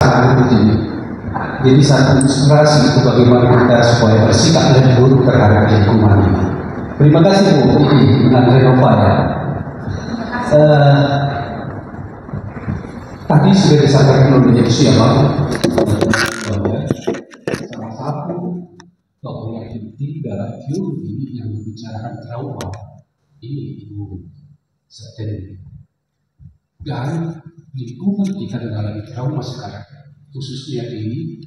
sangat begini. Jadi satu inspirasi itu bagaimana kita supaya bersikap lebih buruk terhadap lingkungan ini. Terima kasih Bu, ini dengan Renova ya. Tadi sudah disampaikan oleh siapa? Salah satu tokoh yang penting dalam teori yang membicarakan trauma ini Ibu September. Dan lingkungan kita mengalami trauma sekarang, khususnya di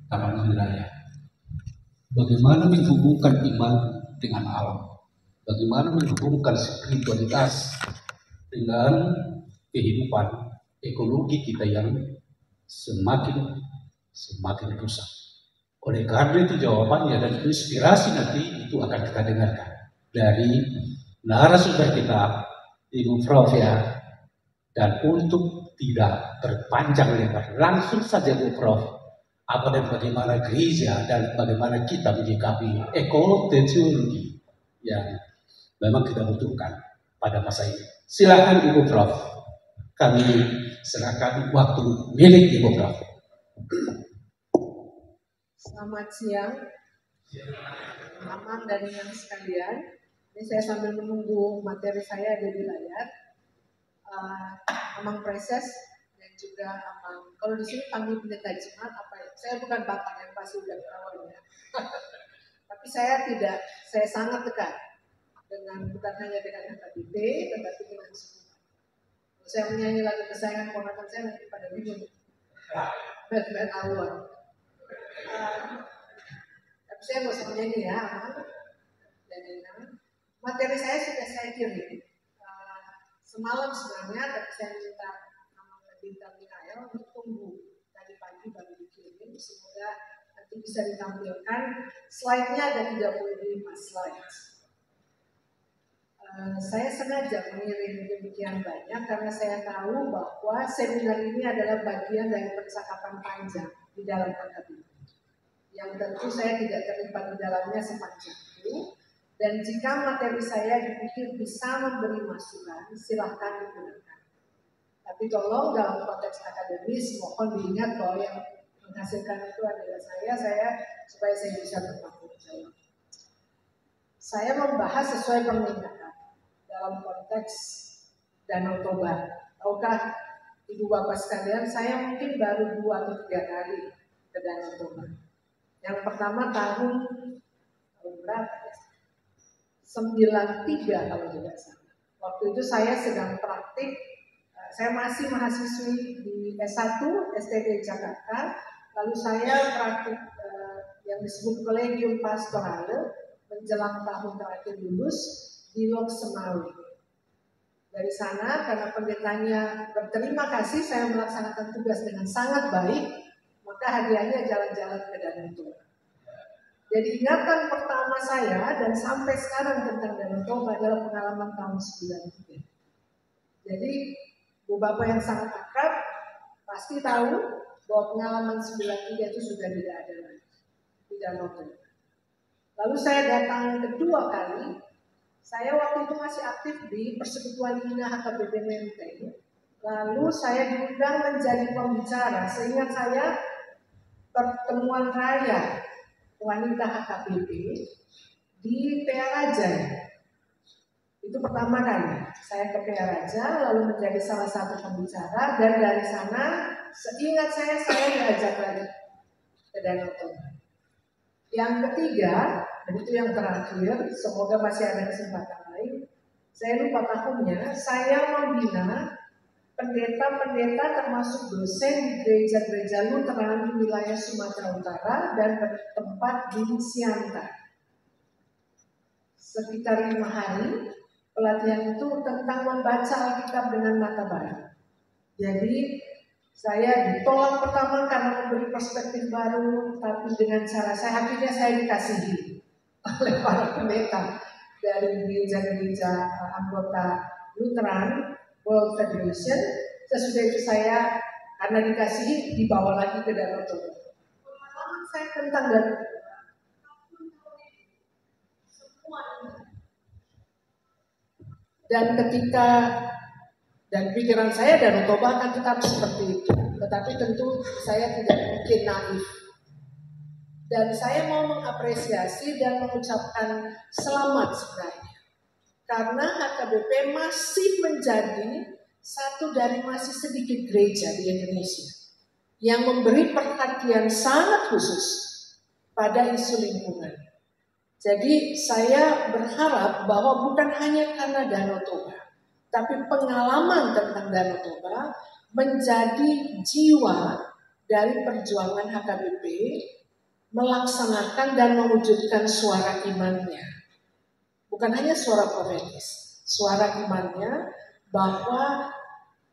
Taman Raya. Bagaimana menghubungkan iman dengan alam? Bagaimana menghubungkan spiritualitas dengan kehidupan ekologi kita yang semakin rusak. Oleh karena itu jawabannya dan inspirasi nanti itu akan kita dengarkan dari narasumber kita Ibu Prof ya. Dan untuk tidak berpanjang lebar, langsung saja Bu Prof, apa dan bagaimana gereja dan bagaimana kita menyikapi ekoteologi yang memang kita butuhkan pada masa ini. Silakan Ibu Prof. Kami serahkan waktu milik Ibu Prof. Selamat siang, teman dan yang sekalian. Ini saya sambil menunggu materi saya ada di layar. Amang Preses dan juga Amang. Kalau di sini panggil pendeta jemaat apa ya? Saya bukan bapak yang pasti udah awalnya. Tapi saya sangat dekat dengan bukan hanya dengan HKBP, tetapi dengan semua. Kalau saya menyanyi lagu kesayangan ponakan saya nanti pada bingung. Batman awal. Tapi saya mau sama nyanyi ya, Amang. Dan materi saya sudah saya kirim. Semalam sebenarnya, tapi saya minta Bintang Mikael untuk tunggu tadi pagi baru dikirim. Semoga nanti bisa ditampilkan. Slide-nya ada 35 slide. Saya sengaja mengirim demikian banyak karena saya tahu bahwa seminar ini adalah bagian dari percakapan panjang di dalam HKBP. Yang tentu saya tidak terlibat di dalamnya sepanjang itu. Dan jika materi saya dipikir bisa memberi masukan, silahkan digunakan. Tapi tolong dalam konteks akademis, mohon diingat bahwa yang menghasilkan itu adalah saya supaya saya bisa bertanggung jawab. Saya membahas sesuai permintaan dalam konteks Danau Toba. Tahukah Ibu Bapak sekalian, saya mungkin baru 2 atau 3 kali ke Danau Toba. Yang pertama tahun berapa ya? 93 kalau tidak salah. Waktu itu saya sedang praktik, saya masih mahasiswi di S1 STT Jakarta, lalu saya praktik yang disebut Kolegium Pastorale menjelang tahun terakhir lulus di Lok Semawi. Dari sana karena pendetanya berterima kasih saya melaksanakan tugas dengan sangat baik, maka hadiahnya jalan-jalan ke Danau Toba. Jadi ingatan pertama saya dan sampai sekarang tentang Danau Toba adalah pengalaman tahun 93. Jadi Bu Bapak yang sangat akrab pasti tahu bahwa pengalaman 93 itu sudah tidak ada lagi di Danau Toba. Lalu saya datang kedua kali, saya waktu itu masih aktif di Persekutuan Ina HKBP Menteng. Lalu saya diundang menjadi pembicara, seingat saya pertemuan raya wanita HKBP di PA Raja. Itu pertama kali saya ke PA Raja lalu menjadi salah satu pembicara dan dari sana seingat saya diajak lagi ke Danau Toba. Yang ketiga, dan itu yang terakhir, semoga masih ada kesempatan lain. Saya lupa tahunnya, saya membina pendeta-pendeta termasuk dosen di gereja-gereja Lutheran di wilayah Sumatera Utara dan bertempat di Siantar. Sekitar 5 hari, pelatihan itu tentang membaca Alkitab dengan mata baru. Jadi, saya ditolak pertama karena memberi perspektif baru, tapi dengan cara akhirnya saya dikasihi oleh para pendeta dari gereja-gereja anggota Lutheran World Federation. Sesudah itu saya karena dikasihi dibawa lagi ke Danau Toba. Pengalaman saya tentang Danau Toba semuanya. Dan pikiran saya Danau Toba akan tetap seperti itu. tetapi tentu saya tidak mungkin naif. Dan saya mau mengapresiasi dan mengucapkan selamat sebenarnya. Karena HKBP masih menjadi satu dari masih sedikit gereja di Indonesia yang memberi perhatian sangat khusus pada isu lingkungan. Jadi saya berharap bahwa bukan hanya karena Danau Toba, tapi pengalaman tentang Danau Toba menjadi jiwa dari perjuangan HKBP melaksanakan dan mewujudkan suara imannya. Bukan hanya suara profetis, suara imannya bahwa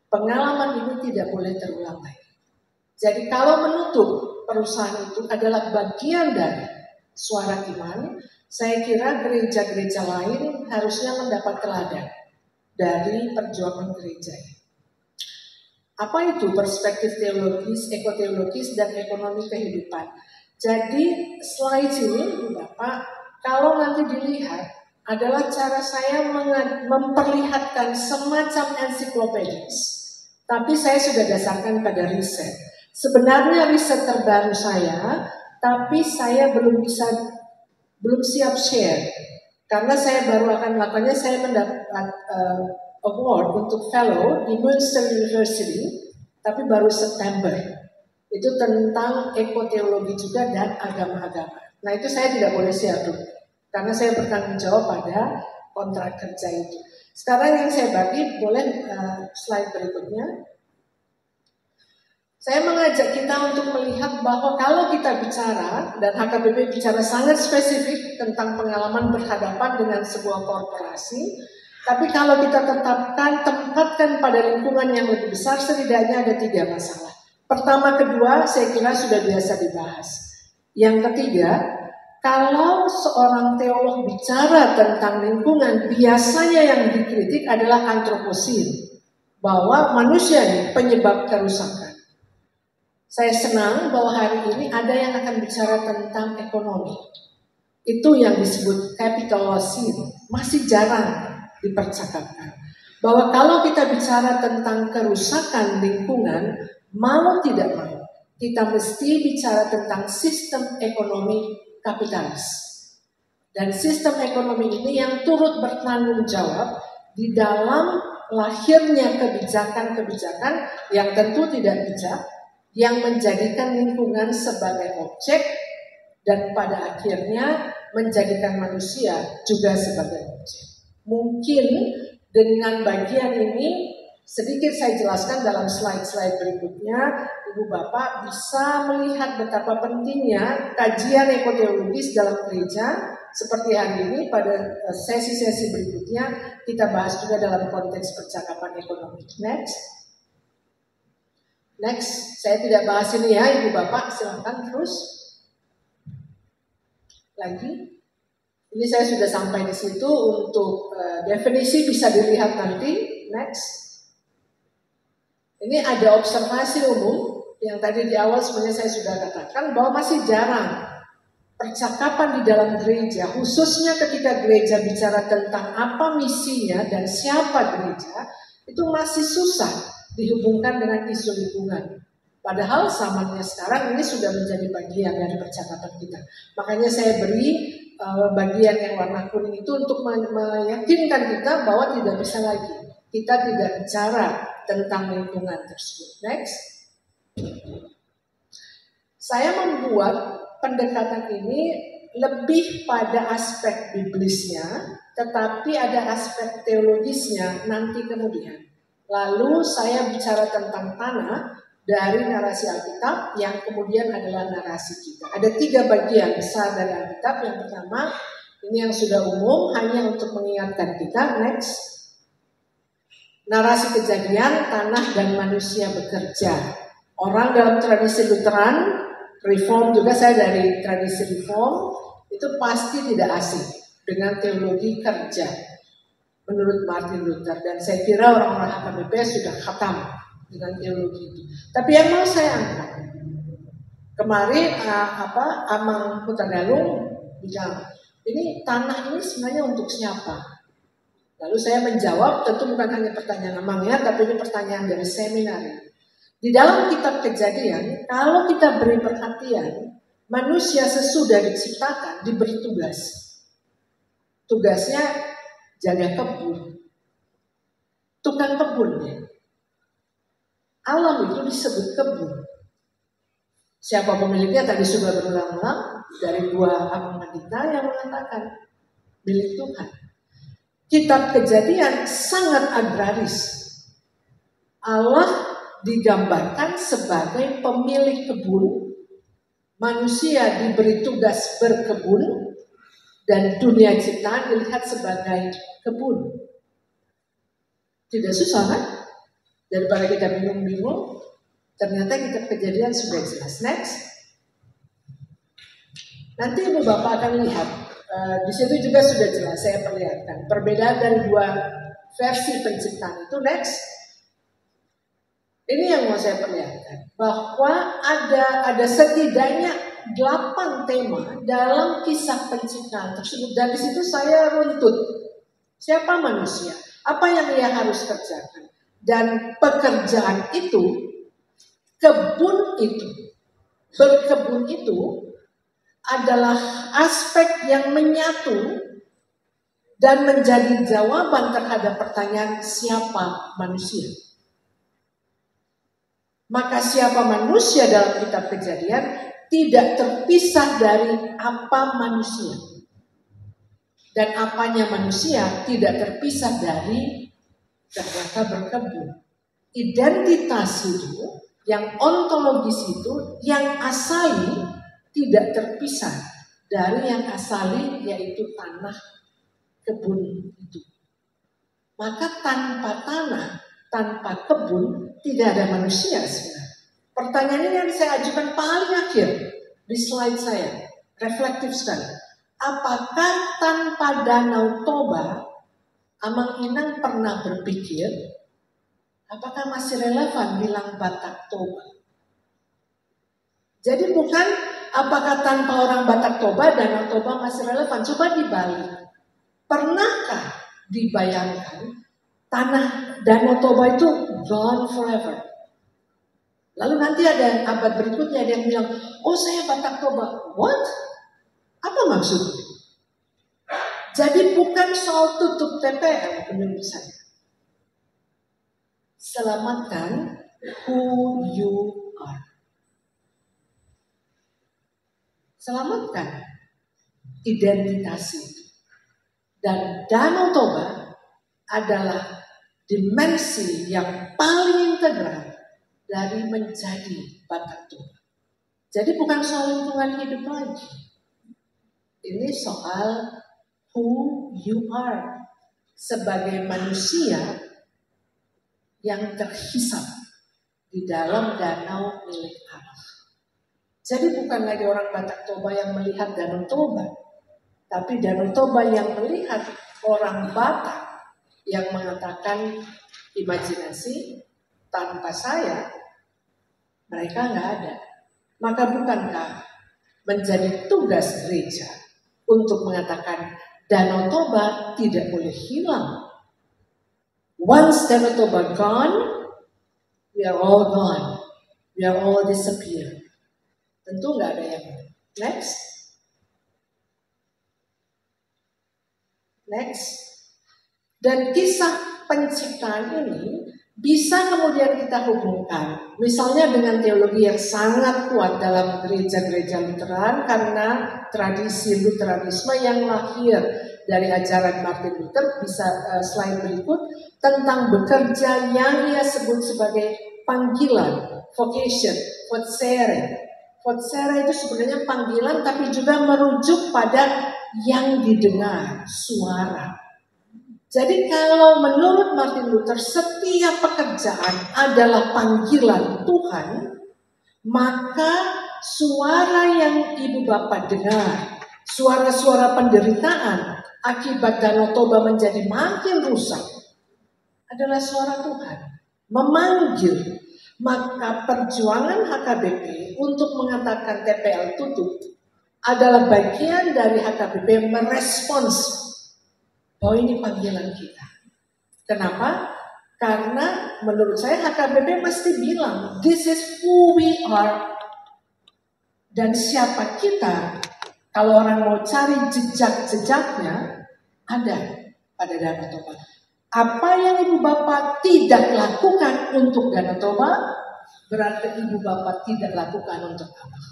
pengalaman ini tidak boleh terulang lagi. Jadi kalau menutup perusahaan itu adalah bagian dari suara iman, saya kira gereja-gereja lain harusnya mendapat teladan dari perjuangan gereja ini. Apa itu perspektif teologis, ekoteologis, dan ekonomi kehidupan? Jadi slide ini, Bapak, kalau nanti dilihat adalah cara saya memperlihatkan semacam ensiklopedis. Tapi saya sudah dasarkan pada riset. Sebenarnya riset terbaru saya, tapi saya belum siap share. Karena saya baru akan melakukannya, saya mendapat award untuk fellow di Münster University, tapi baru September. Itu tentang ekoteologi juga dan agama-agama. Nah itu saya tidak boleh share dulu, karena saya bertanggung jawab pada kontrak kerja itu. Sekarang yang saya bagi, boleh slide berikutnya. Saya mengajak kita untuk melihat bahwa kalau kita bicara, dan HKBP bicara sangat spesifik tentang pengalaman berhadapan dengan sebuah korporasi, tapi kalau kita tempatkan pada lingkungan yang lebih besar, setidaknya ada 3 masalah. Pertama, kedua, saya kira sudah biasa dibahas. Yang ketiga, kalau seorang teolog bicara tentang lingkungan, biasanya yang dikritik adalah antroposin, bahwa manusia ini penyebab kerusakan. Saya senang bahwa hari ini ada yang akan bicara tentang ekonomi. Itu yang disebut capitalocene, masih jarang dipercakapkan. Bahwa kalau kita bicara tentang kerusakan lingkungan, mau tidak mau, kita mesti bicara tentang sistem ekonomi kapitalis. Dan sistem ekonomi ini yang turut bertanggung jawab di dalam lahirnya kebijakan-kebijakan yang tentu tidak bijak, yang menjadikan lingkungan sebagai objek dan pada akhirnya menjadikan manusia juga sebagai objek. Mungkin dengan bagian ini sedikit saya jelaskan dalam slide-slide berikutnya, Ibu Bapak bisa melihat betapa pentingnya kajian ekoteologis dalam gereja. Seperti hari ini pada sesi-sesi berikutnya kita bahas juga dalam konteks percakapan ekonomi. Next, saya tidak bahas ini ya Ibu Bapak, silakan terus. Lagi. Ini saya sudah sampai di situ untuk definisi bisa dilihat nanti. Next. Ini ada observasi umum yang tadi di awal sebenarnya saya sudah katakan bahwa masih jarang percakapan di dalam gereja, khususnya ketika gereja bicara tentang apa misinya dan siapa gereja, itu masih susah dihubungkan dengan isu lingkungan. Padahal zamannya sekarang ini sudah menjadi bagian dari percakapan kita. Makanya saya beri bagian yang warna kuning itu untuk meyakinkan kita bahwa tidak bisa lagi kita tidak bicara tentang lingkungan tersebut. Next. Saya membuat pendekatan ini lebih pada aspek biblisnya, tetapi ada aspek teologisnya nanti kemudian. Lalu saya bicara tentang tanah dari narasi Alkitab yang kemudian adalah narasi kita. Ada 3 bagian besar dari Alkitab. Yang pertama, ini yang sudah umum, hanya untuk mengingatkan kita. Next. Narasi kejadian, tanah dan manusia bekerja. Orang dalam tradisi Lutheran, Reform juga, saya dari tradisi Reform, itu pasti tidak asing dengan teologi kerja menurut Martin Luther. Dan saya kira orang-orang HKBP sudah khatam dengan teologi itu. Tapi yang mau saya angkat, kemarin Amang Hutagalung bilang, ini tanah ini sebenarnya untuk siapa? Lalu saya menjawab, tentu bukan hanya pertanyaan Amang ya, tapi ini pertanyaan dari seminar. Di dalam kitab Kejadian, kalau kita beri perhatian, manusia sesudah diciptakan diberi tugas. Tugasnya jaga kebun. Tukang kebun ya. Alam itu disebut kebun. Siapa pemiliknya tadi sudah berulang-ulang dari dua abang wanita yang mengatakan milik Tuhan. Kitab Kejadian sangat agraris. Allah digambarkan sebagai pemilik kebun, manusia diberi tugas berkebun, dan dunia ciptaan dilihat sebagai kebun. Tidak susah kan? Daripada kita bingung-bingung, ternyata kitab Kejadian sudah jelas. Next. Nanti Ibu Bapak akan lihat, di situ juga sudah jelas saya perlihatkan perbedaan dari dua versi penciptaan itu. Next. Ini yang mau saya perlihatkan, bahwa ada setidaknya 8 tema dalam kisah penciptaan tersebut, dan di situ saya runtut siapa manusia, apa yang ia harus kerjakan, dan pekerjaan itu, kebun itu, berkebun itu adalah aspek yang menyatu dan menjadi jawaban terhadap pertanyaan siapa manusia. Maka siapa manusia dalam kitab Kejadian tidak terpisah dari apa manusia. Dan apanya manusia tidak terpisah dari ternyata berkebun. Identitas itu, yang ontologis itu, yang asali tidak terpisah dari yang asali, yaitu tanah kebun itu. Maka tanpa tanah, tanpa kebun, tidak ada manusia sebenarnya. Pertanyaan ini yang saya ajukan paling akhir di slide saya, reflektif sekali. Apakah tanpa Danau Toba, Amang Inang pernah berpikir, apakah masih relevan bilang Batak Toba? Jadi bukan apakah tanpa orang Batak Toba, Danau Toba masih relevan. Coba dibalik. Pernahkah dibayangkan tanah Danau Toba itu gone forever? Lalu nanti ada abad berikutnya ada yang bilang, oh saya Batak Toba. What? Apa maksudnya? Jadi bukan soal tutup TPL menurut saya. Selamatkan who you are. Selamatkan identitas itu. Dan Danau Toba adalah dimensi yang paling integral dari menjadi Batak Toba. Jadi bukan soal lingkungan hidup lagi. Ini soal who you are sebagai manusia yang terhisap di dalam danau milik Allah. Jadi bukan lagi orang Batak Toba yang melihat Danau Toba, tapi Danau Toba yang melihat orang Batak yang mengatakan imajinasi, tanpa saya mereka nggak ada. Maka bukankah menjadi tugas gereja untuk mengatakan Danau Toba tidak boleh hilang. Once Danau Toba gone, we are all gone. We are all disappear. Tentu nggak ada yang next. Dan kisah penciptaan ini bisa kemudian kita hubungkan misalnya dengan teologi yang sangat kuat dalam gereja-gereja Lutheran, karena tradisi Lutheranisme yang lahir dari ajaran Martin Luther. Bisa slide berikut, tentang bekerja yang ia sebut sebagai panggilan, vocation, votsere. Votsere itu sebenarnya panggilan tapi juga merujuk pada yang didengar, suara. Jadi kalau menurut Martin Luther setiap pekerjaan adalah panggilan Tuhan, maka suara yang Ibu Bapak dengar, suara-suara penderitaan akibat Danau Toba menjadi makin rusak, adalah suara Tuhan memanggil. Maka perjuangan HKBP untuk mengatakan TPL tutup adalah bagian dari HKBP merespons bahwa ini panggilan kita. Kenapa? Karena menurut saya HKBP mesti bilang, this is who we are. Dan siapa kita, kalau orang mau cari jejak-jejaknya, ada pada Danau Toba. Apa yang Ibu Bapak tidak lakukan untuk Danau Toba, berarti Ibu Bapak tidak lakukan untuk Allah.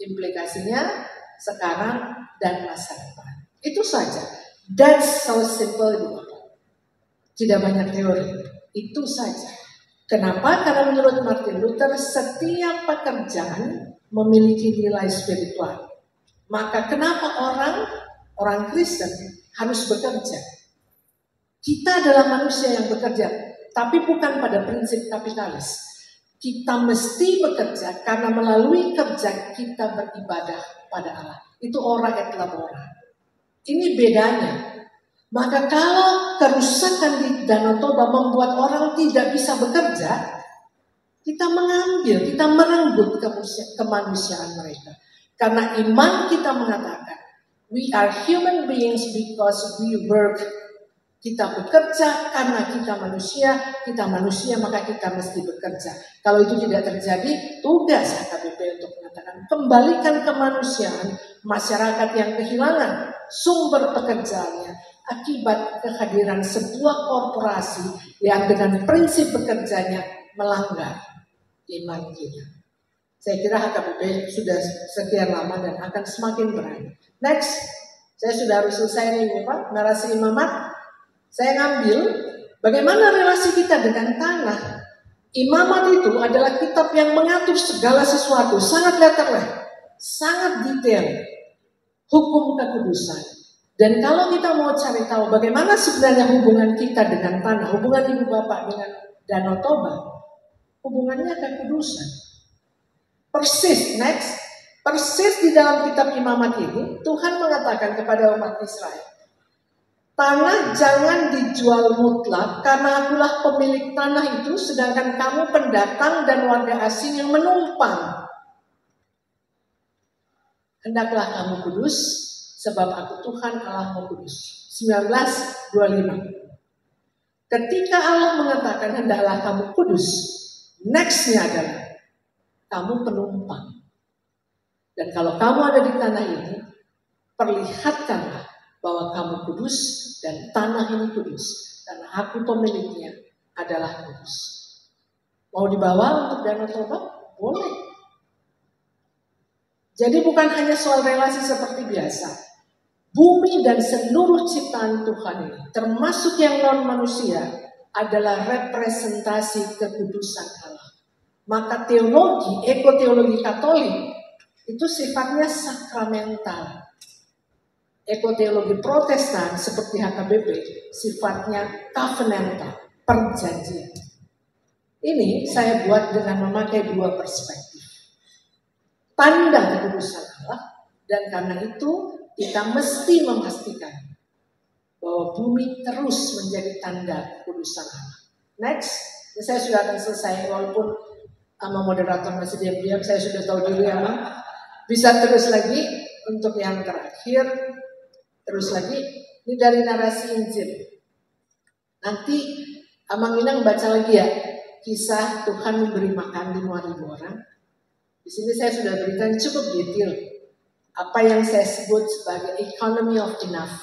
Implikasinya sekarang dan masa depan. Itu saja. That's so simple, Ibu Bapak. Tidak banyak teori. Itu saja. Kenapa? Karena menurut Martin Luther, setiap pekerjaan memiliki nilai spiritual. Maka kenapa orang Kristen harus bekerja? Kita adalah manusia yang bekerja, tapi bukan pada prinsip kapitalis. Kita mesti bekerja karena melalui kerja kita beribadah pada Allah. Itu ora et labora. Ini bedanya. Maka kalau kerusakan di Danau Toba membuat orang tidak bisa bekerja, kita mengambil, kita merenggut kemanusiaan mereka. Karena iman kita mengatakan, we are human beings because we work. Kita bekerja karena kita manusia maka kita mesti bekerja. Kalau itu tidak terjadi, tugas HKBP untuk mengatakan kembalikan kemanusiaan masyarakat yang kehilangan sumber pekerjaannya akibat kehadiran sebuah korporasi yang dengan prinsip bekerjanya melanggar iman kita. Saya kira HKBP sudah sekian lama dan akan semakin berani. Next, saya sudah harus selesai nih Bapak, narasi imamat. Saya ngambil bagaimana relasi kita dengan tanah. Imamat itu adalah kitab yang mengatur segala sesuatu, sangat letterleh, sangat detail, hukum kekudusan. Dan kalau kita mau cari tahu bagaimana sebenarnya hubungan kita dengan tanah, hubungan Ibu Bapak dengan Danau Toba, hubungannya kekudusan. Persis di dalam kitab Imamat ini, Tuhan mengatakan kepada umat Israel, tanah jangan dijual mutlak karena akulah pemilik tanah itu, sedangkan kamu pendatang dan warga asing yang menumpang. Hendaklah kamu kudus, sebab aku Tuhan Allahmu kudus. 19:25. Ketika Allah mengatakan hendaklah kamu kudus, nextnya adalah kamu penumpang. Dan kalau kamu ada di tanah ini, perlihatkanlah bahwa kamu kudus dan tanah ini kudus. Karena aku pemiliknya adalah kudus. Mau dibawa untuk Danau Toba? Boleh. Jadi bukan hanya soal relasi seperti biasa. Bumi dan seluruh ciptaan Tuhan ini, termasuk yang non-manusia, adalah representasi kekudusan Allah. Maka teologi, ekoteologi Katolik, itu sifatnya sakramental. Ekoteologi Protestan seperti HKBP sifatnya covenantal, perjanjian. Ini saya buat dengan memakai dua perspektif. Tanda kekudusan Allah, dan karena itu kita mesti memastikan bahwa bumi terus menjadi tanda kekudusan Allah. Next, saya sudah akan selesai walaupun sama moderator masih diam-diam, saya sudah tahu dulu ya Bang. Bisa terus lagi untuk yang terakhir. Terus lagi, ini dari narasi Injil. Nanti Amang Minang baca lagi ya, kisah Tuhan memberi makan 5.000 orang. Di sini saya sudah berikan cukup detail apa yang saya sebut sebagai economy of enough,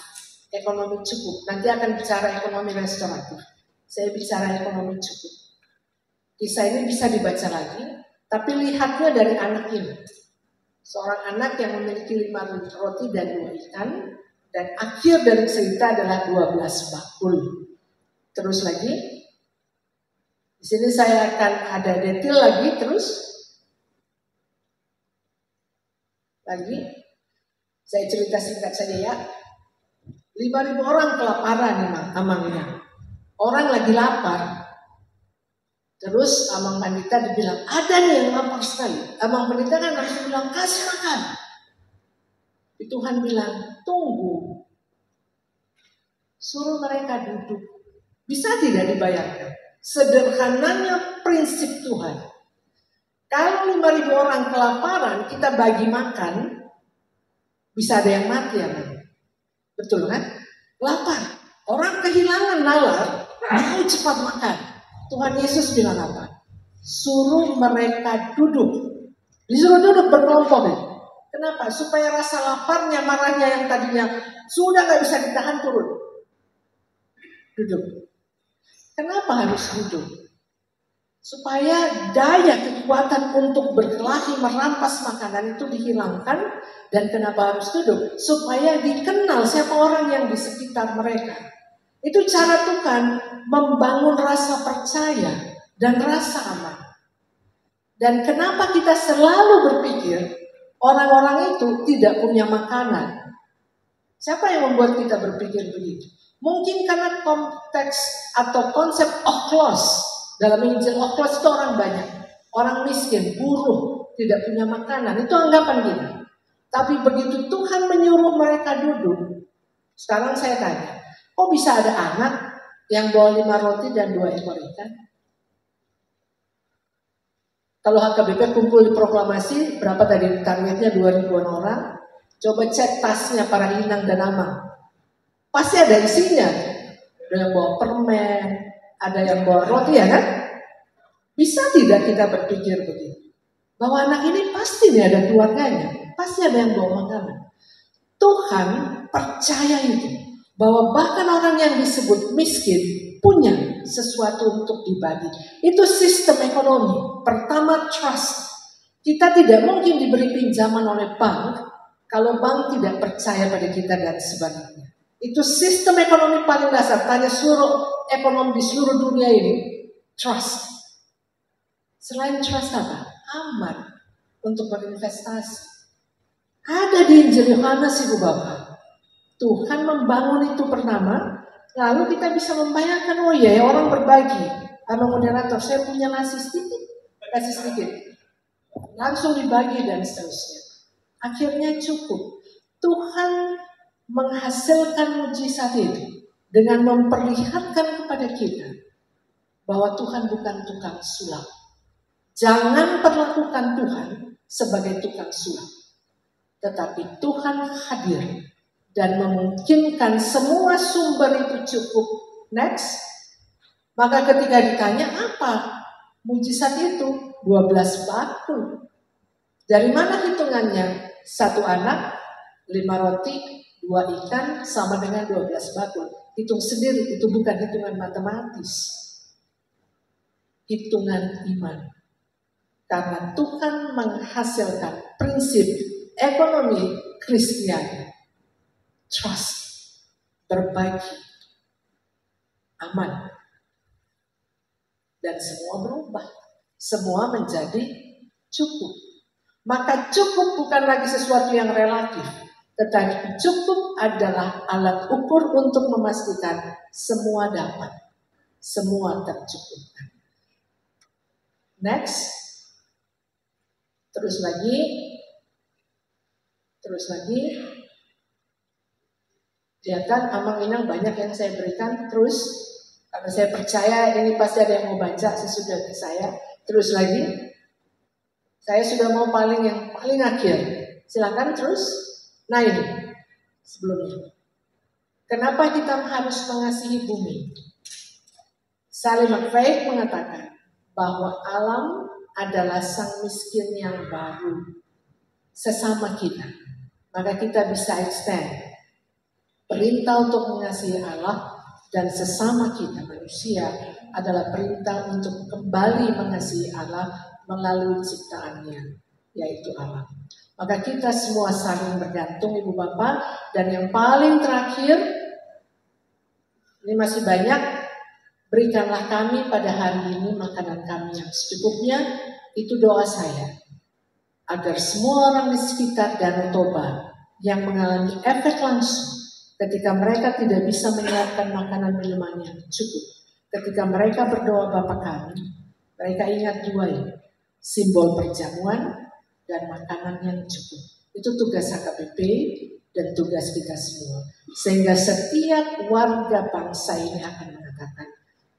ekonomi cukup. Nanti akan bicara ekonomi restoratif. Saya bicara ekonomi cukup. Kisah ini bisa dibaca lagi, tapi lihatnya dari anak ini. Seorang anak yang memiliki 5 roti dan 2 ikan. Dan akhir dari cerita adalah 12 bakul. Terus lagi, di sini saya akan ada detail lagi terus. Lagi, saya cerita singkat saja ya. 5.000 orang kelaparan Amangnya. Orang lagi lapar. Terus Amang Pandita dibilang, ada nih yang lapar sekali. Amang Pandita kan langsung bilang, kasih makan. Tuhan bilang, tunggu. Suruh mereka duduk. Bisa tidak dibayarkan? Sederhananya prinsip Tuhan. Kalau 5.000 orang kelaparan, kita bagi makan, bisa ada yang mati ya kan? Betul kan? Lapar. Orang kehilangan nalar, Ayo cepat makan. Tuhan Yesus bilang apa? Suruh mereka duduk. Disuruh duduk berkelompok. Kenapa? Supaya rasa laparnya, marahnya yang tadinya sudah gak bisa ditahan turun. Duduk. Kenapa harus duduk? Supaya daya kekuatan untuk berkelahi merampas makanan itu dihilangkan. Dan kenapa harus duduk? Supaya dikenal siapa orang yang di sekitar mereka. Itu cara Tuhan membangun rasa percaya dan rasa aman. Dan kenapa kita selalu berpikir orang-orang itu tidak punya makanan? Siapa yang membuat kita berpikir begitu? Mungkin karena konteks atau konsep ochlos. Dalam Injil ochlos itu orang banyak. Orang miskin, buruh, tidak punya makanan. Itu anggapan kita. Tapi begitu Tuhan menyuruh mereka duduk. Sekarang saya tanya, kok bisa ada anak yang bawa 5 roti dan 2 ekor ikan? Kalau HKBP kumpul di proklamasi, berapa tadi targetnya 2.000-an orang? Coba cek tasnya para Inang dan Amang. Pasti ada isinya. Ada yang bawa permen, ada yang bawa roti, ya kan? Bisa tidak kita berpikir begitu? Bahwa anak ini pasti nih ada keluarganya, pasti ada yang bawa makanan. Tuhan percaya itu, bahwa bahkan orang yang disebut miskin punya sesuatu untuk dibagi. Itu sistem ekonomi. Pertama, trust. Kita tidak mungkin diberi pinjaman oleh bank kalau bank tidak percaya pada kita dan sebaliknya. Itu sistem ekonomi paling dasar. Tanya seluruh ekonomi di seluruh dunia ini, trust. Selain trust apa? Aman untuk berinvestasi. Ada di Injil Yohanes, Ibu Bapak. Tuhan membangun itu pertama, lalu kita bisa membayangkan, oh iya ya, orang berbagi. Sama moderator, saya punya nasi sedikit, kasih sedikit. Langsung dibagi dan seterusnya. Akhirnya cukup. Tuhan menghasilkan mujizat itu dengan memperlihatkan kepada kita bahwa Tuhan bukan tukang sulap. Jangan perlakukan Tuhan sebagai tukang sulap. Tetapi Tuhan hadir dan memungkinkan semua sumber itu cukup. Next. Maka ketika ditanya apa mujizat itu? 12 bakul. Dari mana hitungannya? 1 anak, 5 roti, 2 ikan sama dengan 12 bakul. Hitung sendiri, itu bukan hitungan matematis. Hitungan iman. Karena Tuhan menghasilkan prinsip ekonomi Kristiani. Trust, berbagi, aman. Dan semua berubah. Semua menjadi cukup. Maka cukup bukan lagi sesuatu yang relatif. Tetapi cukup adalah alat ukur untuk memastikan semua dapat. Semua tercukupkan. Next. Terus lagi. Ya kan, Amang Inang banyak yang saya berikan. Terus, karena saya percaya ini pasti ada yang mau baca sesudah saya. Terus lagi, saya sudah mau yang paling akhir. Silakan terus. Nah ini, sebelumnya. Kenapa kita harus mengasihi bumi? Sally McFay mengatakan bahwa alam adalah sang miskin yang baru. Sesama kita. Maka kita bisa extend perintah untuk mengasihi Allah dan sesama kita manusia adalah perintah untuk kembali mengasihi Allah melalui ciptaannya, yaitu alam. Maka kita semua saling bergantung, Ibu Bapak. Dan yang paling terakhir, ini masih banyak, berikanlah kami pada hari ini makanan kami yang secukupnya. Itu doa saya, agar semua orang di sekitar Danau Toba yang mengalami efek langsung ketika mereka tidak bisa menyiapkan makanan minuman yang cukup. Ketika mereka berdoa Bapa kami, mereka ingat 2 ini. Simbol perjamuan dan makanan yang cukup. Itu tugas HKBP dan tugas kita semua. Sehingga setiap warga bangsa ini akan mengatakan,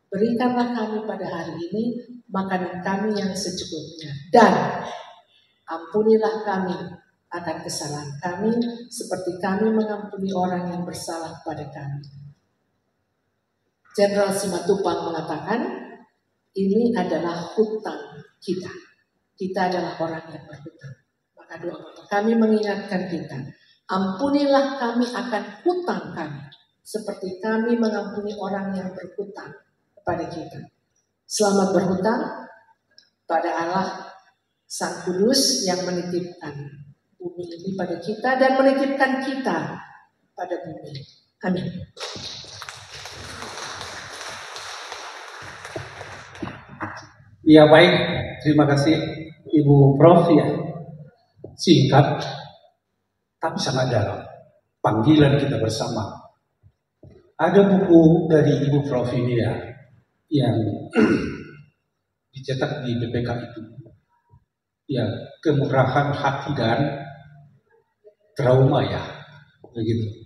berikanlah kami pada hari ini makanan kami yang secukupnya. Dan ampunilah kami akan kesalahan kami, seperti kami mengampuni orang yang bersalah kepada kami. Jenderal Simatupang mengatakan, ini adalah hutang kita. Kita adalah orang yang berhutang. Maka doa kami mengingatkan kita, ampunilah kami akan hutang kami, seperti kami mengampuni orang yang berhutang kepada kita. Selamat berhutang pada Allah Sang Kudus yang menitipkan bumi ini pada kita dan menitipkan kita pada bumi. Amin. Ya baik, terima kasih Ibu Prof ya. Singkat, tapi sangat dalam. Panggilan kita bersama. Ada buku dari Ibu Prof ini ya, yang dicetak di BPK itu. Ya, kemurahan hati dan trauma ya, begitu.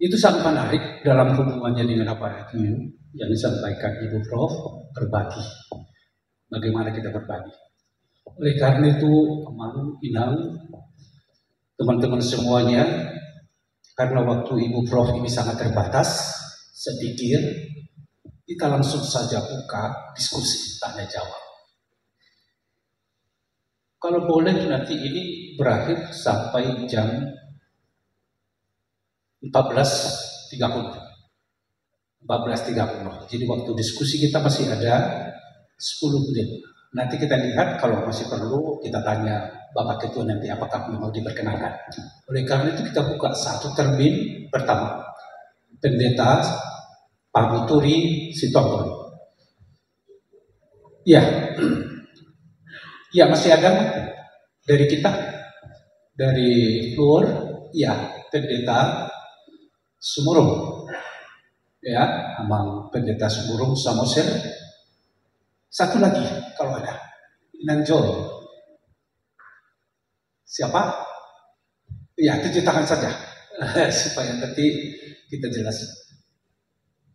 Itu sangat menarik dalam hubungannya dengan apa itu yang disampaikan Ibu Prof, berbagi. Bagaimana kita berbagi. Oleh karena itu, Amang, Inang, teman-teman semuanya, karena waktu Ibu Prof ini sangat terbatas, saya pikir kita langsung saja buka diskusi tanya jawab. Kalau boleh nanti ini berakhir sampai jam 14.30. Jadi waktu diskusi kita masih ada 10 menit. Nanti kita lihat kalau masih perlu kita tanya Bapak Ketua nanti apakah mau diperkenalkan. Oleh karena itu kita buka satu termin pertama. Pendeta Pak Buturi Sitompul. Ya. Ya masih ada dari kita dari luar. Ya, Pendeta Sumurung. Ya, Amang Pendeta Sumurung Samosir. Satu lagi kalau ada, Nanjol. Siapa? Ya, tujuh tangan saja supaya nanti kita jelasin.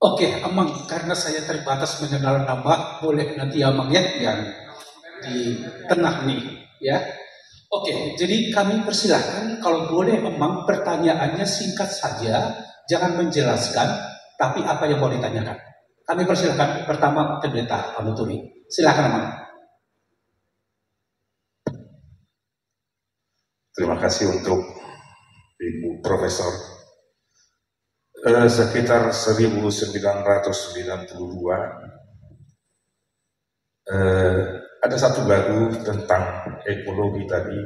Oke, Amang, karena saya terbatas mengenal nama, boleh nanti Amang ya yang di tengah nih, ya. Oke, jadi kami persilahkan kalau boleh Amang pertanyaannya singkat saja, jangan menjelaskan, tapi apa yang mau ditanyakan. Kami persilakan pertama Pendeta Pamuturi. Silakan Amang. Terima kasih untuk Ibu Profesor. Sekitar 1992 ada satu lagu tentang ekologi tadi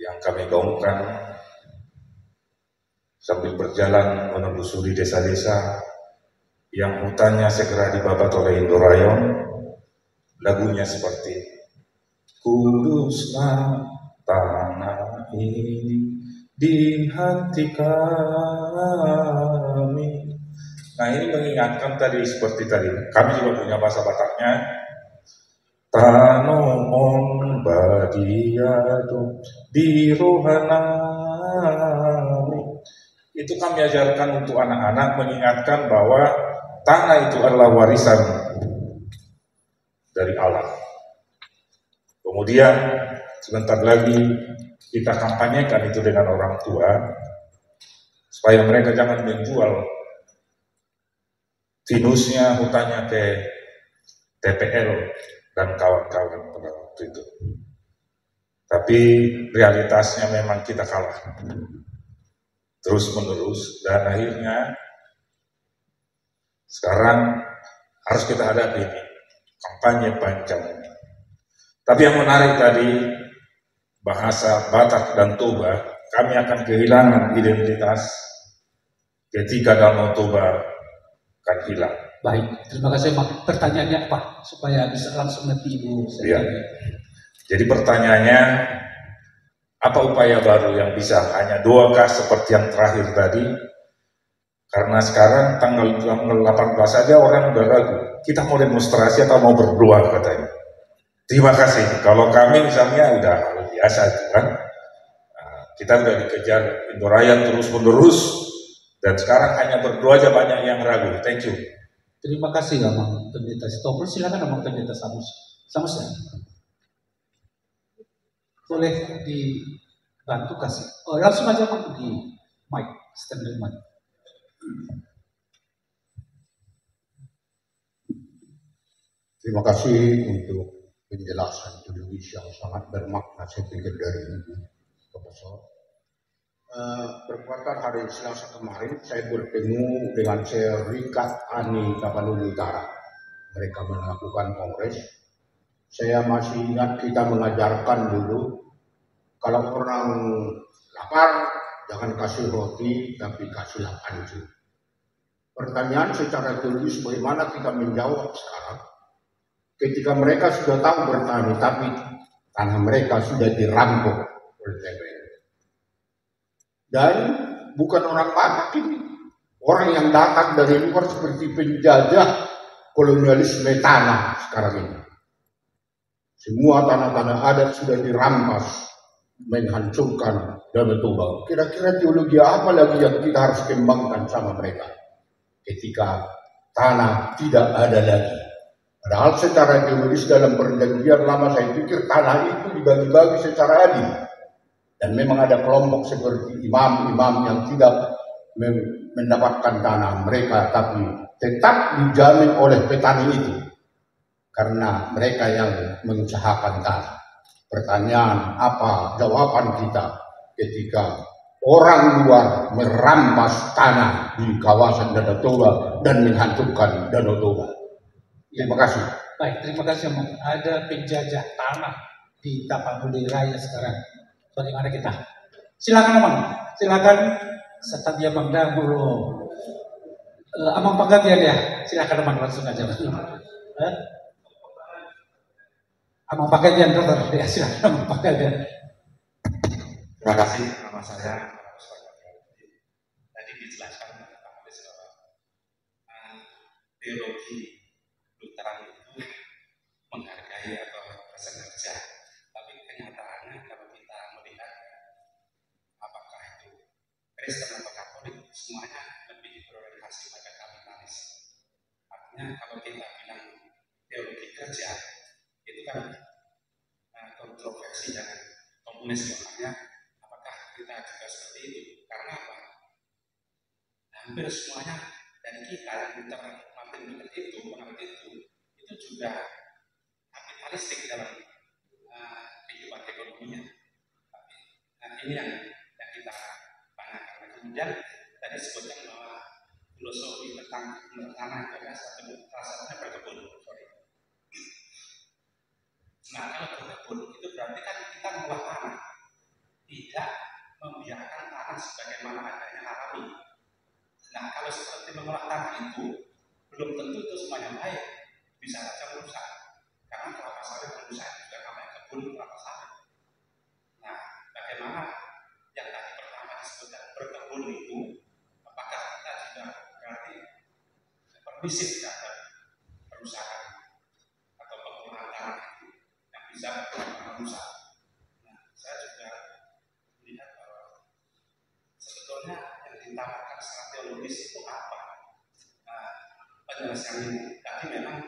yang kami gaungkan sambil berjalan menelusuri desa-desa yang hutannya segera dibabat oleh Indorayon. Lagunya seperti kuduslah tanah ini di hati kami. Nah ini mengingatkan tadi seperti tadi. Kami juga punya bahasa Bataknya. Tanomon badiado di rohanami. Itu kami ajarkan untuk anak-anak, mengingatkan bahwa tanah itu adalah warisan dari Allah. Kemudian sebentar lagi kita kampanyekan itu dengan orang tua supaya mereka jangan menjual tinusnya, hutannya ke TPL dan kawan-kawan pada waktu itu. Tapi realitasnya memang kita kalah terus menerus dan akhirnya sekarang harus kita hadapi ini kampanye panjang. Tapi yang menarik tadi bahasa Batak dan Toba, kami akan kehilangan identitas ketika Danau Toba akan hilang. Baik, terima kasih Pak. Pertanyaannya apa? Supaya bisa langsung nanti Ibu. Ya. Jadi pertanyaannya, apa upaya baru yang bisa hanya doakah seperti yang terakhir tadi? Karena sekarang tanggal 18 saja orang udah ragu. Kita mau demonstrasi atau mau berdoa katanya. Terima kasih. Kalau kami misalnya udah biasa itu kan. Kita udah dikejar Indorayan terus-menerus dan sekarang hanya berdoa aja banyak yang ragu. Thank you. Terima kasih Amang Pendeta Sitompul. Silakan Amang Pendeta Samus ya. Boleh dibantu kasih. Oh, langsung aja Amang di mic, standby mic. Terima kasih untuk penjelasan teologis yang sangat bermakna saya pikir dari Ibu Profesor. Berkuatan hari Selasa kemarin saya bertemu dengan Serikat Tani Tapanuli Utara. Mereka melakukan kongres. Saya masih ingat kita mengajarkan dulu kalau orang lapar jangan kasih roti tapi kasihlah anjing. Pertanyaan secara teologis bagaimana kita menjawab sekarang? Ketika mereka sudah tahu bertani, tapi tanah mereka sudah dirampok oleh TPN. Dan bukan orang Batak ini, orang yang datang dari luar seperti penjajah kolonialisme tanah sekarang ini. Semua tanah-tanah adat sudah dirampas, menghancurkan Danau Toba. Kira-kira teologi apa lagi yang kita harus kembangkan sama mereka? Ketika tanah tidak ada lagi. Padahal secara teologis dalam perjanjian lama saya pikir tanah itu dibagi-bagi secara adil. Dan memang ada kelompok seperti imam-imam yang tidak mendapatkan tanah mereka, tapi tetap dijamin oleh petani itu. Karena mereka yang mengusahakan tanah. Pertanyaan apa jawaban kita ketika orang luar merampas tanah di kawasan Danau Toba dan menghancurkan Danau Toba? Terima kasih. Baik, terima kasih. Ada penjajah tanah di Tapanuli Raya sekarang. Bagaimana kita? Silakan Amang. Silakan Satya Bangda Guru. Amang Pagadian ya. Silakan Amang langsung aja. Amang Pagadian dokter. Ya, silakan Amang Pagadian. Terima kasih. Nama saya tadi dijelaskan oleh Pak Hafiz bahwa teologi Lutheran itu menghargai atau bersengaja, tapi kenyataannya kalau kita melihat apakah itu Kristen atau Katolik, semuanya lebih berorientasi pada kapitalis. Artinya kalau kita bilang teologi kerja itu kan kontroversi dengan komunis, makanya apakah kita juga seperti itu? Karena apa? Hampir semuanya dari kita yang Martin Luther itu mengerti itu juga kapitalistik dalam kehidupan ekonominya. Nah, ini yang kita panahkan. Kemudian tadi sebutkan bahwa filosofi tentang tanah itu adalah satunya berkebun. Nah, kalau berkebun itu berarti kan kita mengolah tanah, tidak membiarkan tanah sebagaimana adanya alami. Nah, kalau seperti mengolah tanah itu belum tentu itu semuanya baik, bisa saja merusak. Karena kelapa sawit merusak juga namanya kebun kelapa sawit. Nah, bagaimana yang tadi pertama disebutkan berkebun itu, apakah kita juga berarti permisif terhadap perusahaan atau penggunaan tanah itu yang bisa merusak? Nah, saya juga melihat bahwa sebetulnya yang ditawarkan secara teologis itu apa? Penjelasan ini tadi memang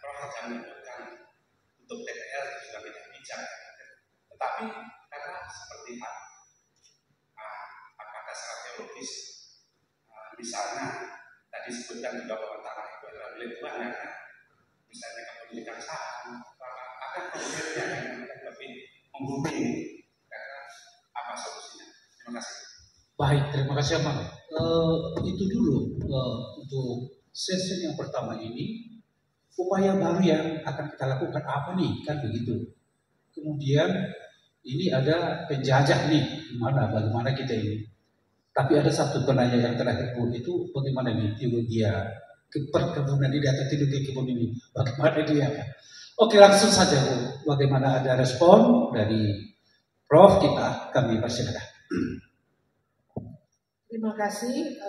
Prof akan menyebutkan untuk TPL juga tidak bijak, tetapi karena seperti apakah secara teologis misalnya tadi sebutkan juga bahwa tanah itu adalah milik Tuhan, karena misalnya kepemilikan saham, akan problemnya yang lebih menghubungi, karena apa solusinya? Terima kasih. Baik, terima kasih Amang. Itu dulu untuk sesi yang pertama ini, upaya baru yang akan kita lakukan apa nih, kan begitu. Kemudian ini ada penjajah nih, bagaimana kita ini. Tapi ada satu penanya yang terakhir Bu, itu bagaimana nih teologi perkebunan ini atau teologi kebun ini, bagaimana dia? Oke, langsung saja Bu, bagaimana ada respon dari Prof kami persilakan. Terima kasih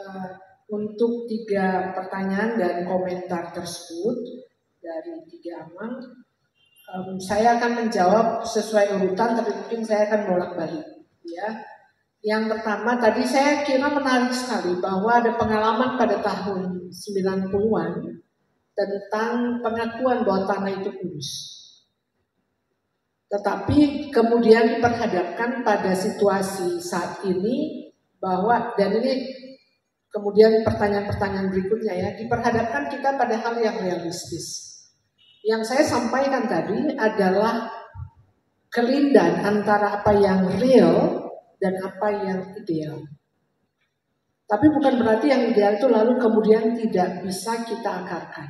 untuk 3 pertanyaan dan komentar tersebut dari 3 Amang. Saya akan menjawab sesuai urutan, tapi mungkin saya akan bolak-balik. Ya. Yang pertama, tadi saya kira menarik sekali bahwa ada pengalaman pada tahun 90-an tentang pengakuan bahwa tanah itu kudus. Tetapi kemudian diperhadapkan pada situasi saat ini bahwa, dan ini kemudian pertanyaan-pertanyaan berikutnya ya, diperhadapkan kita pada hal yang realistis. Yang saya sampaikan tadi adalah kelindahan antara apa yang real dan apa yang ideal. Tapi bukan berarti yang ideal itu lalu kemudian tidak bisa kita akarkan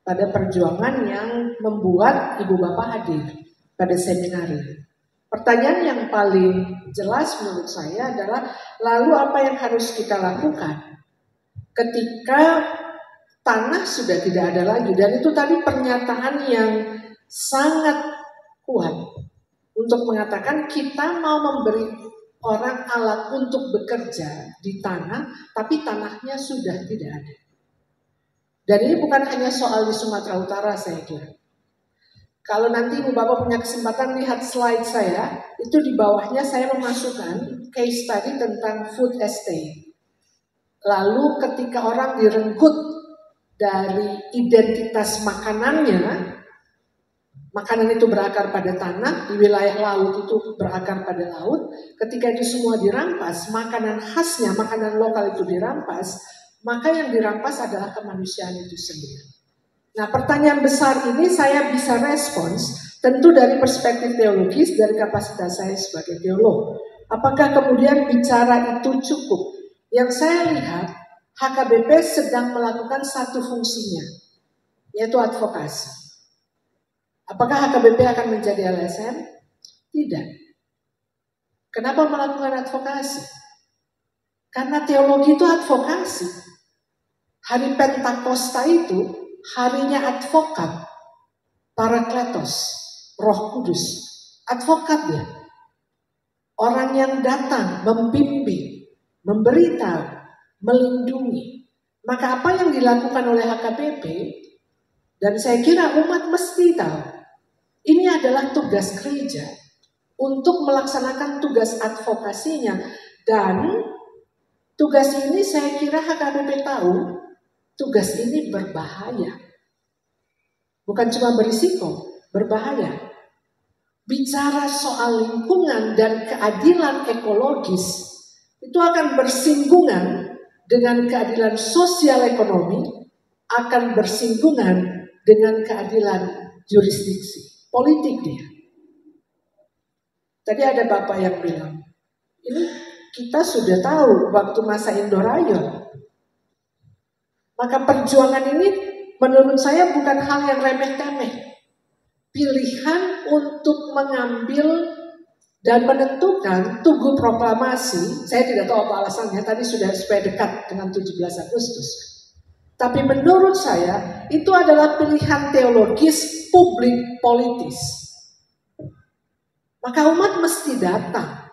pada perjuangan yang membuat Ibu Bapak hadir pada seminar ini. Pertanyaan yang paling jelas menurut saya adalah lalu apa yang harus kita lakukan ketika tanah sudah tidak ada lagi. Dan itu tadi pernyataan yang sangat kuat untuk mengatakan kita mau memberi orang alat untuk bekerja di tanah, tapi tanahnya sudah tidak ada. Dan ini bukan hanya soal di Sumatera Utara saya kira. Kalau nanti Ibu Bapak punya kesempatan lihat slide saya, itu di bawahnya saya memasukkan case study tentang food estate. Lalu ketika orang direnggut dari identitas makanannya, makanan itu berakar pada tanah, di wilayah laut itu berakar pada laut. Ketika itu semua dirampas, makanan khasnya, makanan lokal itu dirampas, maka yang dirampas adalah kemanusiaan itu sendiri. Nah, pertanyaan besar ini saya bisa respons tentu dari perspektif teologis, dari kapasitas saya sebagai teolog. Apakah kemudian bicara itu cukup? Yang saya lihat, HKBP sedang melakukan satu fungsinya, yaitu advokasi. Apakah HKBP akan menjadi LSM? Tidak. Kenapa melakukan advokasi? Karena teologi itu advokasi. Hari Pentakosta itu harinya advokat, Parakletos, Roh Kudus, advokat dia. Orang yang datang membimbing, memberitahu, melindungi. Maka apa yang dilakukan oleh HKBP, dan saya kira umat mesti tahu, ini adalah tugas gereja untuk melaksanakan tugas advokasinya. Dan tugas ini saya kira HKBP tahu, tugas ini berbahaya. Bukan cuma berisiko, berbahaya. Bicara soal lingkungan dan keadilan ekologis, itu akan bersinggungan dengan keadilan sosial ekonomi, akan bersinggungan dengan keadilan jurisdiksi. Politik dia. Tadi ada Bapak yang bilang, ini kita sudah tahu waktu masa Indorayon. Maka perjuangan ini menurut saya bukan hal yang remeh-temeh. Pilihan untuk mengambil dan menentukan Tugu Proklamasi, saya tidak tahu apa alasannya, tadi sudah supaya dekat dengan 17 Agustus. Tapi menurut saya, itu adalah pilihan teologis publik politis. Maka umat mesti datang.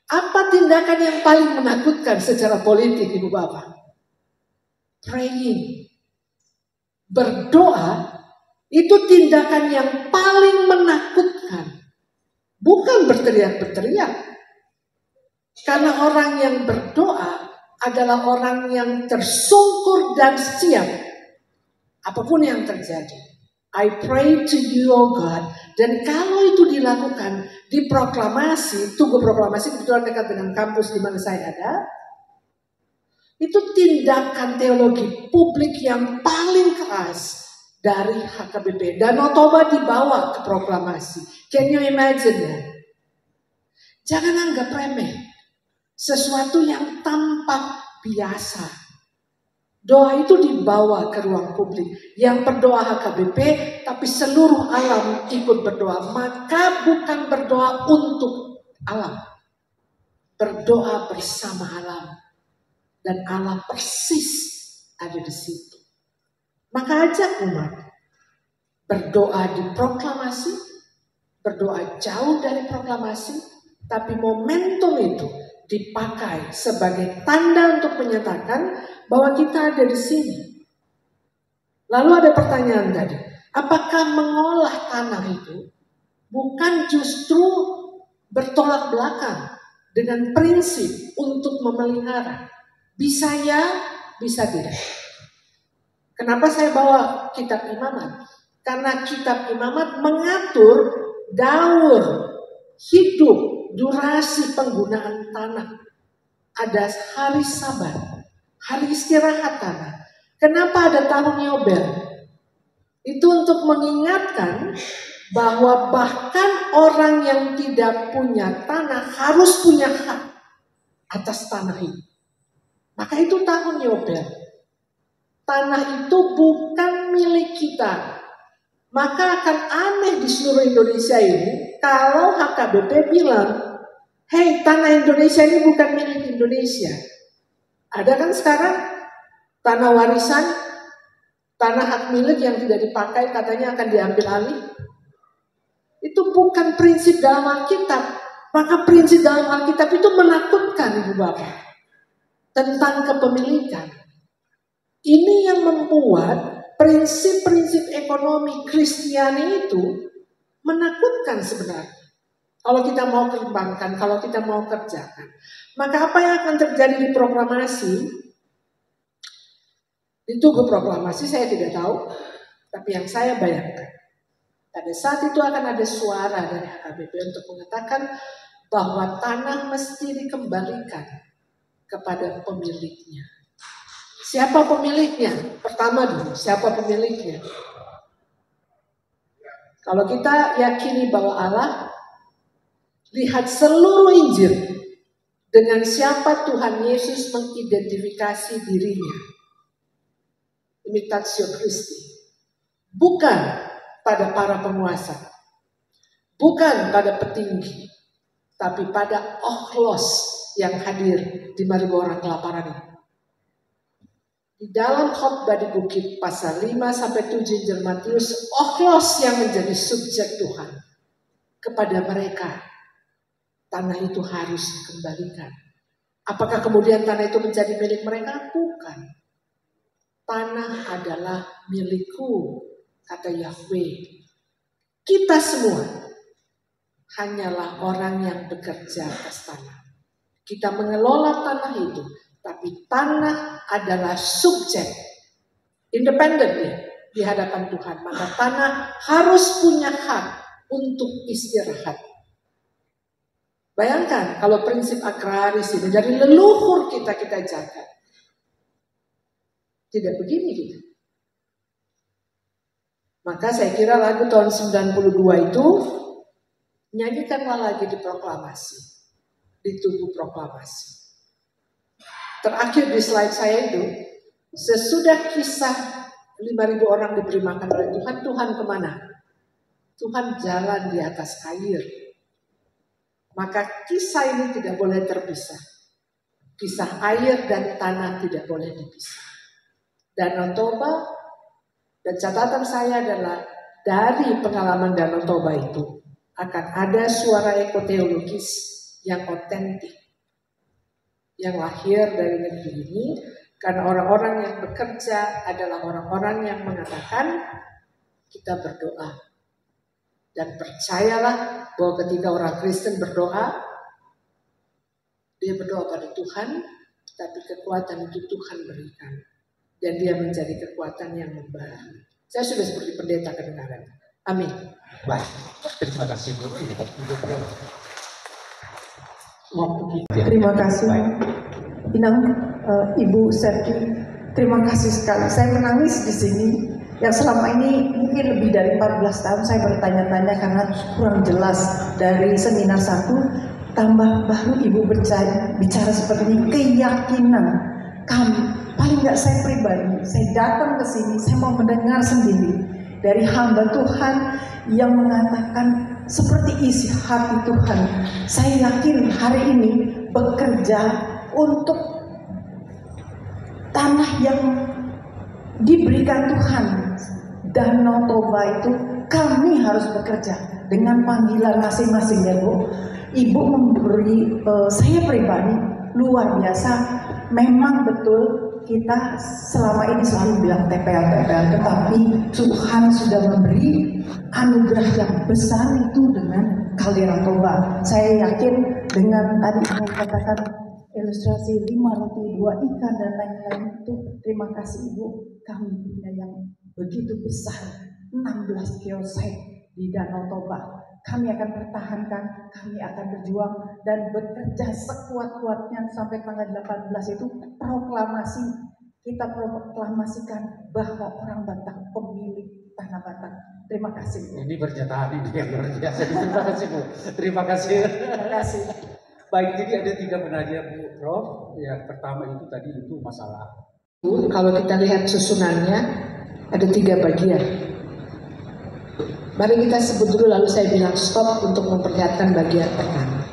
Apa tindakan yang paling menakutkan secara politik, Ibu Bapak? Praying. Berdoa, itu tindakan yang paling menakutkan. Bukan berteriak-berteriak. Karena orang yang berdoa adalah orang yang tersungkur dan siap. Apapun yang terjadi. I pray to you, oh God. Dan kalau itu dilakukan di proklamasi, Tugu Proklamasi, kebetulan dekat dengan kampus di mana saya ada, itu tindakan teologi publik yang paling keras dari HKBP. Danau Toba dibawa ke proklamasi. Can you imagine that? Jangan anggap remeh. Sesuatu yang tampak biasa. Doa itu dibawa ke ruang publik. Yang berdoa HKBP, tapi seluruh alam ikut berdoa. Maka bukan berdoa untuk alam. Berdoa bersama alam. Dan Allah persis ada di situ. Maka ajak umat berdoa di proklamasi, berdoa jauh dari proklamasi, tapi momentum itu dipakai sebagai tanda untuk menyatakan bahwa kita ada di sini. Lalu ada pertanyaan tadi, apakah mengolah tanah itu bukan justru bertolak belakang dengan prinsip untuk memelihara? Bisa ya, bisa tidak. Kenapa saya bawa kitab Imamat? Karena kitab Imamat mengatur daur, hidup, durasi penggunaan tanah. Ada hari Sabat, hari istirahat tanah. Kenapa ada tahun Yobel? Itu untuk mengingatkan bahwa bahkan orang yang tidak punya tanah harus punya hak atas tanah itu. Maka itu tahun Yobel. Tanah itu bukan milik kita. Maka akan aneh di seluruh Indonesia ini kalau HKBP bilang, hei, tanah Indonesia ini bukan milik Indonesia. Ada kan sekarang tanah warisan, tanah hak milik yang tidak dipakai katanya akan diambil alih. Itu bukan prinsip dalam Alkitab. Maka prinsip dalam Alkitab itu menakutkan, Ibu Bapak, tentang kepemilikan. Ini yang membuat prinsip-prinsip ekonomi Kristiani itu menakutkan sebenarnya. Kalau kita mau kembangkan, kalau kita mau kerjakan. Maka apa yang akan terjadi di proklamasi? Ditunggu proklamasi, saya tidak tahu. Tapi yang saya bayangkan, pada saat itu akan ada suara dari HKBP untuk mengatakan bahwa tanah mesti dikembalikan kepada pemiliknya. Siapa pemiliknya? Pertama dulu, siapa pemiliknya? Kalau kita yakini bahwa Allah, lihat seluruh Injil dengan siapa Tuhan Yesus mengidentifikasi dirinya. Imitatio Christi. Bukan pada para penguasa, bukan pada petinggi, tapi pada Ochlos yang hadir di 5.000 orang kelaparan itu. Di dalam khotbah di bukit pasal 5-7 Injil Matius, Ochlos yang menjadi subjek Tuhan. Kepada mereka, tanah itu harus dikembalikan. Apakah kemudian tanah itu menjadi milik mereka? Bukan. Tanah adalah milikku, kata Yahweh. Kita semua hanyalah orang yang bekerja atas tanah. Kita mengelola tanah itu, tapi tanah adalah subjek independen di hadapan Tuhan. Maka tanah harus punya hak untuk istirahat. Bayangkan kalau prinsip agraris ini dari leluhur kita jaga. Tidak begini gitu. Maka saya kira lagu tahun 92 itu nyanyikanlah lagi di proklamasi. Ditunggu proklamasi. Terakhir di slide saya itu, sesudah kisah 5.000 orang diberi makan oleh Tuhan, Tuhan kemana? Tuhan jalan di atas air. Maka kisah ini tidak boleh terpisah. Kisah air dan tanah tidak boleh dipisah. Danau Toba, dan catatan saya adalah dari pengalaman Danau Toba itu akan ada suara ekoteologis yang otentik, yang lahir dari negeri ini, karena orang-orang yang bekerja adalah orang-orang yang mengatakan kita berdoa. Dan percayalah bahwa ketika orang Kristen berdoa, dia berdoa pada Tuhan, tapi kekuatan itu Tuhan berikan. Dan dia menjadi kekuatan yang membara. Saya sudah seperti pendeta kedengaran. Amin. Baik, terima kasih Bu. Terima kasih Inang, Ibu Sergi. Terima kasih sekali. Saya menangis di sini. Yang selama ini mungkin lebih dari 14 tahun saya bertanya-tanya karena kurang jelas dari seminar 1 tambah baru Ibu bicara seperti ini, keyakinan kami. Paling nggak saya pribadi, saya datang ke sini, saya mau mendengar sendiri dari hamba Tuhan yang mengatakan seperti isi hati Tuhan. Saya yakin hari ini bekerja untuk tanah yang diberikan Tuhan. Danau Toba itu kami harus bekerja dengan panggilan masing-masing ya Bu. Ibu memberi saya pribadi luar biasa. Memang betul kita selama ini selalu bilang TPL, tetapi Tuhan sudah memberi anugerah yang besar itu dengan Kaldera Toba. Saya yakin dengan tadi saya katakan ilustrasi 5 roti 2 ikan dan lain-lain itu, terima kasih Ibu, kami punya yang begitu besar, 16 kiosek di Danau Toba. Kami akan pertahankan, kami akan berjuang dan bekerja sekuat-kuatnya sampai tanggal 18 itu proklamasi. Kita proklamasikan bahwa orang Batak pemilik Tanah Batak. Terima kasih Bu. Ini pernyataan ini yang luar biasa. Terima kasih Bu. Terima kasih. Terima kasih. Baik, jadi ada 3 penanya Bu Prof. Yang pertama itu tadi itu masalah. Kalau kita lihat susunannya ada 3 bagian. Mari kita sebut dulu lalu saya bilang stop untuk memperlihatkan bagian pertama.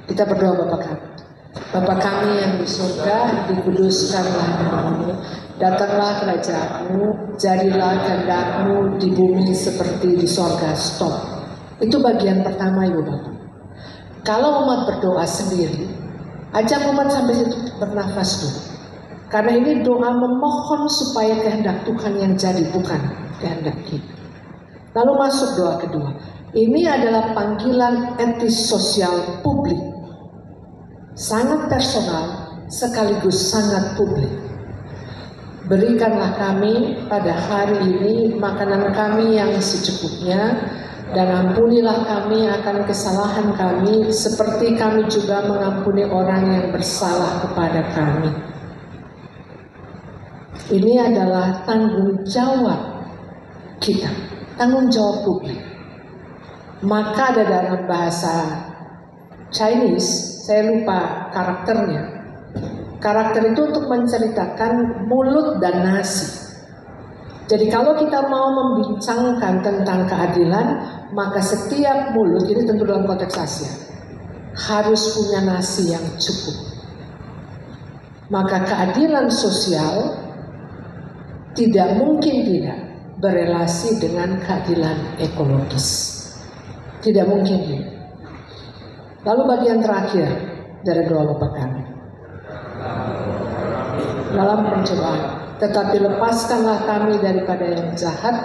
Kita berdoa Bapa kami. Bapa kami yang di surga, dikuduskanlah namamu, datanglah kerajaanmu, jadilah kehendak-Mu di bumi seperti di surga. Stop. Itu bagian pertama Ibu Bapak. Kalau umat berdoa sendiri, ajak umat sampai situ bernafas dulu. Karena ini doa memohon supaya kehendak Tuhan yang jadi, bukan kehendak kita. Lalu masuk doa kedua. Ini adalah panggilan etis sosial publik. Sangat personal sekaligus sangat publik. Berikanlah kami pada hari ini makanan kami yang secukupnya, dan ampunilah kami akan kesalahan kami seperti kami juga mengampuni orang yang bersalah kepada kami. Ini adalah tanggung jawab kita, tanggung jawab publik. Maka ada dalam bahasa Chinese, saya lupa karakternya. Karakter itu untuk menceritakan mulut dan nasi. Jadi kalau kita mau membincangkan tentang keadilan, maka setiap mulut, ini tentu dalam konteks Asia, harus punya nasi yang cukup. Maka keadilan sosial tidak mungkin tidak berelasi dengan keadilan ekologis. Tidak mungkin tidak. Lalu bagian terakhir dari doa Bapa kami. Dalam pencobaan, tetapi lepaskanlah kami daripada yang jahat,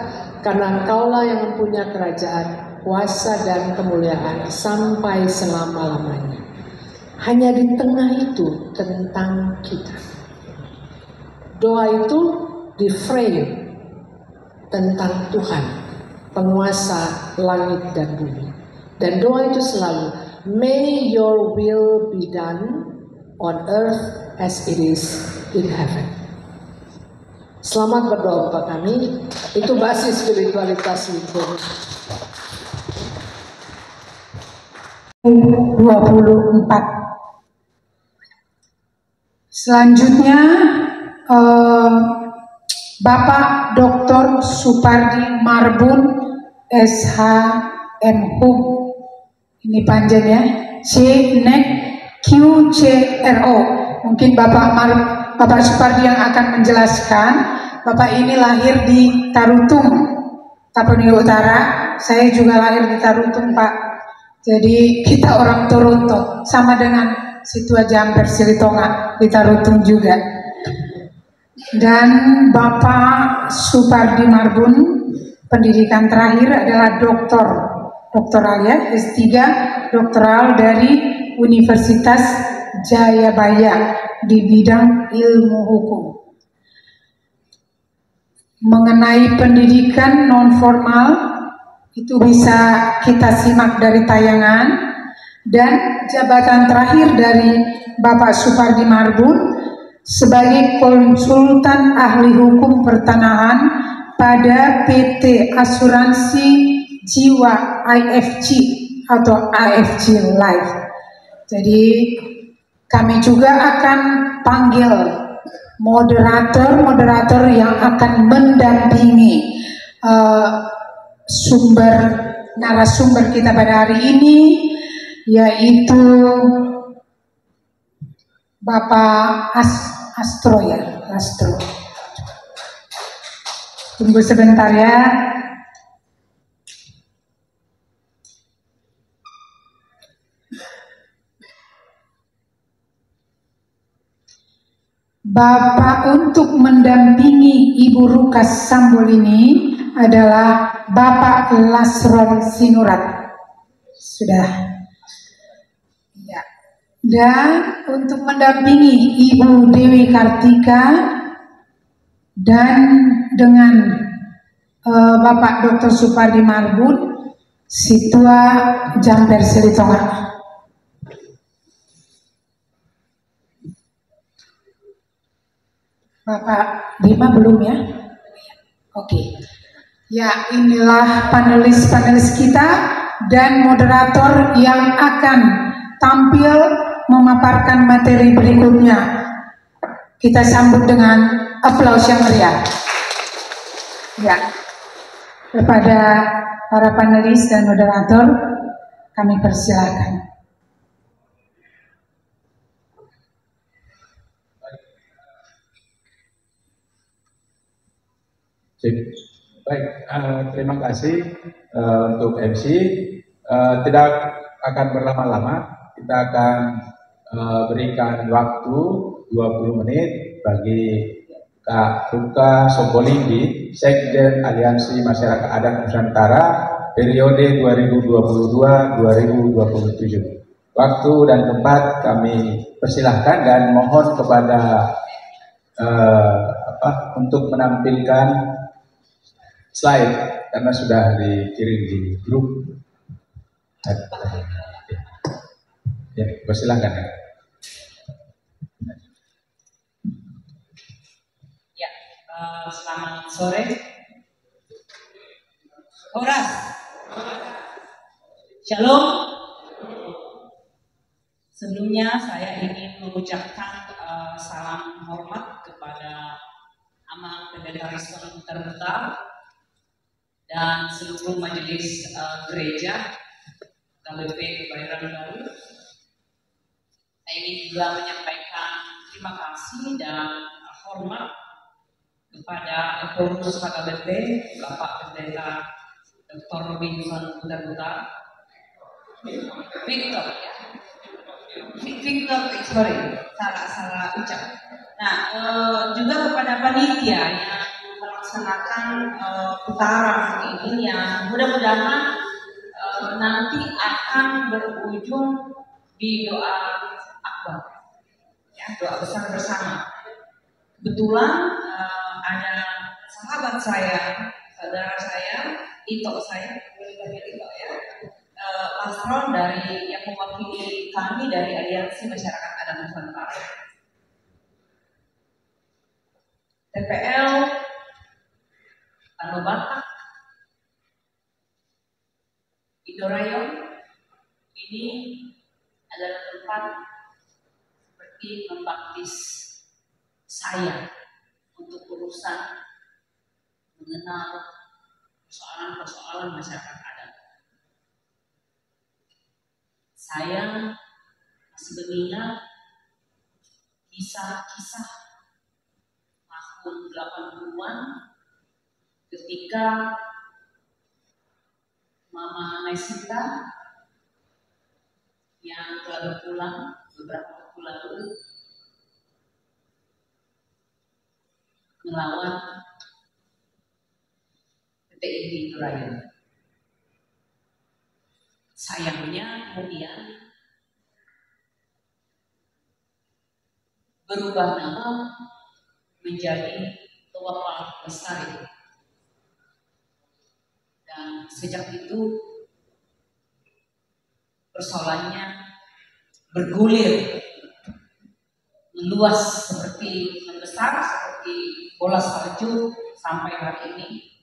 karena Engkaulah yang mempunyai kerajaan, kuasa dan kemuliaan sampai selama-lamanya. Hanya di tengah itu tentang kita. Doa itu di-frame tentang Tuhan, penguasa langit dan bumi. Dan doa itu selalu, May your will be done on earth as it is in heaven. Selamat berdoa Bapak kami. Itu basis spiritualitas itu. 24. Selanjutnya Bapak Dr. Supardi Marbun SHMHum. Ini panjangnya CNEC QCRO. Mungkin Bapak Supardi yang akan menjelaskan. Bapak ini lahir di Tarutung, Tapanuli Utara. Saya juga lahir di Tarutung, Pak. Jadi kita orang Toronto, sama dengan Situa Jamper Silitonga di Tarutung juga. Dan Bapak Supardi Marbun, pendidikan terakhir adalah doktoral ya, S3 doktoral dari Universitas Jayabaya di bidang ilmu hukum. Mengenai pendidikan non formal itu bisa kita simak dari tayangan. Dan jabatan terakhir dari Bapak Supardi Marbun sebagai konsultan ahli hukum pertanahan pada PT Asuransi Jiwa IFG atau AFG Life. Jadi kami juga akan panggil moderator yang akan mendampingi narasumber kita pada hari ini, yaitu Bapak Astro. Tunggu sebentar ya. Bapak untuk mendampingi Ibu Rukas Sambul ini adalah Bapak Lasron Sinurat. Sudah. Ya. Dan untuk mendampingi Ibu Dewi Kartika dan dengan Bapak Dr. Supardi Marbun, Situa Jamper Silitonga. Bapak Bima belum ya? Oke. Ya, inilah panelis-panelis kita dan moderator yang akan tampil memaparkan materi berikutnya. Kita sambut dengan aplaus yang meriah. Ya, kepada para panelis dan moderator kami persilahkan. Baik, terima kasih untuk MC. Tidak akan berlama-lama, kita akan berikan waktu 20 menit bagi Kak Ruka Sombolinggi, Sekjen Aliansi Masyarakat Adat Nusantara periode 2022-2027. Waktu dan tempat kami persilahkan dan mohon kepada untuk menampilkan slide karena sudah dikirim di grup. Ya, persilahkan. Ya, selamat sore. Horas. Shalom. Sebelumnya saya ingin mengucapkan salam hormat kepada Amal Pendetarisme Terbuka dan seluruh majelis gereja KBP Kebayoran Baru. Saya ingin juga menyampaikan terima kasih dan hormat kepada pengurus KBP Bapak Pendeta Dr. Robinson Terbuka, Victor, ya. Victor, sorry, salah ucap. Nah, juga kepada panitia yang melaksanakan putaran ini yang mudah-mudahan nanti akan berujung di doa akbar, ya, doa besar bersama. Kebetulan ada sahabat saya, saudara saya, Ito saya, boleh panggil Ito ya, Lasron dari yang mewakili kami dari Aliansi Masyarakat Adat Nusantara. TPL Tanah Batak, Idorayon, ini adalah tempat seperti membaptis saya untuk urusan mengenal persoalan-persoalan masyarakat adat. Saya masih mengingat kisah-kisah tahun 80-an ketika Mama Nesita yang telah berpulang beberapa waktu lalu melawan PTID Idorayon. Sayangnya kemudian berubah nama menjadi Tawapal Lestari. Dan sejak itu persoalannya bergulir, meluas seperti membesar seperti bola salju sampai hari ini.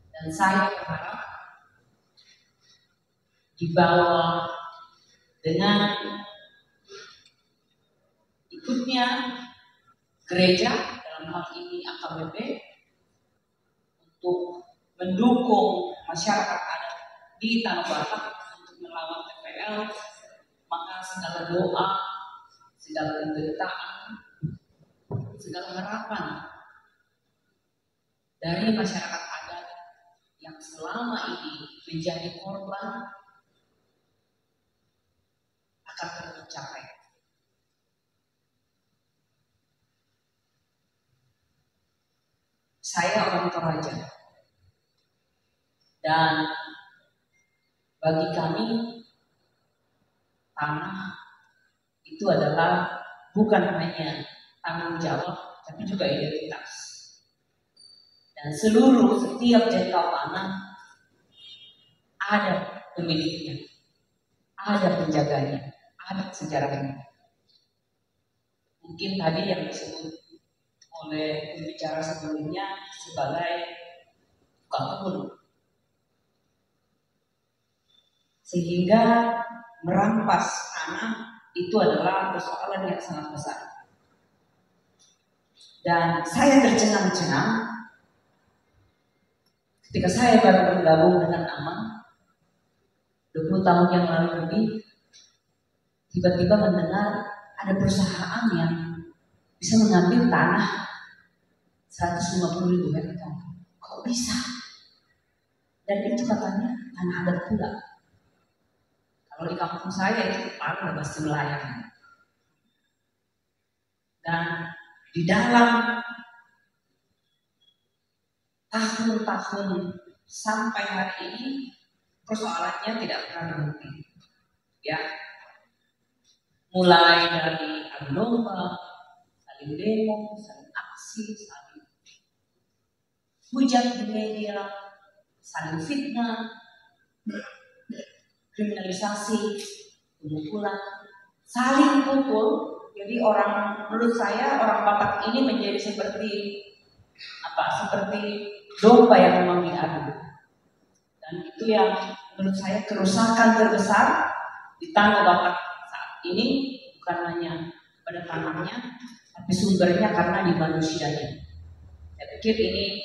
Dan saya berharap dibawa dengan ikutnya gereja dalam hal ini AKBP untuk mendukung masyarakat adat di Tanah Batak untuk melawan TPL, maka segala doa, segala penderitaan, segala harapan dari masyarakat adat yang selama ini menjadi korban akan tercapai. Saya orang Toraja dan bagi kami tanah itu adalah bukan hanya tanggung jawab tapi juga identitas. Dan setiap jengkal tanah ada pemiliknya, ada penjaganya, ada sejarahnya. Mungkin tadi yang disebut oleh pembicara sebelumnya sebagai bukan kebun. Sehingga merampas tanah itu adalah persoalan yang sangat besar. Dan saya tercengang-cengang ketika saya baru bergabung dengan Aman 20 tahun yang lalu lebih, tiba-tiba mendengar ada perusahaan yang bisa mengambil tanah 150.000 hektar. Kok bisa? Dan itu katanya tanah adat pula. Kalau di kampung saya itu paling pasti nelayan. Dan di dalam tahun-tahun sampai hari ini persoalannya tidak pernah berhenti. Ya, mulai dari adu domba, saling demo, saling aksi, saling hujat di media, saling fitnah, kriminalisasi, pemukulan, saling pukul. Jadi menurut saya orang Batak ini menjadi seperti domba yang memang diadu. Dan itu yang menurut saya kerusakan terbesar di tanah Batak saat ini, bukan hanya pada tanahnya, tapi sumbernya karena di manusianya. Saya pikir ini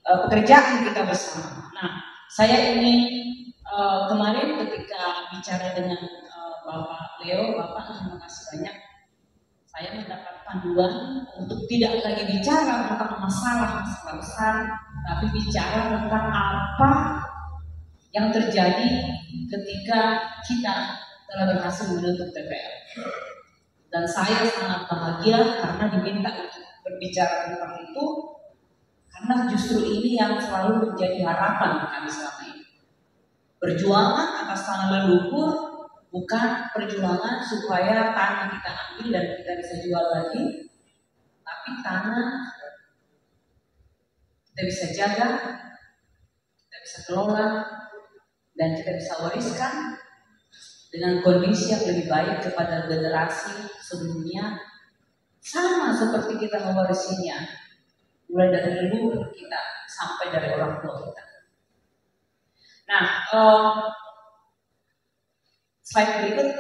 pekerjaan kita bersama. Nah, saya ingin kemarin ketika bicara dengan Bapak Leo, Bapak terima kasih banyak. Saya mendapat panduan untuk tidak lagi bicara tentang masalah-masalah besar, tapi bicara tentang apa yang terjadi ketika kita telah berhasil menutup TPL. Dan saya sangat bahagia karena diminta untuk berbicara tentang itu, karena justru ini yang selalu menjadi harapan kami selama ini. Perjuangan atas tanah leluhur bukan perjuangan supaya tanah kita ambil dan kita bisa jual lagi, tapi tanah kita bisa jaga, kita bisa kelola, dan kita bisa wariskan dengan kondisi yang lebih baik kepada generasi sebelumnya, sama seperti kita mewarisinya mulai dari leluhur kita sampai dari orang tua kita. Nah, slide berikut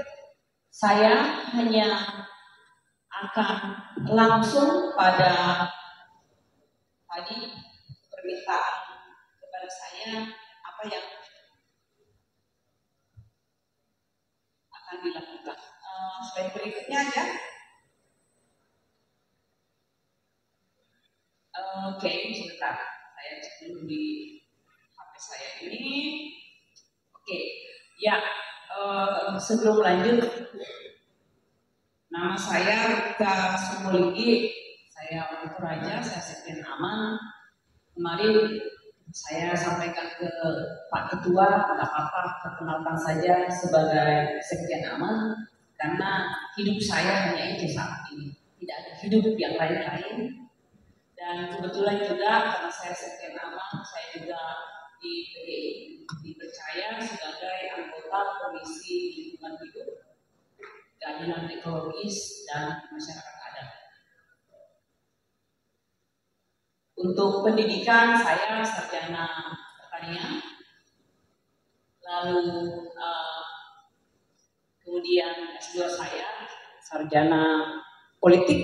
saya hanya akan langsung pada tadi permintaan kepada saya apa yang akan dilakukan. Slide berikutnya aja. Oke, sebentar. Saya cek dulu di HP saya ini. Oke, ya. Sebelum lanjut, nama saya Rika Sumuligi, saya Waktu Raja, saya Sekjen Aman. Kemarin saya sampaikan ke Pak Ketua, nggak apa-apa, perkenalkan saja sebagai Sekjen Aman, karena hidup saya hanya itu saat ini, tidak ada hidup yang lain-lain. Dan kebetulan juga karena saya Sekjen Aman, saya juga dipercaya sebagai anggota Komisi Lingkungan Hidup, Keadilan Ekologis, dan Masyarakat Adat. Untuk pendidikan saya sarjana pertanian, lalu kemudian S2 saya sarjana politik,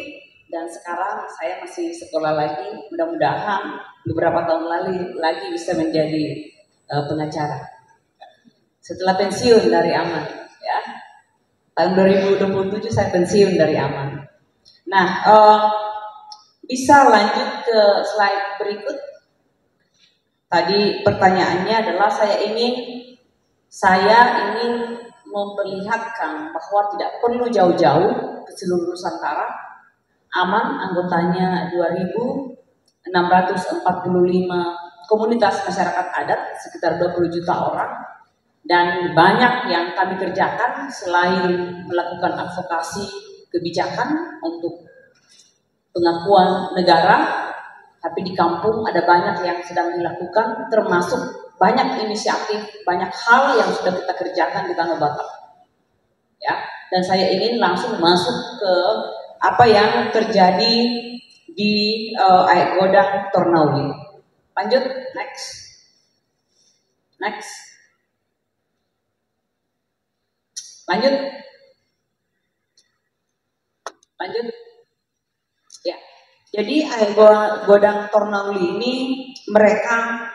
dan sekarang saya masih sekolah lagi, mudah-mudahan beberapa tahun lagi bisa menjadi pengacara. Setelah pensiun dari Aman, ya, tahun 2027 saya pensiun dari Aman. Nah, bisa lanjut ke slide berikut. Tadi pertanyaannya adalah saya ingin memperlihatkan bahwa tidak perlu jauh-jauh ke seluruh Nusantara. Aman anggotanya 2.645 komunitas masyarakat adat, sekitar 20 juta orang, dan banyak yang kami kerjakan selain melakukan advokasi kebijakan untuk pengakuan negara, tapi di kampung ada banyak yang sedang dilakukan, termasuk banyak inisiatif, banyak hal yang sudah kita kerjakan di Tanah Batak. Ya, dan saya ingin langsung masuk ke apa yang terjadi di Aik Godang Tornauli. Lanjut, next. Next. Lanjut. Ya. Jadi Godang Tornauli ini mereka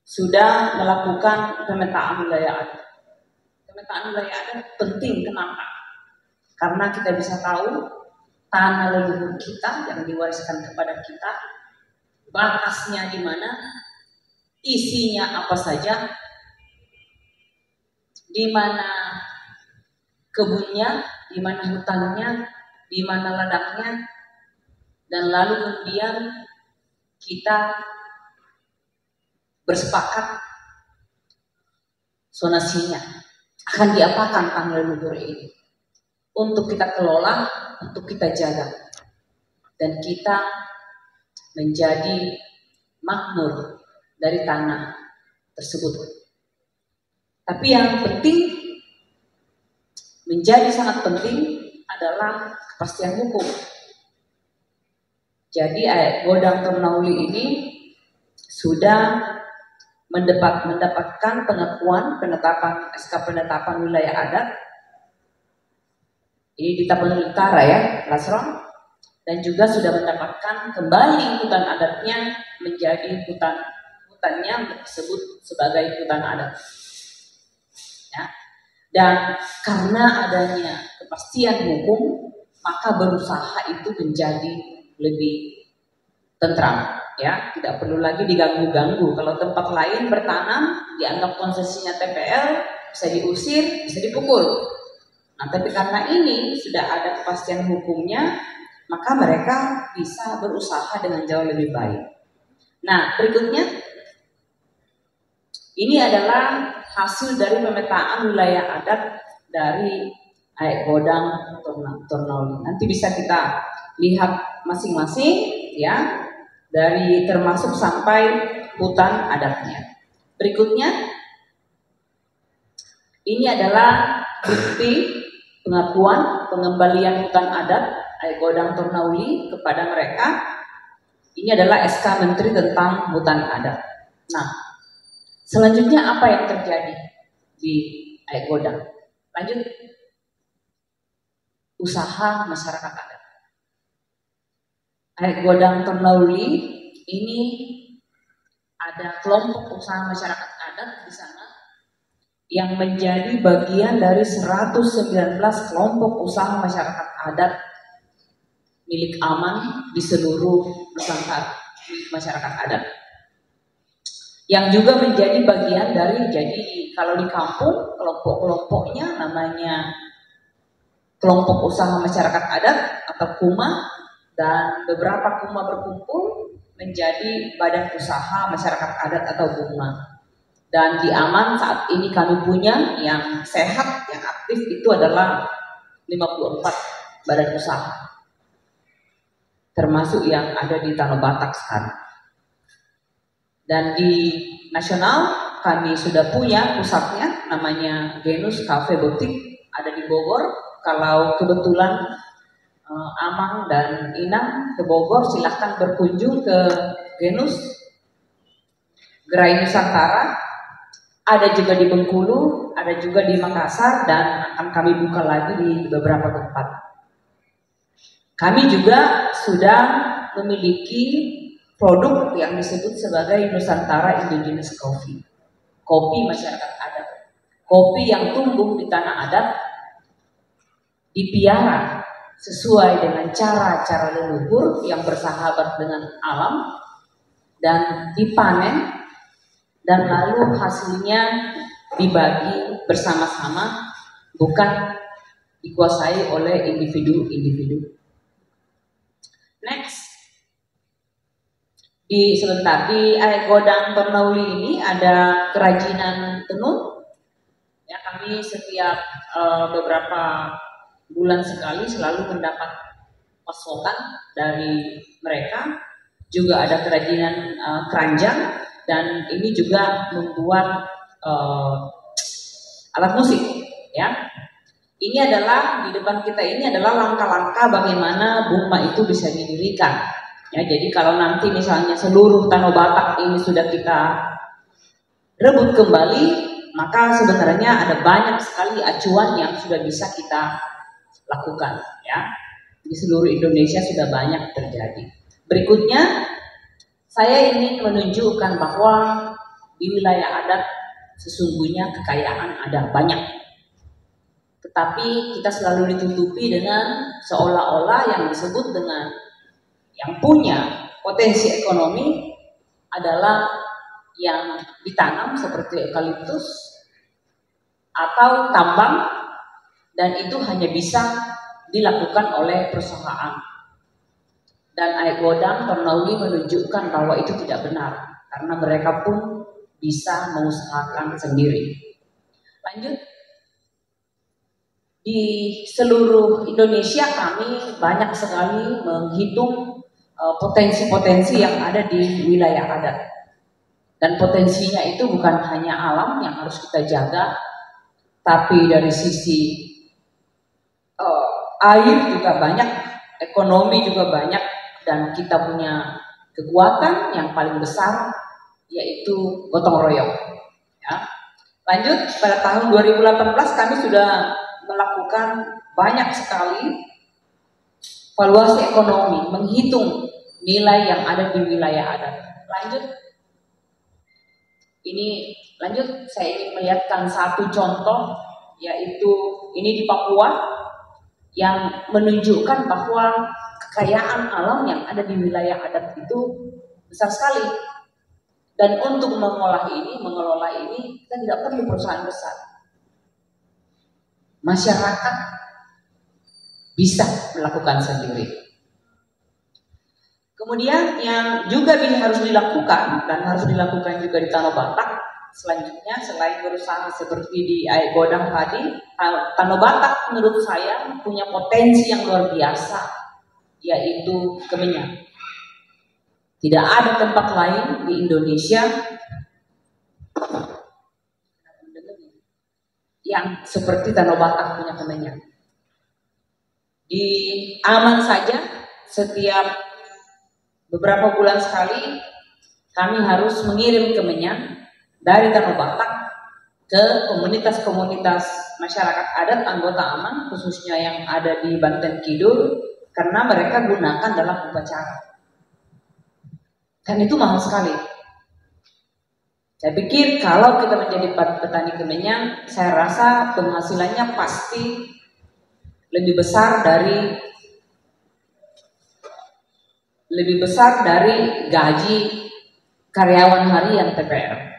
sudah melakukan pemetaan wilayah adat. Pemetaan wilayah adat penting, kenapa? Karena kita bisa tahu tanah leluhur kita yang diwariskan kepada kita, batasnya di mana, isinya apa saja, di mana kebunnya, di mana hutannya, di mana ladangnya, dan lalu kemudian kita bersepakat zonasinya akan diapakan tanah leluhur ini untuk kita kelola, untuk kita jaga, dan kita menjadi makmur dari tanah tersebut. Tapi yang penting, menjadi sangat penting adalah kepastian hukum. Jadi Godang Tornauli ini sudah mendapatkan pengakuan penetapan SK penetapan wilayah adat ini di Tapanuli Utara ya, Lasron, dan juga sudah mendapatkan kembali hutan adatnya menjadi hutannya disebut sebagai hutan adat. Ya. Dan karena adanya kepastian hukum, maka berusaha itu menjadi lebih tentram. Ya, tidak perlu lagi diganggu-ganggu. Kalau tempat lain bertanam dianggap konsesinya TPL, bisa diusir, bisa dipukul. Nah, tapi karena ini sudah ada kepastian hukumnya, maka mereka bisa berusaha dengan jauh lebih baik. Nah, berikutnya ini adalah hasil dari pemetaan wilayah adat dari Godang Tornauli. Nanti bisa kita lihat masing-masing ya. Dari termasuk sampai hutan adatnya. Berikutnya, ini adalah bukti pengakuan pengembalian hutan adat Godang Tornauli kepada mereka. Ini adalah SK Menteri tentang hutan adat. Nah, selanjutnya apa yang terjadi di Godang? Lanjut, usaha masyarakat adat. Godang Tornauli ini ada kelompok usaha masyarakat adat di sana yang menjadi bagian dari 119 kelompok usaha masyarakat adat milik aman di seluruh Nusantara, milik masyarakat adat. Yang juga menjadi bagian dari, jadi kalau di kampung kelompok-kelompoknya namanya kelompok usaha masyarakat adat atau KUMA. Dan beberapa KUMA berkumpul menjadi badan usaha masyarakat adat atau BUMA. Dan di Aman saat ini kami punya yang sehat, yang aktif itu adalah 54 badan usaha. Termasuk yang ada di Tanah Batak sekarang. Dan di nasional kami sudah punya pusatnya, namanya Genus Cafe Boutique, ada di Bogor. Kalau kebetulan Amang dan Inang ke Bogor, silahkan berkunjung ke Genus Gerai Nusantara. Ada juga di Bengkulu, ada juga di Makassar, dan akan kami buka lagi di beberapa tempat. Kami juga sudah memiliki produk yang disebut sebagai Nusantara Indigenous Coffee, kopi masyarakat adat. Kopi yang tumbuh di tanah adat, dipiara sesuai dengan cara-cara leluhur yang bersahabat dengan alam, dan dipanen, dan lalu hasilnya dibagi bersama-sama, bukan dikuasai oleh individu-individu. Next, sebentar di Godang Tornauli ini ada kerajinan tenun. Ya, kami setiap beberapa bulan sekali selalu mendapat pasokan dari mereka. Juga ada kerajinan keranjang, dan ini juga membuat alat musik. Ya, ini adalah di depan kita ini adalah langkah-langkah bagaimana BUMA itu bisa didirikan. Ya, jadi kalau nanti misalnya seluruh Tanah Batak ini sudah kita rebut kembali, maka sebenarnya ada banyak sekali acuan yang sudah bisa kita lakukan. Ya, di seluruh Indonesia sudah banyak terjadi. Berikutnya, saya ingin menunjukkan bahwa di wilayah adat sesungguhnya kekayaan ada banyak. Tetapi kita selalu ditutupi dengan seolah-olah yang disebut dengan yang punya potensi ekonomi adalah yang ditanam seperti eukaliptus atau tambang, dan itu hanya bisa dilakukan oleh perusahaan. Dan Aek Godang Tornauli menunjukkan bahwa itu tidak benar, karena mereka pun bisa mengusahakan sendiri. Lanjut, di seluruh Indonesia kami banyak sekali menghitung potensi-potensi yang ada di wilayah adat. Dan potensinya itu bukan hanya alam yang harus kita jaga, tapi dari sisi air juga banyak, ekonomi juga banyak, dan kita punya kekuatan yang paling besar yaitu gotong royong. Ya. Lanjut, pada tahun 2018 kami sudah melakukan banyak sekali valuasi ekonomi, menghitung nilai yang ada di wilayah adat. Lanjut, saya ingin melihatkan satu contoh, yaitu ini di Papua, yang menunjukkan bahwa kekayaan alam yang ada di wilayah adat itu besar sekali. Dan untuk mengelola ini, kita tidak perlu perusahaan besar. Masyarakat bisa melakukan sendiri. Kemudian yang juga harus dilakukan, dan harus dilakukan juga di Tanah Batak, selanjutnya selain berusaha seperti di Aek Godang tadi, Tanah Batak menurut saya punya potensi yang luar biasa, yaitu kemenyan. Tidak ada tempat lain di Indonesia yang seperti Tanah Batak punya kemenyan. Di Aman saja, setiap beberapa bulan sekali kami harus mengirim kemenyan dari Tanah Batak ke komunitas-komunitas masyarakat adat anggota Aman, khususnya yang ada di Banten Kidul, karena mereka gunakan dalam upacara. Dan itu mahal sekali. Saya pikir kalau kita menjadi petani kemenyan, saya rasa penghasilannya pasti lebih besar dari gaji karyawan harian TPR.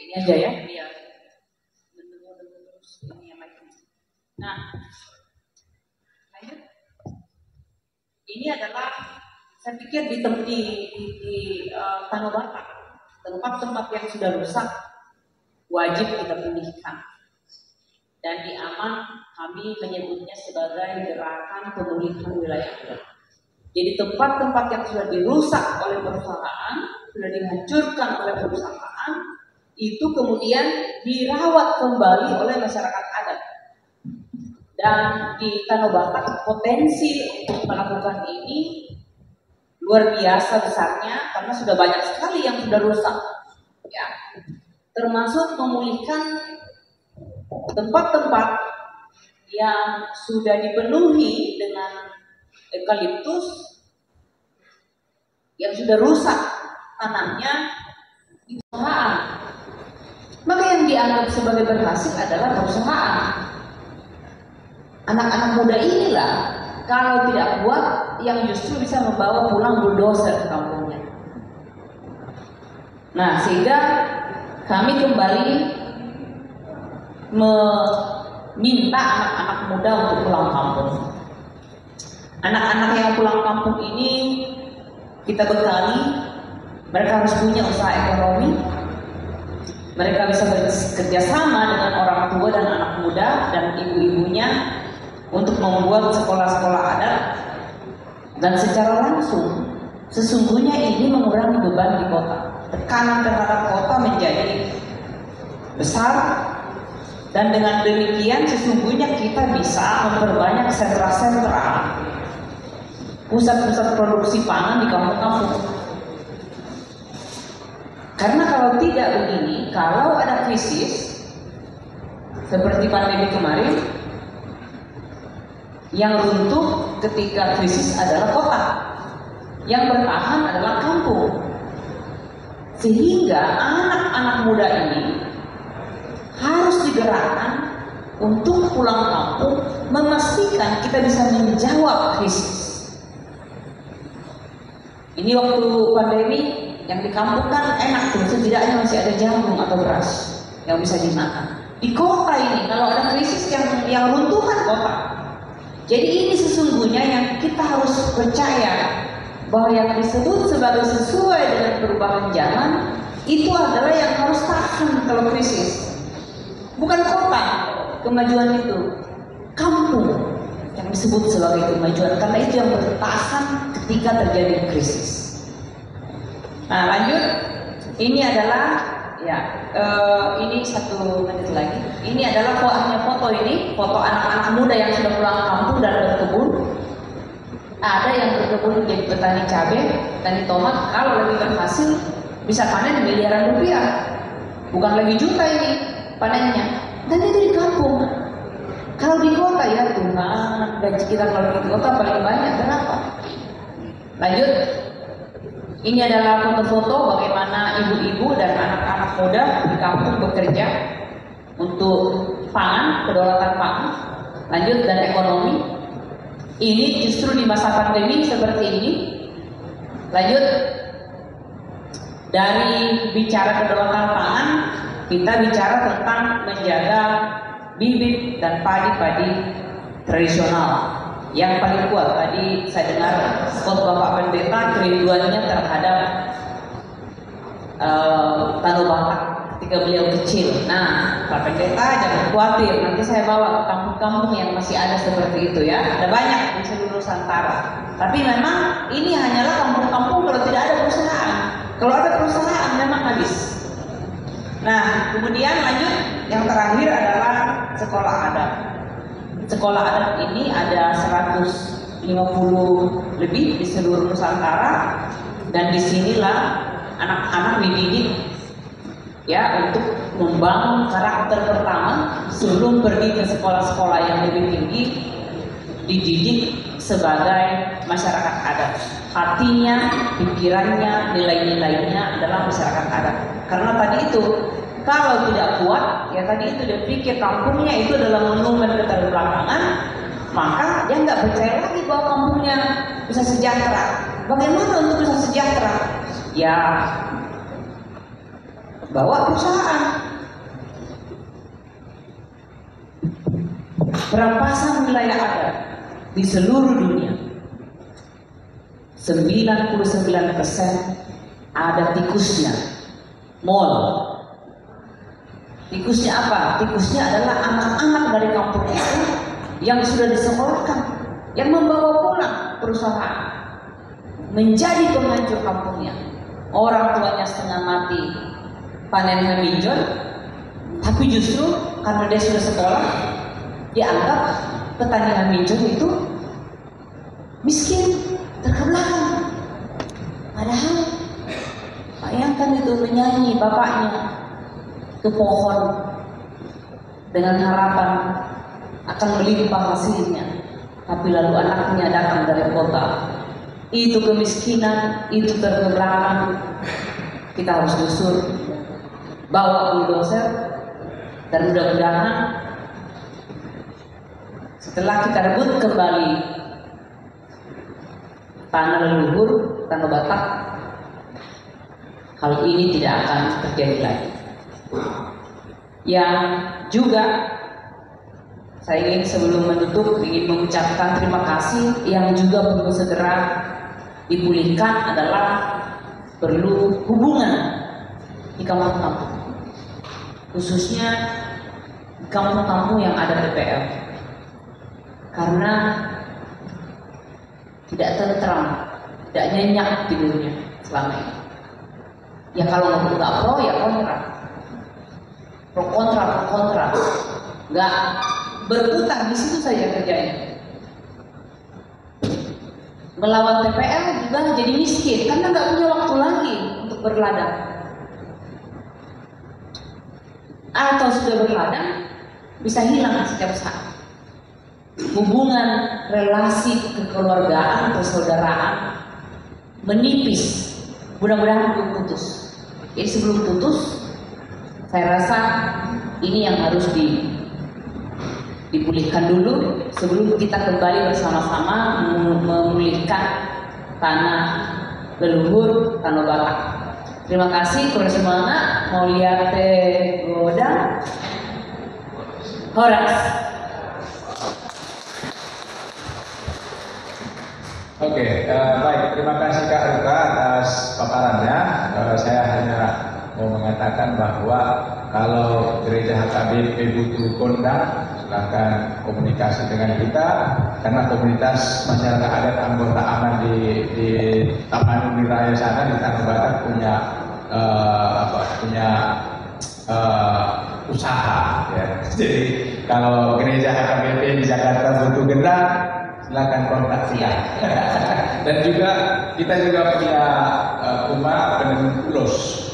Ini aja ya, biar terus ini yang lagi. Nah, lanjut. Ini adalah, saya pikir di Tanah Batak, tempat-tempat yang sudah rusak wajib kita pulihkan. Dan di Aman kami menyebutnya sebagai gerakan pemulihan wilayah adat. Jadi tempat-tempat yang sudah dirusak oleh perusahaan, sudah dihancurkan oleh perusahaan, itu kemudian dirawat kembali oleh masyarakat adat. Dan di Tanah Batak potensi untuk melakukan ini luar biasa besarnya, karena sudah banyak sekali yang sudah rusak, ya. Termasuk memulihkan tempat-tempat yang sudah dipenuhi dengan eukaliptus yang sudah rusak tanahnya di perusahaan. Maka yang dianggap sebagai berhasil adalah perusahaan. Anak-anak muda inilah kalau tidak kuat yang justru bisa membawa pulang bulldozer ke kampungnya. Nah, sehingga kami kembali meminta anak-anak muda untuk pulang kampung. Anak-anak yang pulang kampung ini kita bekali, mereka harus punya usaha ekonomi. Mereka bisa bekerja sama dengan orang tua dan anak muda dan ibu-ibunya untuk membuat sekolah-sekolah adat, dan secara langsung sesungguhnya ini mengurangi beban di kota. tekanan terhadap kota menjadi besar, dan dengan demikian sesungguhnya kita bisa memperbanyak sentra-sentra pusat-pusat produksi pangan di kampung-kampung. Karena kalau tidak begini, kalau ada krisis seperti pandemi kemarin, yang runtuh ketika krisis adalah kota, yang bertahan adalah kampung. Sehingga anak-anak muda ini harus digerakkan untuk pulang kampung, memastikan kita bisa menjawab krisis. Ini waktu pandemi yang di kampung kan enak tuh, setidaknya masih ada jagung atau beras yang bisa dimakan. Di kota ini kalau ada krisis yang runtuhkan kota. Jadi ini sesungguhnya yang kita harus percaya, bahwa yang disebut sebagai sesuai dengan perubahan zaman itu adalah yang harus tahan kalau krisis. Bukan kota kemajuan itu, kampung yang disebut sebagai kemajuan, karena itu yang bertahan ketika terjadi krisis. Nah lanjut, ini adalah ini 1 menit lagi. Ini adalah foto ini, foto anak-anak muda yang sudah pulang kampung dan berkebun. Ada yang berkebun jadi petani cabai, petani tomat. Kalau lagi berhasil bisa panen miliaran rupiah, bukan lagi juta ini panennya. Dan itu di kampung. Kalau di kota ya Tuhan, gaji kita kalau di kota paling banyak berapa? Lanjut. Ini adalah foto-foto bagaimana ibu-ibu dan anak-anak muda di kampung bekerja untuk pangan, kedaulatan pangan, lanjut, dan ekonomi. Ini justru di masa pandemi seperti ini. Lanjut, dari bicara kedaulatan pangan, kita bicara tentang menjaga bibit dan padi-padi tradisional. Yang paling kuat tadi saya dengar khotbah Pak Pendeta, kerinduannya terhadap Tanah Batak ketika beliau kecil. Nah, Pak Pendeta jangan khawatir, nanti saya bawa ke kampung-kampung yang masih ada seperti itu ya. Ada banyak di seluruh Nusantara. Tapi memang ini hanyalah kampung-kampung kalau tidak ada perusahaan. Kalau ada perusahaan memang habis. Nah, kemudian lanjut, yang terakhir adalah sekolah adat. Sekolah adat ini ada 150 lebih di seluruh Nusantara, dan disinilah anak-anak dididik ya untuk membangun karakter pertama sebelum pergi ke sekolah-sekolah yang lebih tinggi, dididik sebagai masyarakat adat. Hatinya, pikirannya, nilai-nilainya adalah masyarakat adat. Karena tadi itu kalau tidak kuat, ya tadi itu dia pikir kampungnya itu adalah monumen keterbelakangan, maka dia nggak percaya lagi bahwa kampungnya bisa sejahtera. Bagaimana untuk bisa sejahtera? Ya, bawa perusahaan. Perampasan wilayah adat di seluruh dunia, 99% ada tikusnya, mall. Tikusnya apa? Tikusnya adalah anak-anak dari kampung itu yang sudah disekolahkan, yang membawa pulang perusahaan, menjadi penghancur kampungnya. Orang tuanya setengah mati panen haminjon, tapi justru karena dia sudah sekolah, dianggap petani haminjon itu miskin, terbelakang. Padahal bayangkan itu menyanyi bapaknya ke pohon dengan harapan akan melimpah hasilnya, tapi lalu anaknya datang dari kota. Itu kemiskinan, itu terbelakang. Kita harus gusur, bawa bulldozer, dan mudah-mudahan setelah kita rebut kembali tanah leluhur, tanah Batak, hal ini tidak akan terjadi lagi. Yang juga saya ingin sebelum menutup ingin mengucapkan terima kasih, yang juga perlu segera dipulihkan adalah perlu hubungan di kampung-kampung, khususnya di kampung-kampung yang ada TPL, karena tidak tentram, tidak nyenyak tidurnya selama ini. Ya kalau nggak pro ya kontra, pro kontra, nggak berputar di situ saja kerjanya. Melawan TPL juga jadi miskin karena nggak punya waktu lagi untuk berladang. Atau sudah berladang bisa hilang setiap saat. Hubungan, relasi kekeluargaan, persaudaraan menipis. Mudah-mudahan belum putus. Jadi sebelum putus, saya rasa ini yang harus dipulihkan dulu sebelum kita kembali bersama-sama memulihkan tanah leluhur Tanah Batak. Terima kasih, kurang semangat. Mau lihat Goda Horas. Oke, baik. Terima kasih Kak Ruka atas paparannya. Saya hanya mau mengatakan bahwa kalau gereja HKBP butuh kondang, silakan komunikasi dengan kita, karena komunitas masyarakat adat anggota aman di Tapanuli Raya sana di Tanah Batak punya usaha. Ya. Jadi kalau gereja HKBP di Jakarta butuh gendang, silakan kontak kita. Dan juga kita juga punya rumah penenun ulos.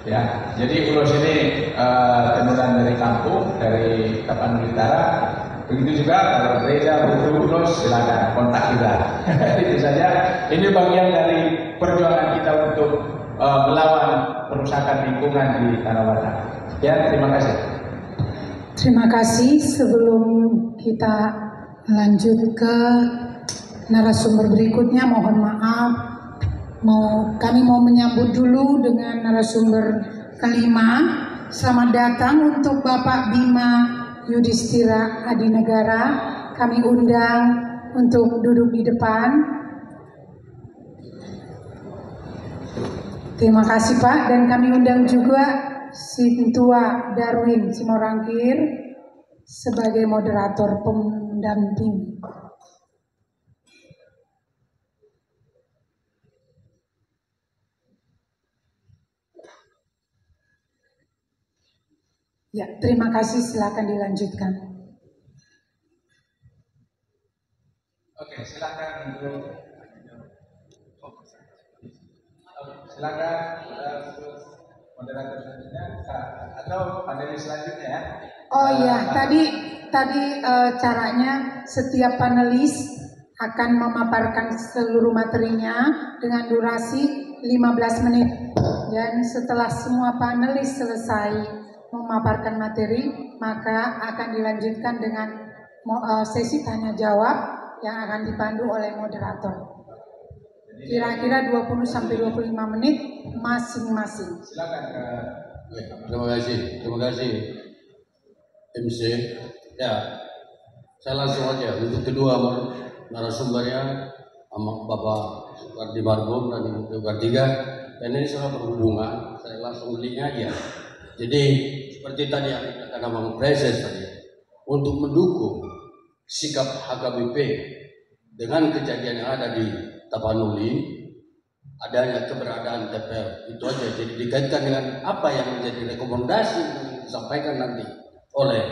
Ya, jadi ulos ini tenunan dari kampung, dari Tapanuli Utara. Begitu juga kalau gereja butuh ulos, silakan kontak kita. Itu saja. Ini bagian dari perjuangan kita untuk melawan perusakan lingkungan di Tanah Batak. Ya, terima kasih. Terima kasih. Sebelum kita lanjut ke narasumber berikutnya, mohon maaf. Kami mau menyambut dulu dengan narasumber kelima. Selamat datang untuk Bapak Bima Yudhistira Adinegara. Kami undang untuk duduk di depan. Terima kasih Pak, dan kami undang juga Sintua Darwin Simorangkir sebagai moderator pendamping. Ya, terima kasih. Silakan dilanjutkan. Oke, silakan untuk silakan moderator selanjutnya atau panelis selanjutnya ya. Oh iya, tadi caranya setiap panelis akan memaparkan seluruh materinya dengan durasi 15 menit. Dan setelah semua panelis selesai memaparkan materi, maka akan dilanjutkan dengan sesi tanya jawab yang akan dipandu oleh moderator. Kira-kira 20-25 menit masing-masing. Silakan. Terima kasih MC. Ya, saya langsung aja untuk kedua narasumbernya, Bapak Sukardi Margom dan Ibu Deokartiga. Dan ini sangat berhubungan. Saya langsung link aja. Jadi seperti tadi yang dikatakan Abang Preses tadi, untuk mendukung sikap HKBP dengan kejadian yang ada di Tapanuli, adanya keberadaan TPL itu aja. Jadi dikaitkan dengan apa yang menjadi rekomendasi yang disampaikan nanti oleh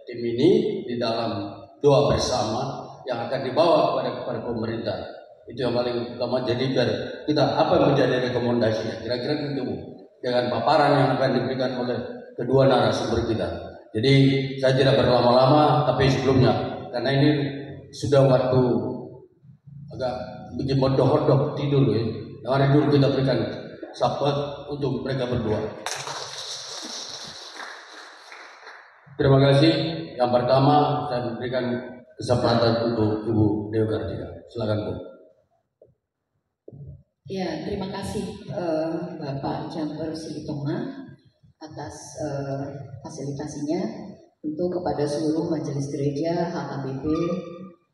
tim ini di dalam doa bersama yang akan dibawa kepada pemerintah. Itu yang paling utama. Jadi biar kita apa yang menjadi rekomendasinya, kira-kira gitu dengan paparan yang akan diberikan oleh kedua narasumber kita. Jadi saya tidak berlama-lama, tapi sebelumnya karena ini sudah waktu agak bikin bodoh-bodoh tidur ya. Hari dulu kita berikan sahabat untuk mereka berdua. Terima kasih. Yang pertama saya memberikan kesempatan untuk Ibu Deokartiga. Silakan Bu. Ya, terima kasih Bapak Jamber Silitonga atas fasilitasinya. Tentu kepada seluruh majelis gereja HKBP,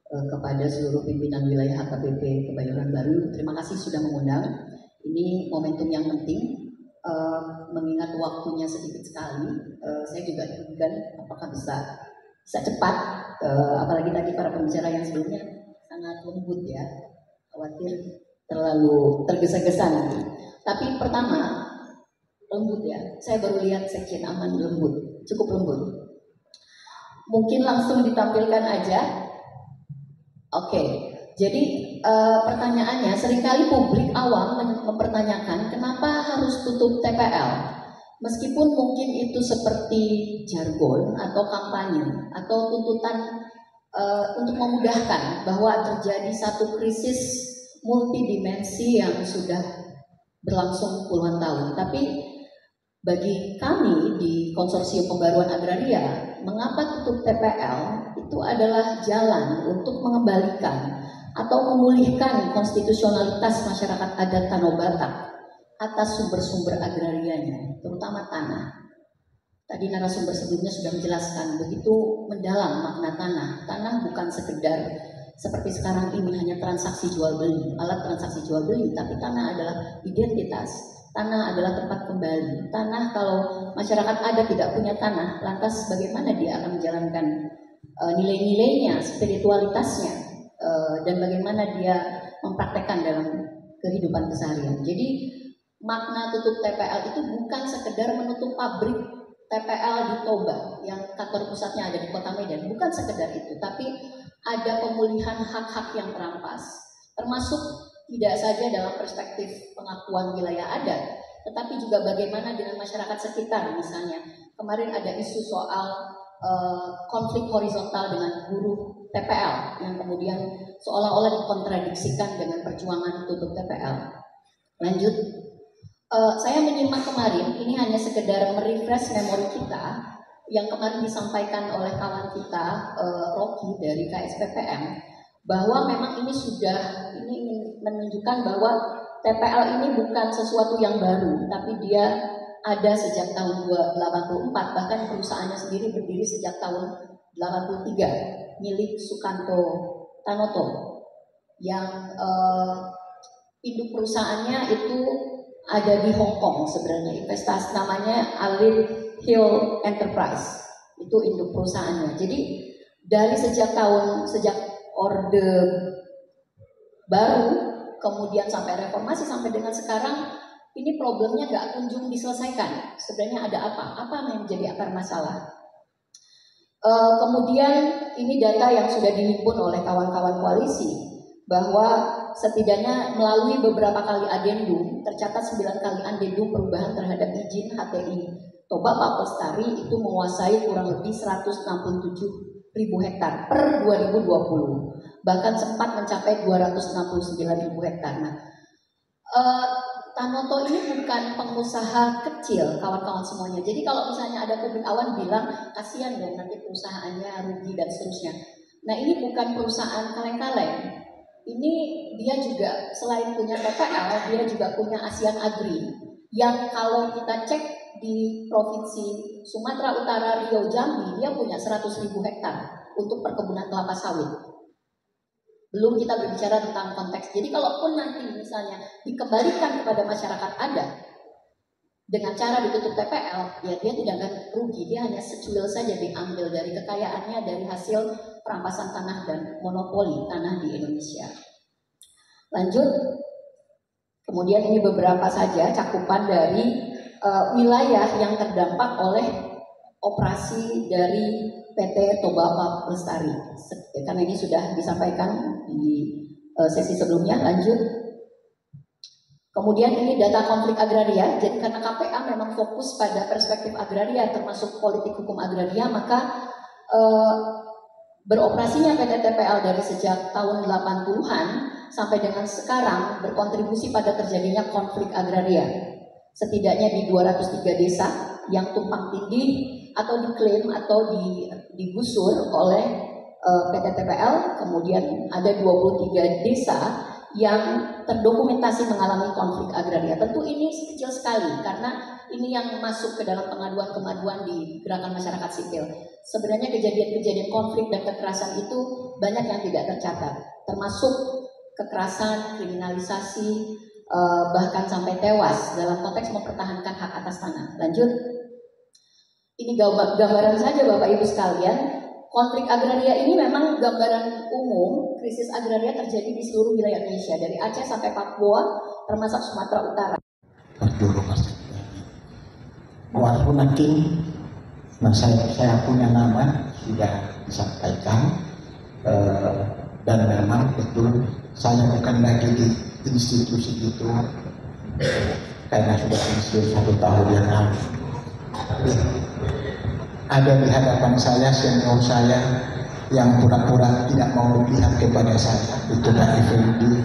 kepada seluruh pimpinan wilayah HKBP Kebayoran Baru, terima kasih sudah mengundang. Ini momentum yang penting, mengingat waktunya sedikit sekali. Saya juga ingin apakah bisa cepat, apalagi tadi para pembicara yang sebelumnya sangat lembut ya, khawatir terlalu tergesa-gesa nanti. Tapi pertama, lembut ya. Saya baru lihat Sekjen Aman lembut, cukup lembut. Mungkin langsung ditampilkan aja. Oke, jadi pertanyaannya, seringkali publik awam mempertanyakan kenapa harus tutup TPL, meskipun mungkin itu seperti jargon atau kampanye atau tuntutan untuk memudahkan bahwa terjadi satu krisis multidimensi yang sudah berlangsung puluhan tahun. Tapi bagi kami di Konsorsium Pembaruan Agraria, mengapa tutup TPL itu adalah jalan untuk mengembalikan atau memulihkan konstitusionalitas masyarakat adat Tanah Batak atas sumber-sumber agrarianya, terutama tanah. Tadi narasumber sebelumnya sudah menjelaskan begitu mendalam makna tanah. Tanah bukan sekedar seperti sekarang ini hanya transaksi jual beli, alat transaksi jual beli, tapi tanah adalah identitas. Tanah adalah tempat kembali. Tanah, kalau masyarakat adat tidak punya tanah, lantas bagaimana dia akan menjalankan nilai-nilainya, spiritualitasnya, dan bagaimana dia mempraktekkan dalam kehidupan keseharian. Jadi makna tutup TPL itu bukan sekedar menutup pabrik TPL di Toba yang kantor pusatnya ada di Kota Medan, bukan sekedar itu, tapi ada pemulihan hak-hak yang terampas, termasuk tidak saja dalam perspektif pengakuan wilayah adat, tetapi juga bagaimana dengan masyarakat sekitar. Misalnya kemarin ada isu soal konflik horizontal dengan buruh TPL yang kemudian seolah-olah dikontradiksikan dengan perjuangan tutup TPL. Lanjut, saya menyimak kemarin, ini hanya sekedar merefresh memori kita yang kemarin disampaikan oleh kawan kita Rocky dari KSPPM, bahwa memang ini ingin menunjukkan bahwa TPL ini bukan sesuatu yang baru, tapi dia ada sejak tahun 1984, bahkan perusahaannya sendiri berdiri sejak tahun 83, milik Sukanto Tanoto, yang induk perusahaannya itu ada di Hong Kong sebenarnya, investasi namanya Alin Hill Enterprise, itu induk perusahaannya. Jadi dari sejak Orde Baru, kemudian sampai reformasi, sampai dengan sekarang, ini problemnya nggak kunjung diselesaikan. Sebenarnya ada apa? Apa yang menjadi akar masalah? Kemudian ini data yang sudah dihimpun oleh kawan-kawan koalisi, bahwa setidaknya melalui beberapa kali adendum, tercatat 9 kali adendum perubahan terhadap izin HTI Toba Pak Pelestari itu menguasai kurang lebih 167.000 hektar per 2020. Bahkan sempat mencapai 269.000 hektar. Nah, Tanoto ini bukan pengusaha kecil, kawan-kawan semuanya. Jadi kalau misalnya ada publik awam bilang, kasihan dong nanti perusahaannya rugi dan seterusnya. Nah, ini bukan perusahaan kaleng-kaleng. Ini dia juga selain punya TPL, dia juga punya Asian Agri, yang kalau kita cek di Provinsi Sumatera Utara, Riau, Jambi, dia punya 100.000 hektar untuk perkebunan kelapa sawit. Belum kita berbicara tentang konteks. Jadi kalaupun nanti misalnya dikembalikan kepada masyarakat adat dengan cara ditutup TPL, ya dia tidak akan rugi. Dia hanya secuil saja diambil dari kekayaannya dari hasil perampasan tanah dan monopoli tanah di Indonesia. Lanjut. Kemudian ini beberapa saja cakupan dari wilayah yang terdampak oleh operasi dari PT Toba Pak Pelestari. Karena ini sudah disampaikan di sesi sebelumnya. Lanjut. Kemudian ini data konflik agraria. Jadi karena KPA memang fokus pada perspektif agraria termasuk politik hukum agraria, maka beroperasinya PT TPL dari sejak tahun 80-an sampai dengan sekarang berkontribusi pada terjadinya konflik agraria. Setidaknya di 203 desa yang tumpang tindih atau diklaim atau digusur oleh PT TPL. Kemudian ada 23 desa yang terdokumentasi mengalami konflik agraria. Tentu ini kecil sekali karena ini yang masuk ke dalam pengaduan-pengaduan di gerakan masyarakat sipil. Sebenarnya kejadian-kejadian konflik dan kekerasan itu banyak yang tidak tercatat, termasuk kekerasan, kriminalisasi, bahkan sampai tewas dalam konteks mempertahankan hak atas tanah. Lanjut. Ini gambaran saja Bapak Ibu sekalian. Konflik agraria ini memang gambaran umum. Krisis agraria terjadi di seluruh wilayah Indonesia, dari Aceh sampai Papua, termasuk Sumatera Utara. walaupun nanti saya punya nama sudah disampaikan, dan memang betul saya bukan lagi di institusi itu karena sudah pensiun 1 tahun yang lalu. Ada di hadapan saya senior saya yang pura-pura tidak mau lihat kepada saya, itu Pak Effendi.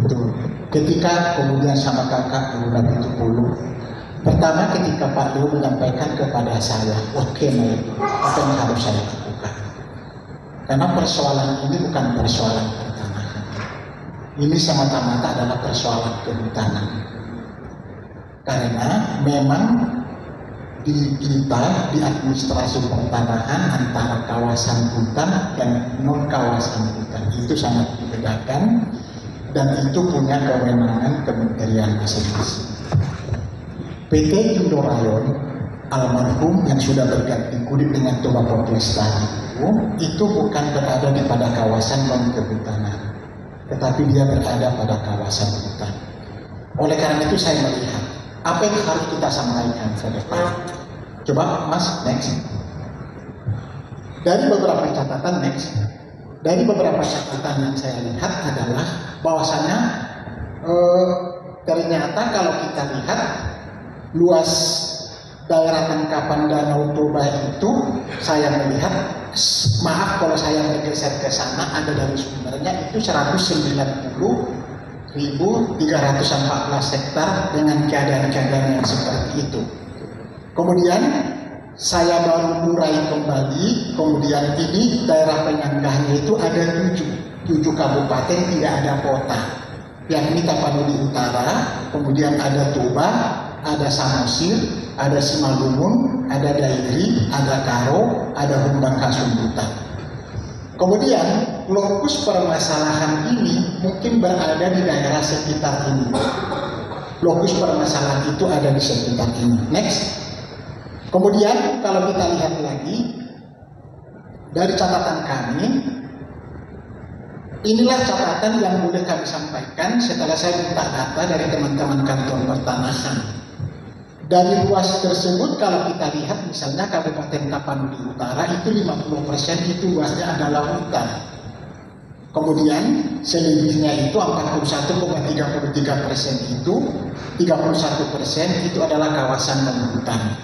Itu ketika kemudian sama kakak berulang itu puluh. Pertama ketika Pak Leo menyampaikan kepada saya, oke, apa yang harus saya lakukan? Karena persoalan ini bukan persoalan pertanahan. Ini semata-mata adalah persoalan kehutanan. Karena memang di kita di administrasi pertanahan antara kawasan hutan dan non kawasan hutan itu sangat dibedakan, dan itu punya kewenangan kementerian masing-masing. PT Indorayon almarhum yang sudah berganti kulit dengan Toba Lestari itu bukan berada di pada kawasan non kehutanan, tetapi dia berada pada kawasan hutan. Oleh karena itu saya melihat apa yang harus kita sampaikan ke depan. Coba Mas, next. Dari beberapa catatan yang saya lihat adalah bahwasanya ternyata kalau kita lihat luas daerah tangkapan Danau Toba itu, saya melihat, maaf kalau saya bergeser ke sana, ada dari sumbernya itu 190.314 hektar dengan keadaan-keadaan yang seperti itu. Kemudian saya baru murai kembali, kemudian ini daerah penyanggahnya itu ada 7 kabupaten tidak ada kota, yakni Tapanuli Utara, kemudian ada Toba, ada Samosir, ada Simalungun, ada Dairi, ada Karo, ada Humbang Kasumbutan. Kemudian lokus permasalahan ini mungkin berada di daerah sekitar ini. Lokus permasalahan itu ada di sekitar ini. Next. Kemudian kalau kita lihat lagi dari catatan kami, inilah catatan yang boleh kami sampaikan setelah saya minta data dari teman-teman kantor pertanahan. Dari luas tersebut kalau kita lihat misalnya Kabupaten Tapanuli Utara itu 50% itu luasnya adalah hutan. Kemudian selebihnya itu 41,33% itu 31% itu adalah kawasan non-hutan.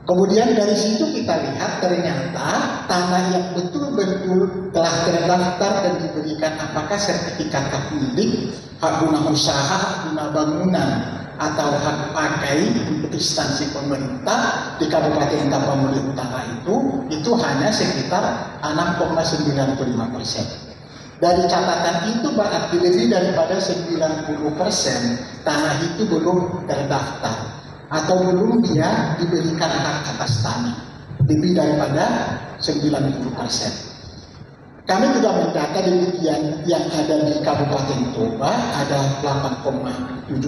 Kemudian dari situ kita lihat ternyata tanah yang betul-betul telah terdaftar dan diberikan apakah sertifikat hak milik, hak guna usaha, hak guna bangunan, atau hak pakai untuk instansi pemerintah di Kabupaten Tapanuli Utara itu hanya sekitar 6,95%. Dari catatan itu berarti lebih daripada 90% tanah itu belum terdaftar atau belum dia diberikan hak atas tanah, lebih daripada 90%. Kami juga mendata demikian yang ada di Kabupaten Toba ada 8,7%,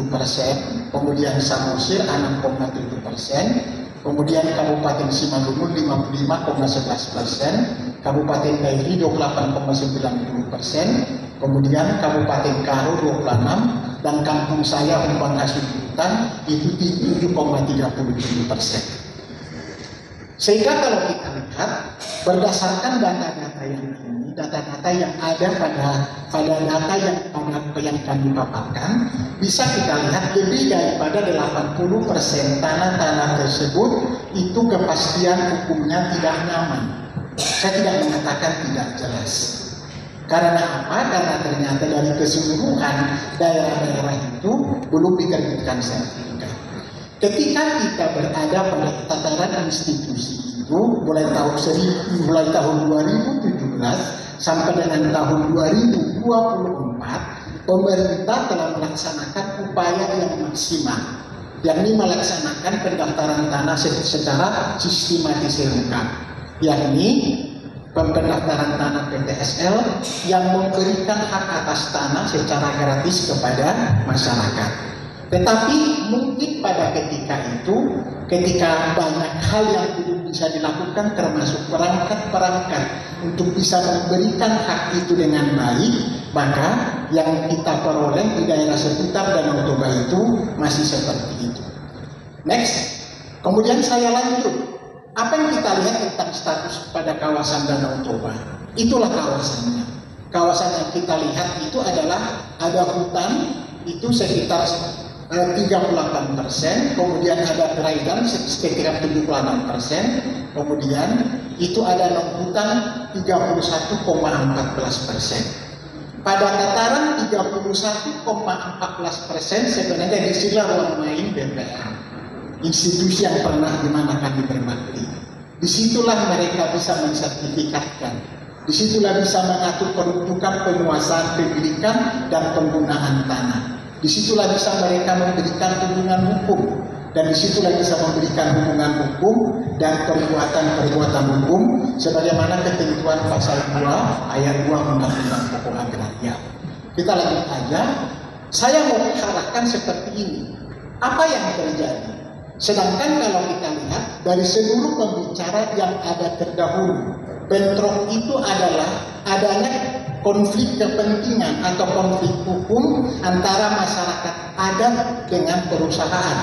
kemudian Samosir 6,7%, kemudian Kabupaten Simalungun 55,11%, Kabupaten Dairi 28,90%, kemudian Kabupaten Karo 26%, dan kampung saya Humbang Kasumbutan itu 7,37%. Sehingga kalau kita lihat berdasarkan data-data yang ini, data-data yang ada pada data yang kami paparkan, bisa kita lihat lebih daripada 80% tanah-tanah tersebut itu kepastian hukumnya tidak nyaman. Saya tidak mengatakan tidak jelas. Karena apa? Karena ternyata dari keseluruhan daerah-daerah itu belum diterbitkan sertifikat. Ketika kita berada pada tataran institusi itu mulai tahun 2017 sampai dengan tahun 2024, pemerintah telah melaksanakan upaya yang maksimal, yakni melaksanakan pendaftaran tanah secara sistematis lengkap, yakni pendaftaran tanah PTSL yang memberikan hak atas tanah secara gratis kepada masyarakat. Tetapi mungkin pada ketika itu, ketika banyak hal yang belum bisa dilakukan termasuk perangkat-perangkat untuk bisa memberikan hak itu dengan baik, maka yang kita peroleh di daerah sekitar Danau Toba itu masih seperti itu. Next, kemudian saya lanjut. Apa yang kita lihat tentang status pada kawasan Danau Toba? Itulah kawasannya. Kawasan yang kita lihat itu adalah ada hutan itu sekitar 38%, kemudian ada perairan sekitar 76%, kemudian itu ada non-hutan 31,14%. Pada tataran 31,14% sebenarnya disinilah ruang main BPR, institusi yang pernah di mana kami berbakti. Disitulah mereka bisa mensertifikatkan, disitulah bisa mengatur peruntukan penguasaan pemilikan dan penggunaan tanah. Disitulah bisa mereka memberikan hubungan hukum, dan disitulah bisa memberikan hubungan hukum dan perbuatan-perbuatan hukum sebagaimana ketentuan pasal 2 ayat 2 Undang-Undang Pokok Agraria. Kita lanjut aja. Saya mau arahkan seperti ini. Apa yang terjadi? Sedangkan kalau kita lihat dari seluruh pembicara yang ada terdahulu, bentrok itu adalah adanya konflik kepentingan atau konflik hukum antara masyarakat adat dengan perusahaan.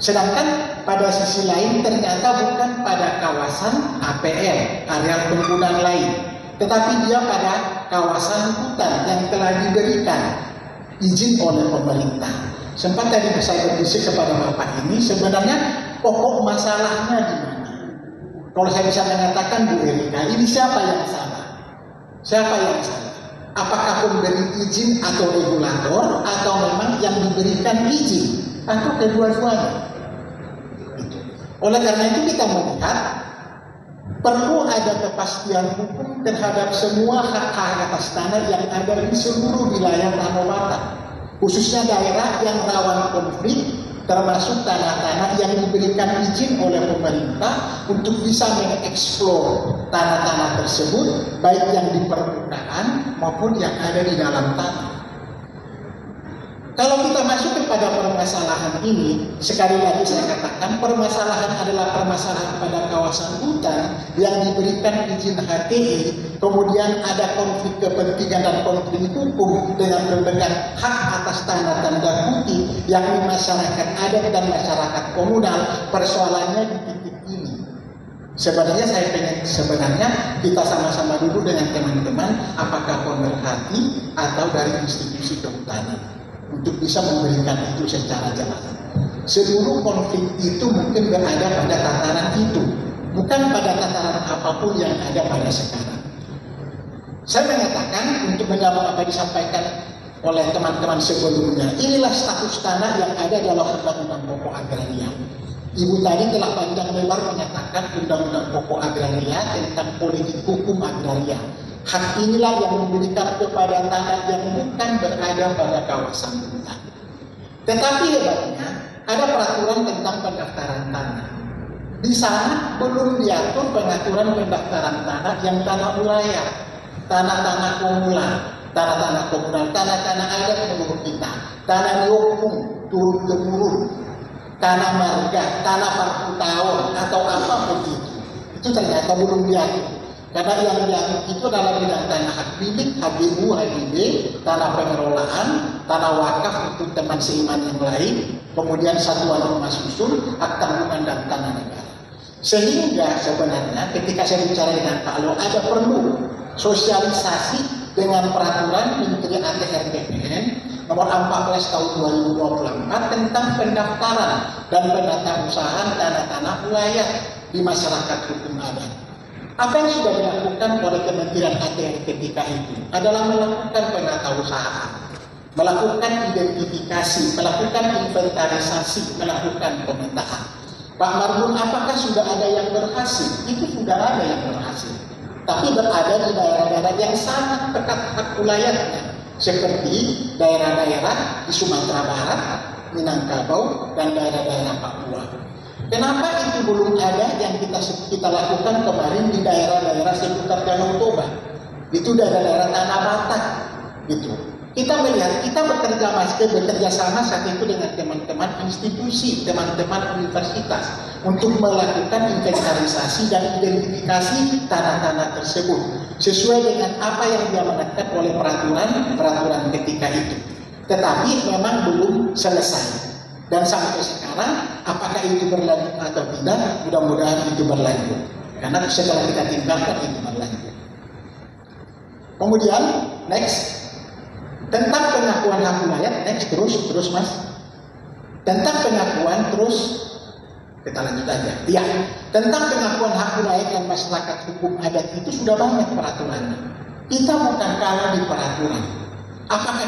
Sedangkan pada sisi lain ternyata bukan pada kawasan APL, area penggunaan lain, tetapi dia pada kawasan hutan yang telah diberikan izin oleh pemerintah. Sempat tadi saya berdiskusi kepada Bapak ini, sebenarnya pokok masalahnya di mana? Kalau saya bisa mengatakan Bu Erika, ini siapa yang salah? Siapa yang salah? Apakah pemberi izin atau regulator, atau memang yang diberikan izin, atau kedua-duanya? Oleh karena itu kita melihat perlu ada kepastian hukum terhadap semua hak atas tanah yang ada di seluruh wilayah Danau Batak, khususnya daerah yang rawan konflik, termasuk tanah-tanah yang diberikan izin oleh pemerintah untuk bisa mengeksplor tanah-tanah tersebut, baik yang di permukaan maupun yang ada di dalam tanah. Kalau kita masuk kepada permasalahan ini, sekali lagi saya katakan permasalahan adalah permasalahan pada kawasan hutan yang diberikan izin HTI, kemudian ada konflik kepentingan dan konflik hukum dengan pemegang hak atas tanah tanda kutip, yakni masyarakat adat dan masyarakat komunal. Persoalannya di titik ini. Sebenarnya kita sama-sama dulu dengan teman-teman, apakah pemerhati atau dari institusi kehutanan, untuk bisa memberikan itu secara jelas. Seluruh konflik itu mungkin berada pada tataran itu, bukan pada tataran apapun yang ada pada sekarang. Saya mengatakan untuk menjawab apa disampaikan oleh teman-teman sebelumnya, inilah status tanah yang ada dalam Undang-Undang Pokok Agraria. Ibu tadi telah panjang lebar menyatakan Undang-Undang Pokok Agraria tentang politik hukum agraria. Hak inilah yang memberikan kepada tanah yang bukan berada pada kawasan hutan. Tetapi hebatnya ada peraturan tentang pendaftaran tanah. Di sana belum diatur pengaturan pendaftaran tanah yang tanah wilayah, tanah-tanah komunal, tanah-tanah adat menurut kita, tanah nyokung turun temurun, tanah marga, tanah perputawan atau apa begitu. Itu ternyata belum diatur. Karena yang diatur itu adalah bidang tanah hak milik, HGU, HGB, tanah pengelolaan, tanah wakaf untuk teman seiman yang lain, kemudian satuan rumah susun, hak tanggungan dan tanah negara. Sehingga sebenarnya ketika saya bicara dengan Pak Lo, ada perlu sosialisasi dengan peraturan Menteri ATR BPN nomor 14 tahun 2024 tentang pendaftaran dan penatausahaan tanah-tanah wilayah di masyarakat hukum adat. Apa yang sudah dilakukan oleh Kementerian ATR ketika itu adalah melakukan penatausahaan, melakukan identifikasi, melakukan inventarisasi, melakukan pemetaan. Pak Marbun, apakah sudah ada yang berhasil? Itu sudah ada yang berhasil, tapi berada di daerah-daerah yang sangat dekat hak wilayahnya, seperti daerah-daerah di Sumatera Barat, Minangkabau, dan daerah-daerah Papua. Kenapa itu belum ada yang kita lakukan kemarin di daerah-daerah seputar Danau Toba? Itu daerah-daerah Tanah Batak, gitu. Kita melihat, kita bekerja sama saat itu dengan teman-teman institusi, teman-teman universitas untuk melakukan inventarisasi dan identifikasi tanah-tanah tersebut sesuai dengan apa yang diamanatkan oleh peraturan ketika itu. Tetapi memang belum selesai. Dan sampai sekarang, apakah itu berlanjut atau tidak? Mudah-mudahan itu berlanjut. Karena setelah kita tinggalkan itu berlanjut. Kemudian, next. Tentang pengakuan hak wilayah, next terus Mas. Tentang pengakuan terus, kita lanjut aja. Ya, tentang pengakuan hak wilayah dan masyarakat hukum adat itu sudah banyak peraturannya. Kita bukan kalah di peraturan. Apakah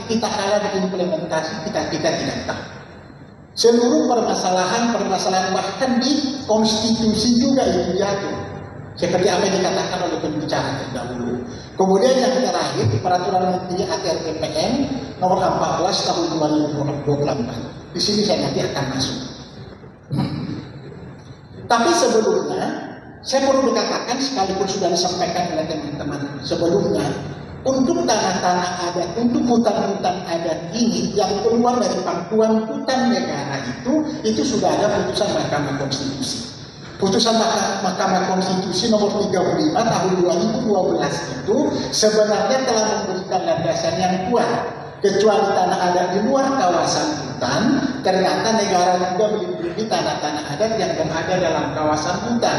kita kalah di implementasi? Kita tidak tahu. Seluruh permasalahan bahkan di konstitusi juga itu jatuh. Seperti apa yang dikatakan oleh pembicara terdahulu. Kemudian yang terakhir di Peraturan Menteri ATR BPN nomor 14 tahun 2024. Di sini saya nanti akan masuk. Tapi sebelumnya saya perlu dikatakan sekalipun sudah disampaikan oleh teman-teman sebelumnya, untuk tanah-tanah adat, untuk hutan-hutan adat ini yang keluar dari pangkuan hutan negara itu sudah ada putusan Mahkamah Konstitusi. Putusan Mahkamah Konstitusi nomor 35 tahun 2012 itu sebenarnya telah memberikan landasan yang kuat. Kecuali tanah adat di luar kawasan hutan, ternyata negara juga melindungi tanah-tanah adat yang berada dalam kawasan hutan.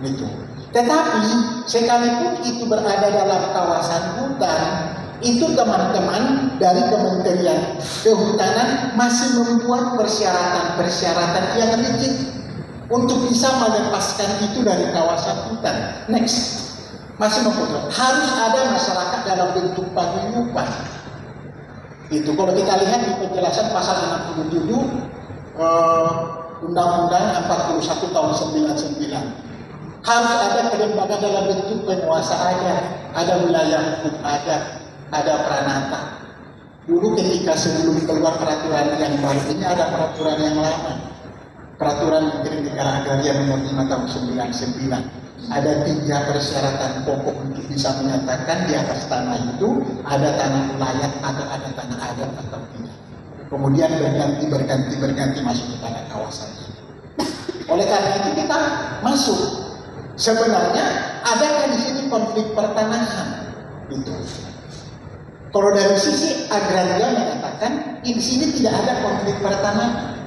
Gitu. Tetapi sekalipun itu berada dalam kawasan hutan, itu teman-teman dari Kementerian Kehutanan masih membuat persyaratan yang rigid untuk bisa melepaskan itu dari kawasan hutan. Next, masih membuat harus ada masyarakat dalam bentuk paguyuban. Itu kalau kita lihat di penjelasan pasal 67 Undang-Undang 41 tahun 99. Harus ada kelembagaan dalam bentuk penguasa adat, ada wilayah hukum adat, ada pranata. Dulu ketika sebelum keluar peraturan yang baru ini ada peraturan yang lama. Peraturan Menteri Negara Agraria nomor 5 tahun 99. Ada 3 persyaratan pokok untuk bisa menyatakan di atas tanah itu ada tanah wilayah atau ada tanah adat atau tidak. Kemudian berganti masuk kepada kawasan ini. Oleh karena itu kita masuk. Sebenarnya adakah di sini konflik pertanahan? Itu. Kalau dari sisi agraria mengatakan di sini tidak ada konflik pertanahan.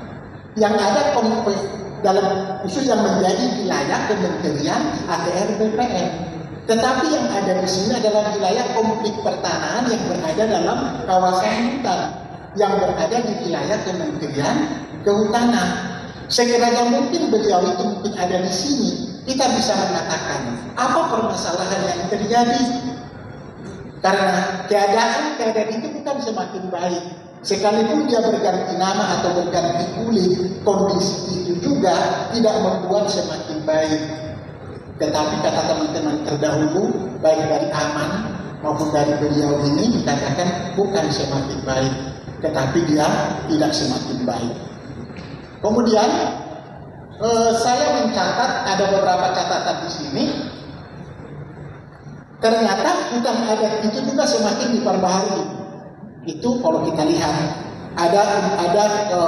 Yang ada konflik dalam khusus yang menjadi wilayah Kementerian ATR BPN. Tetapi yang ada di sini adalah wilayah konflik pertanahan yang berada dalam kawasan hutan, yang berada di wilayah Kementerian Kehutanan. Sekiranya mungkin beliau itu mungkin ada di sini, kita bisa mengatakan apa permasalahan yang terjadi. Karena keadaan itu bukan semakin baik. Sekalipun dia berganti nama atau berganti kulit, kondisi itu juga tidak membuat semakin baik. Tetapi kata teman-teman terdahulu, baik dari Aman maupun dari beliau ini dikatakan bukan semakin baik, tetapi dia tidak semakin baik. Kemudian saya mencatat ada beberapa catatan di sini. Ternyata hutan adat itu juga semakin diperbaharui. Itu kalau kita lihat ada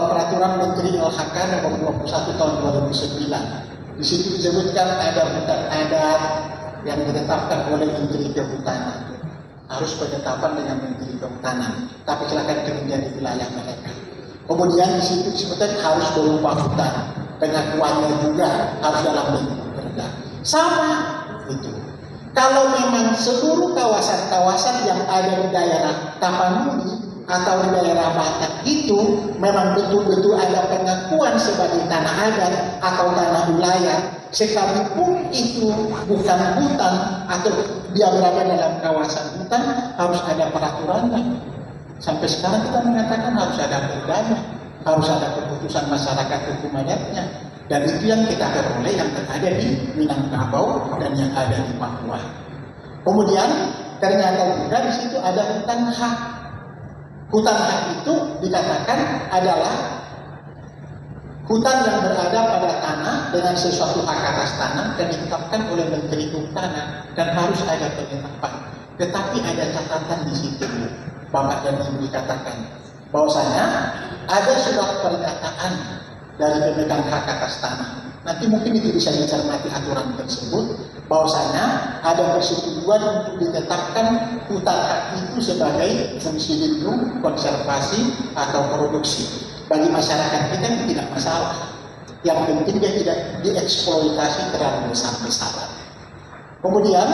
peraturan Menteri LHK nomor 21 tahun 2009. Di situ disebutkan ada hutan adat yang ditetapkan oleh Menteri Kehutanan. Harus penetapan dengan Menteri Kehutanan, tapi silakan itu menjadi wilayah mereka. Kemudian di situ disebutkan harus berupa hutan, pengakuannya juga harus dalam bentuk perda. Sama itu. Kalau memang seluruh kawasan-kawasan yang ada di daerah Tapanuli atau di daerah Batak itu memang betul-betul ada pengakuan sebagai tanah adat atau tanah wilayah, sekalipun itu bukan hutan atau dia berada dalam kawasan hutan, harus ada peraturannya. Sampai sekarang kita mengatakan harus ada perdana, harus ada keputusan masyarakat hukum adatnya, dan itu yang kita peroleh yang ada di Minangkabau dan yang ada di Papua. Kemudian ternyata juga di situ ada hutan hak. Hutan hak itu dikatakan adalah hutan yang berada pada tanah dengan sesuatu hak atas tanah dan ditetapkan oleh Menteri Kehutanan dan harus ada penetapan. Tetapi ada catatan di situ, Bapak dan Ibu dikatakan bahwasanya ada surat pernyataan dari pemegang hak atas tanah. Nanti mungkin itu bisa dicermati aturan tersebut, bahwasanya ada persetujuan untuk ditetapkan hutan hak itu sebagai fungsi lindung, konservasi atau produksi. bagi masyarakat kita itu tidak masalah. Yang penting dia tidak dieksploitasi terlalu besar-besaran. Kemudian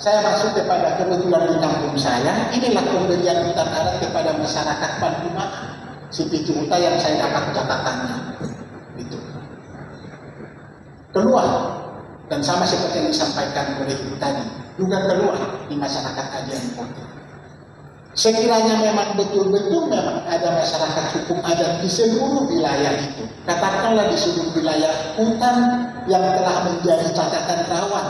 saya masuk kepada kebetulan di kampung saya, inilah pemberian hutan adat kepada masyarakat Pandumaan, si Picuuta yang saya dapat catatannya. Itu keluar, dan sama seperti yang disampaikan oleh Ibu tadi, juga keluar di masyarakat Adian Pote. Sekiranya memang betul-betul memang ada masyarakat hukum adat di seluruh wilayah itu, katakanlah di seluruh wilayah hutan yang telah menjadi catatan rawan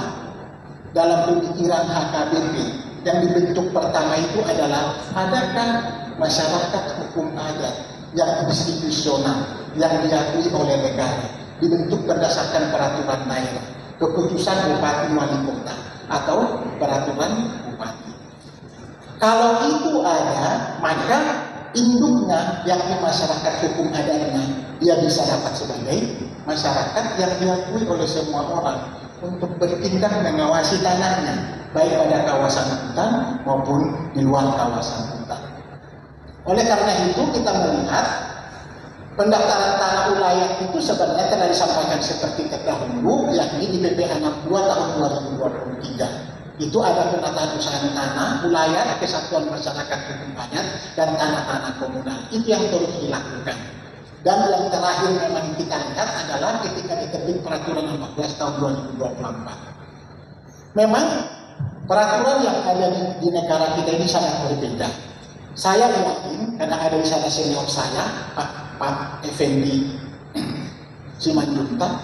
dalam pemikiran HKBP, yang dibentuk pertama itu adalah adakah masyarakat hukum adat yang institusional, yang diakui oleh negara, dibentuk berdasarkan peraturan daerah, keputusan bupati wali kota, atau peraturan bupati. Kalau itu ada, maka induknya, yakni masyarakat hukum adatnya, dia bisa dapat sebagai masyarakat yang diakui oleh semua orang untuk bertindak mengawasi tanahnya, baik pada kawasan hutan maupun di luar kawasan hutan. Oleh karena itu kita melihat pendaftaran tanah ulayat itu sebenarnya telah disampaikan seperti terdahulu, yakni di PP 62 tahun 2023. Itu ada penataan usaha tanah, ulayat, kesatuan masyarakat hukum adat, dan tanah-tanah komunal. Itu yang terus dilakukan. Dan yang terakhir memang kita lihat adalah ketika diterbit peraturan 14 tahun 2024. Memang peraturan yang ada di negara kita ini sangat berbeda. Saya yakin, karena ada di sana senior saya, Pak Effendi Simanjuntak,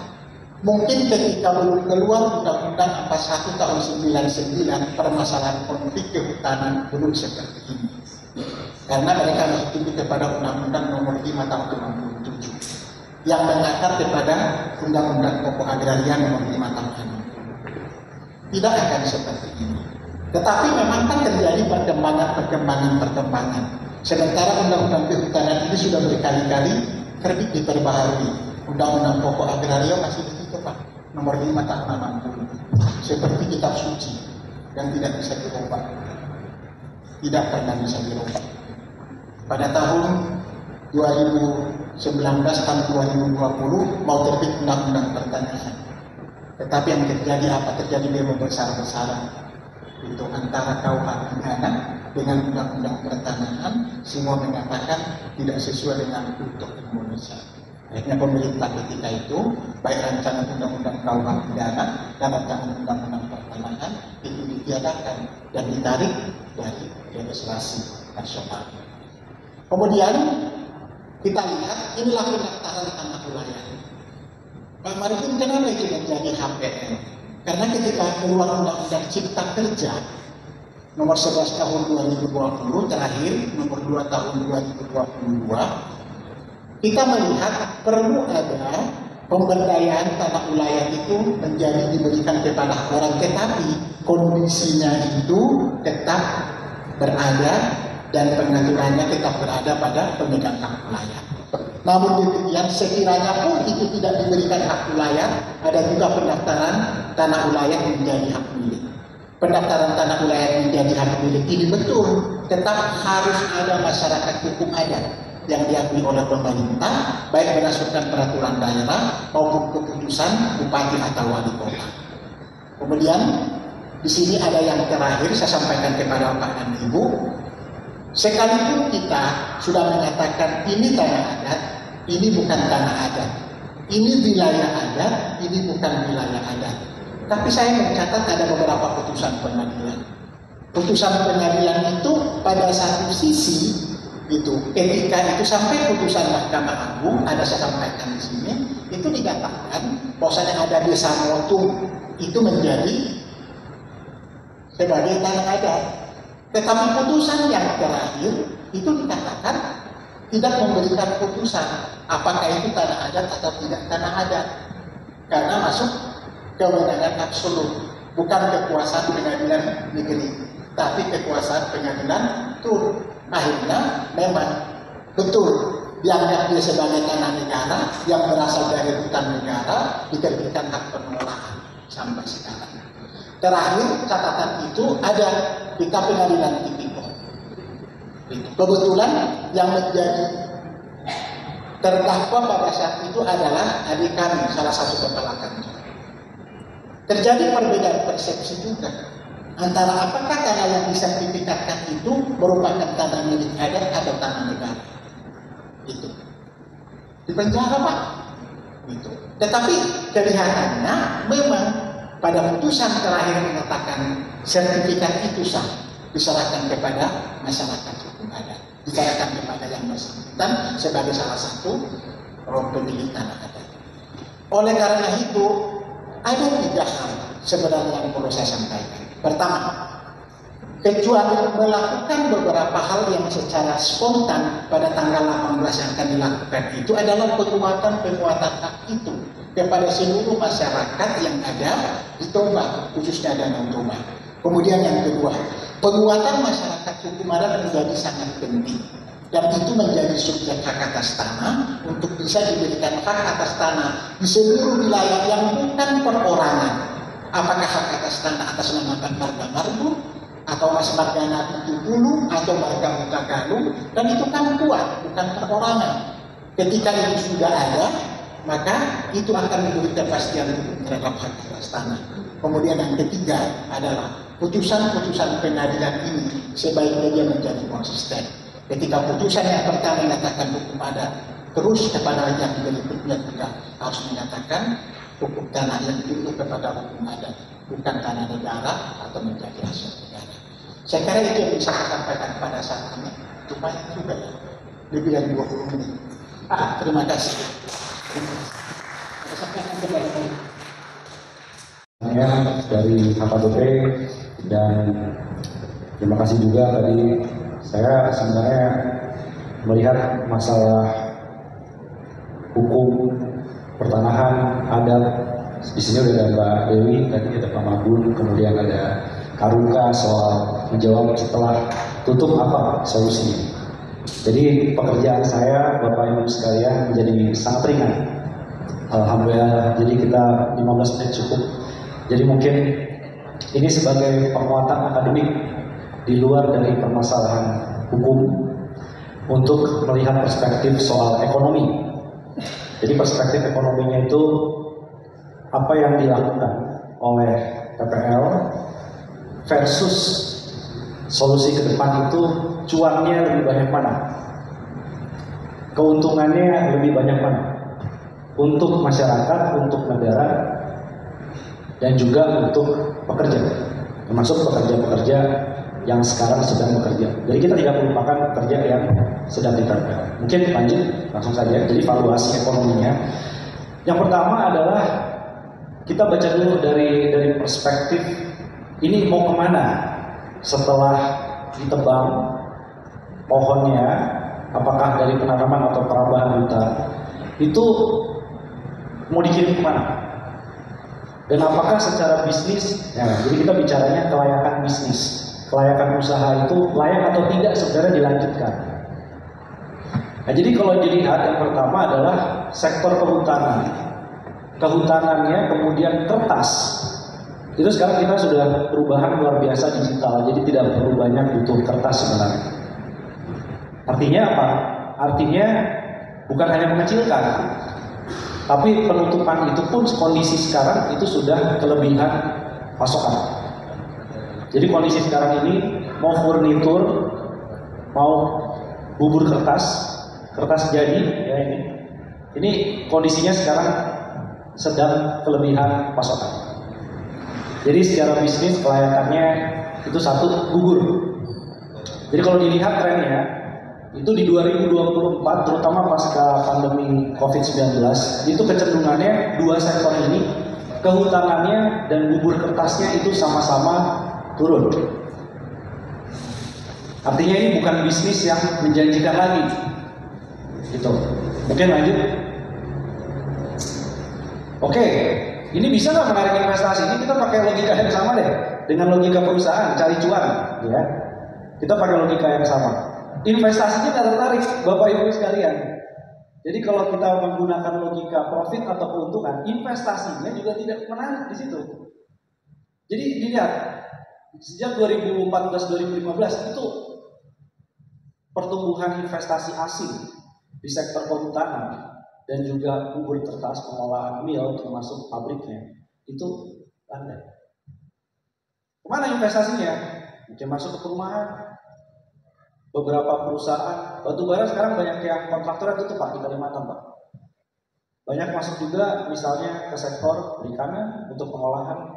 mungkin ketika belum keluar Undang-Undang 41 tahun 99, permasalahan konflik kehutanan belum seperti ini. Karena mereka masih tunduk kepada Undang-Undang nomor 5 tahun 97 yang mengakar kepada Undang-Undang Pokok Agraria nomor 5 tahun 60. Tidak akan seperti ini. Tetapi memang kan terjadi perkembangan. Sementara Undang-Undang Kehutanan ini sudah berkali-kali terbit diperbaharui. Undang-Undang Pokok Agraria masih ditutup, Pak, nomor 5 tahun 60. Seperti kitab suci yang tidak bisa dirubah. Tidak pernah bisa dirubah. Pada tahun 2019 tahun 2020 mau terbit Undang-Undang Pertanahan. Tetapi yang terjadi apa? Terjadi demo besar-besaran. Itu antara KUH pidana dengan Undang-Undang Pertanahan, semua mengatakan tidak sesuai dengan untuk Indonesia. Akhirnya pemerintah ketika itu, baik rancangan Undang-Undang KUH pidana dan rancangan Undang-Undang Pertanahan itu ditiadakan dan ditarik dari legislasi nasional. Kemudian kita lihat inilah pendaftaran tanah ulayat. Pak Maritim kenapa itu menjadi HPL? Karena ketika keluar Undang-Undang Cipta Kerja nomor 11 tahun 2020 terakhir nomor 2 tahun 2022, kita melihat perlu ada pemberdayaan tanah ulayat itu menjadi diberikan kepada orang, tetapi kondisinya itu tetap berada dan pengaturannya tetap berada pada pemegang hak ulayat. Namun demikian sekiranya pun itu tidak diberikan hak ulayat, ada juga pendaftaran tanah ulayat menjadi hak milik. Pendaftaran tanah ulayat menjadi hak milik ini betul, tetap harus ada masyarakat hukum adat yang diakui oleh pemerintah, baik berdasarkan peraturan daerah maupun keputusan bupati atau wali kota. Kemudian di sini ada yang terakhir saya sampaikan kepada Pak dan Ibu. Sekalipun kita sudah mengatakan ini tanah adat, ini bukan tanah adat, ini wilayah adat, ini bukan wilayah adat. Tapi saya mencatat ada beberapa putusan pengadilan. Putusan pengadilan itu pada satu sisi itu ketika itu sampai putusan Mahkamah Agung, ada saya sampaikan di sini, itu dikatakan bahwasanya ada desa Motung itu menjadi sebagai tanah adat. Tetapi putusan yang terakhir itu dikatakan tidak memberikan putusan apakah itu tanah adat atau tidak tanah adat, karena masuk kewenangan absolut, bukan kekuasaan pengadilan negeri, tapi kekuasaan pengadilan turun. Akhirnya memang betul dianggap dia sebagai tanah negara yang berasal dari hutan negara, diterbitkan hak pengelolaan sampai sekarang. Terakhir catatan itu ada kita pengadilan tipikor. Kebetulan yang menjadi terdakwa pada saat itu adalah adik kami, salah satu kepala kantor. Terjadi perbedaan persepsi juga antara apakah tanah yang disertifikatkan itu merupakan tanah milik adat atau tanah negara. Itu di penjara Pak. Itu. Tetapi kelihatannya memang pada putusan terakhir menyatakan sertifikat itu sah, diserahkan kepada masyarakat hukum adat, diserahkan kepada yang bersangkutan sebagai salah satu pemilik tanah adat. Oleh karena itu ada 3 hal sebenarnya yang perlu saya sampaikan. Pertama, kecuali melakukan beberapa hal yang secara spontan pada tanggal 18 yang akan dilakukan itu adalah penguatan hak itu kepada seluruh masyarakat yang ada di Toba, khususnya Danau Toba. Kemudian yang kedua, penguatan masyarakat hukum adat menjadi sangat penting. Dan itu menjadi subjek hak atas tanah untuk bisa diberikan hak atas tanah di seluruh wilayah yang bukan perorangan. Apakah hak atas tanah atas nama Marga Margo, atau Mas Margana 70, atau Marga Muka Galung, dan itu kan kuat, bukan perorangan. Ketika itu sudah ada, maka itu akan memberi kepastian terhadap hak atas tanah. Kemudian yang ketiga adalah putusan-putusan pengadilan ini sebaiknya dia menjadi konsisten. Ketika putusan yang pertama menyatakan hukum adat, terus kepada yang berikutnya juga harus menyatakan hukum tanah yang itu kepada hukum adat, bukan tanah negara atau menjadi aset negara. Saya kira itu yang bisa saya sampaikan pada saat ini. Lumayan juga ya, lebih dari 20 menit. Terima kasih. Saya dari HKBP dan terima kasih juga tadi. Saya sebenarnya melihat masalah hukum pertanahan adat. Di sini udah ada Mbak Dewi, tadi ada Pak Mabun, kemudian ada Karuka soal menjawab setelah tutup apa solusinya. Jadi pekerjaan saya, Bapak Ibu sekalian, menjadi sangat ringan. Alhamdulillah, jadi kita 15 menit cukup. Jadi mungkin ini sebagai penguatan akademik di luar dari permasalahan hukum untuk melihat perspektif soal ekonomi. Jadi perspektif ekonominya itu apa yang dilakukan oleh PPL versus solusi ke depan itu cuannya lebih banyak mana, keuntungannya lebih banyak mana untuk masyarakat, untuk negara, dan juga untuk pekerja, termasuk pekerja-pekerja yang sekarang sedang bekerja. Jadi kita tidak melupakan pekerja yang sedang dikerjakan. Mungkin lanjut langsung saja. Jadi valuasi ekonominya. Yang pertama adalah kita baca dulu dari perspektif ini mau kemana setelah ditebang pohonnya, apakah dari penanaman atau perambahan hutan itu mau dikirim kemana? Dan apakah secara bisnis? Ya, jadi kita bicaranya kelayakan bisnis. Kelayakan usaha itu layak atau tidak sebenarnya dilanjutkan. Nah, jadi kalau dilihat yang pertama adalah sektor kehutanan. Kehutanannya kemudian kertas. Itu sekarang kita sudah perubahan luar biasa digital, jadi tidak perlu banyak butuh kertas sebenarnya. Artinya apa? Artinya bukan hanya mengecilkan, tapi penutupan itu pun kondisi sekarang itu sudah kelebihan pasokan. Jadi kondisi sekarang ini mau furnitur, mau bubur kertas jadi ya ini kondisinya sekarang sedang kelebihan pasokan. Jadi secara bisnis kelayakannya itu satu gugur. Jadi kalau dilihat trennya itu di 2024 terutama pasca pandemi COVID-19 itu kecenderungannya dua sektor ini kehutanannya dan bubur kertasnya itu sama-sama turun. Artinya ini bukan bisnis yang menjanjikan lagi. Gitu. Mungkin lanjut. Oke, ini bisa nggak menarik investasi? Ini kita pakai logika yang sama deh dengan logika perusahaan cari cuan, ya. Kita pakai logika yang sama. Investasinya nggak tertarik, Bapak Ibu sekalian. Jadi kalau kita menggunakan logika profit atau keuntungan, investasinya juga tidak menarik di situ. Jadi dilihat. Sejak 2014-2015 itu pertumbuhan investasi asing di sektor kehutanan dan juga bubur kertas, pengolahan mil termasuk pabriknya itu landai. Kemana investasinya? Mungkin masuk ke perumahan. Beberapa perusahaan batubara sekarang banyak yang kontraktornya tutup Pak di Kalimantan Pak. Banyak masuk juga misalnya ke sektor perikanan untuk pengolahan.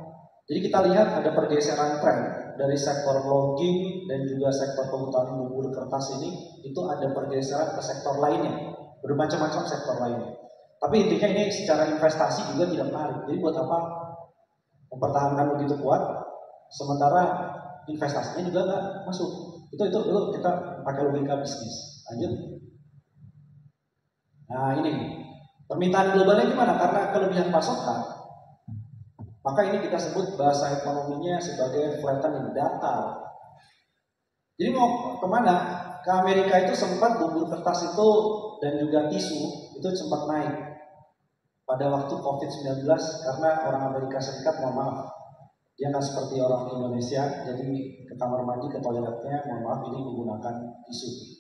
Jadi kita lihat ada pergeseran tren dari sektor logging dan juga sektor kehutanan bubur kertas ini itu ada pergeseran ke sektor lainnya, bermacam-macam sektor lainnya. Tapi intinya ini secara investasi juga tidak menarik. Jadi buat apa mempertahankan begitu kuat sementara investasinya juga nggak masuk. Itu kita pakai logika bisnis. Lanjut. Nah ini permintaan globalnya gimana? Karena kelebihan pasokan, maka ini kita sebut bahasa ekonominya sebagai flattening data. Jadi mau kemana? Ke Amerika itu sempat bubur kertas itu dan juga tisu itu sempat naik pada waktu COVID-19 karena orang Amerika Serikat mohon maaf dia nggak seperti orang Indonesia, jadi ke kamar mandi, ke toiletnya, mohon maaf ini menggunakan tisu.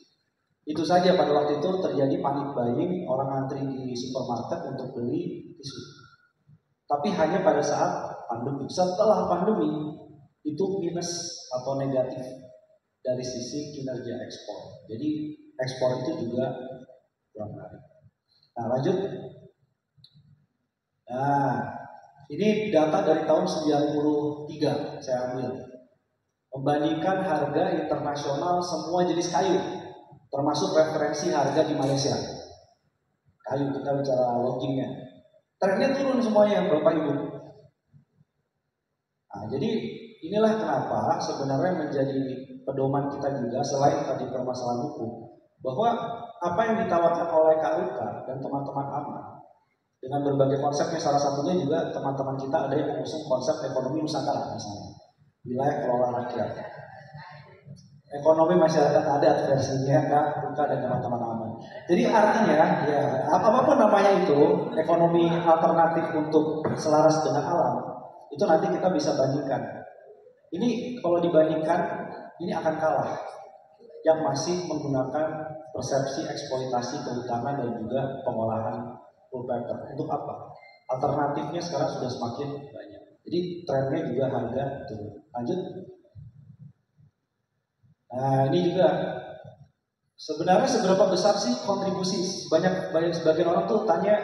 Itu saja pada waktu itu terjadi panic buying, orang antri di supermarket untuk beli tisu. Tapi hanya pada saat pandemi. Setelah pandemi itu minus atau negatif dari sisi kinerja ekspor. Jadi ekspor itu juga kurang menarik. Nah lanjut. Nah ini data dari tahun 93 saya ambil. Membandingkan harga internasional semua jenis kayu, termasuk referensi harga di Malaysia. Kayu kita bicara loggingnya. Trennya turun semuanya Bapak Ibu. Nah, jadi inilah kenapa sebenarnya menjadi pedoman kita juga selain tadi permasalahan hukum, bahwa apa yang ditawarkan oleh KUK dan teman-teman AMNA dengan berbagai konsepnya, salah satunya juga teman-teman kita ada yang mengusung konsep ekonomi Nusantara misalnya, wilayah kelola rakyat, ekonomi masyarakat adat versinya KUK dan teman-teman AMNA. Jadi artinya ya apapun namanya itu ekonomi alternatif untuk selaras dengan alam itu nanti kita bisa bandingkan. Ini kalau dibandingkan ini akan kalah yang masih menggunakan persepsi eksploitasi kehutanan dan juga pengolahan pulp paper. Untuk apa? Alternatifnya sekarang sudah semakin banyak. Jadi trennya juga harga turun. Lanjut. Nah ini juga sebenarnya seberapa besar sih kontribusi? Banyak sebagian orang tuh tanya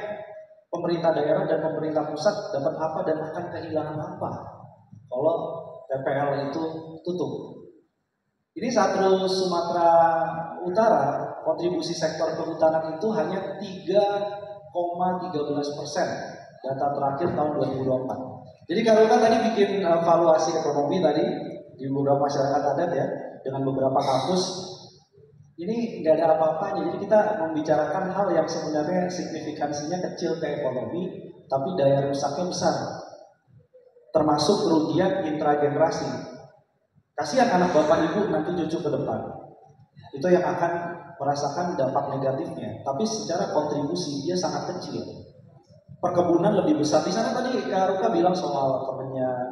pemerintah daerah dan pemerintah pusat dapat apa dan akan kehilangan apa kalau TPL itu tutup. Ini Satru Sumatera Utara kontribusi sektor kehutanan itu hanya 3,13% data terakhir tahun 2024. Jadi kalau kita tadi bikin valuasi ekonomi tadi di beberapa masyarakat adat ya dengan beberapa kampus, ini nggak ada apa-apanya. Jadi kita membicarakan hal yang sebenarnya signifikansinya kecil ke ekonomi, tapi daya rusaknya besar, termasuk kerugian intragenerasi. Kasihan anak bapak ibu nanti cucu ke depan, itu yang akan merasakan dampak negatifnya. Tapi secara kontribusi dia sangat kecil. Perkebunan lebih besar. Di sana tadi Kak Ruka bilang soal kemenyan,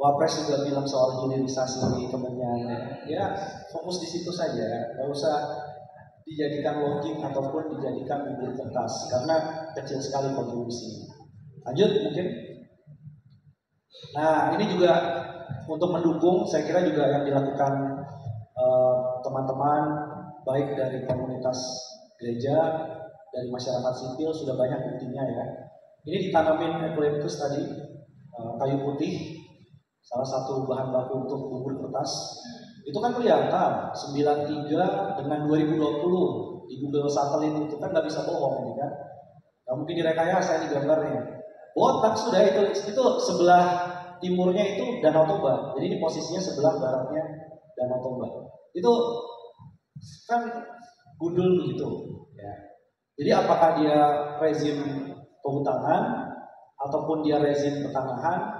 Wapres juga bilang soal hilirisasi kemenyan. Ya fokus di situ saja, nggak usah dijadikan logging ataupun dijadikan bibir kertas karena kecil sekali kontribusinya. Lanjut mungkin. Nah ini juga untuk mendukung, saya kira juga yang dilakukan teman-teman baik dari komunitas gereja, dari masyarakat sipil sudah banyak buktinya ya. Ini ditanamin eucalyptus tadi, kayu putih, salah satu bahan baku untuk bubur kertas. Itu kan kelihatan 93 dengan 2020 di Google satelit itu kan nggak bisa bohong ini kan. Nggak mungkin direkayasa ini gambarnya. Botak sudah itu sebelah timurnya itu Danau Toba. Jadi ini posisinya sebelah baratnya Danau Toba. Itu kan gundul begitu ya. Jadi apakah dia rezim kehutanan ataupun dia rezim pertanahan,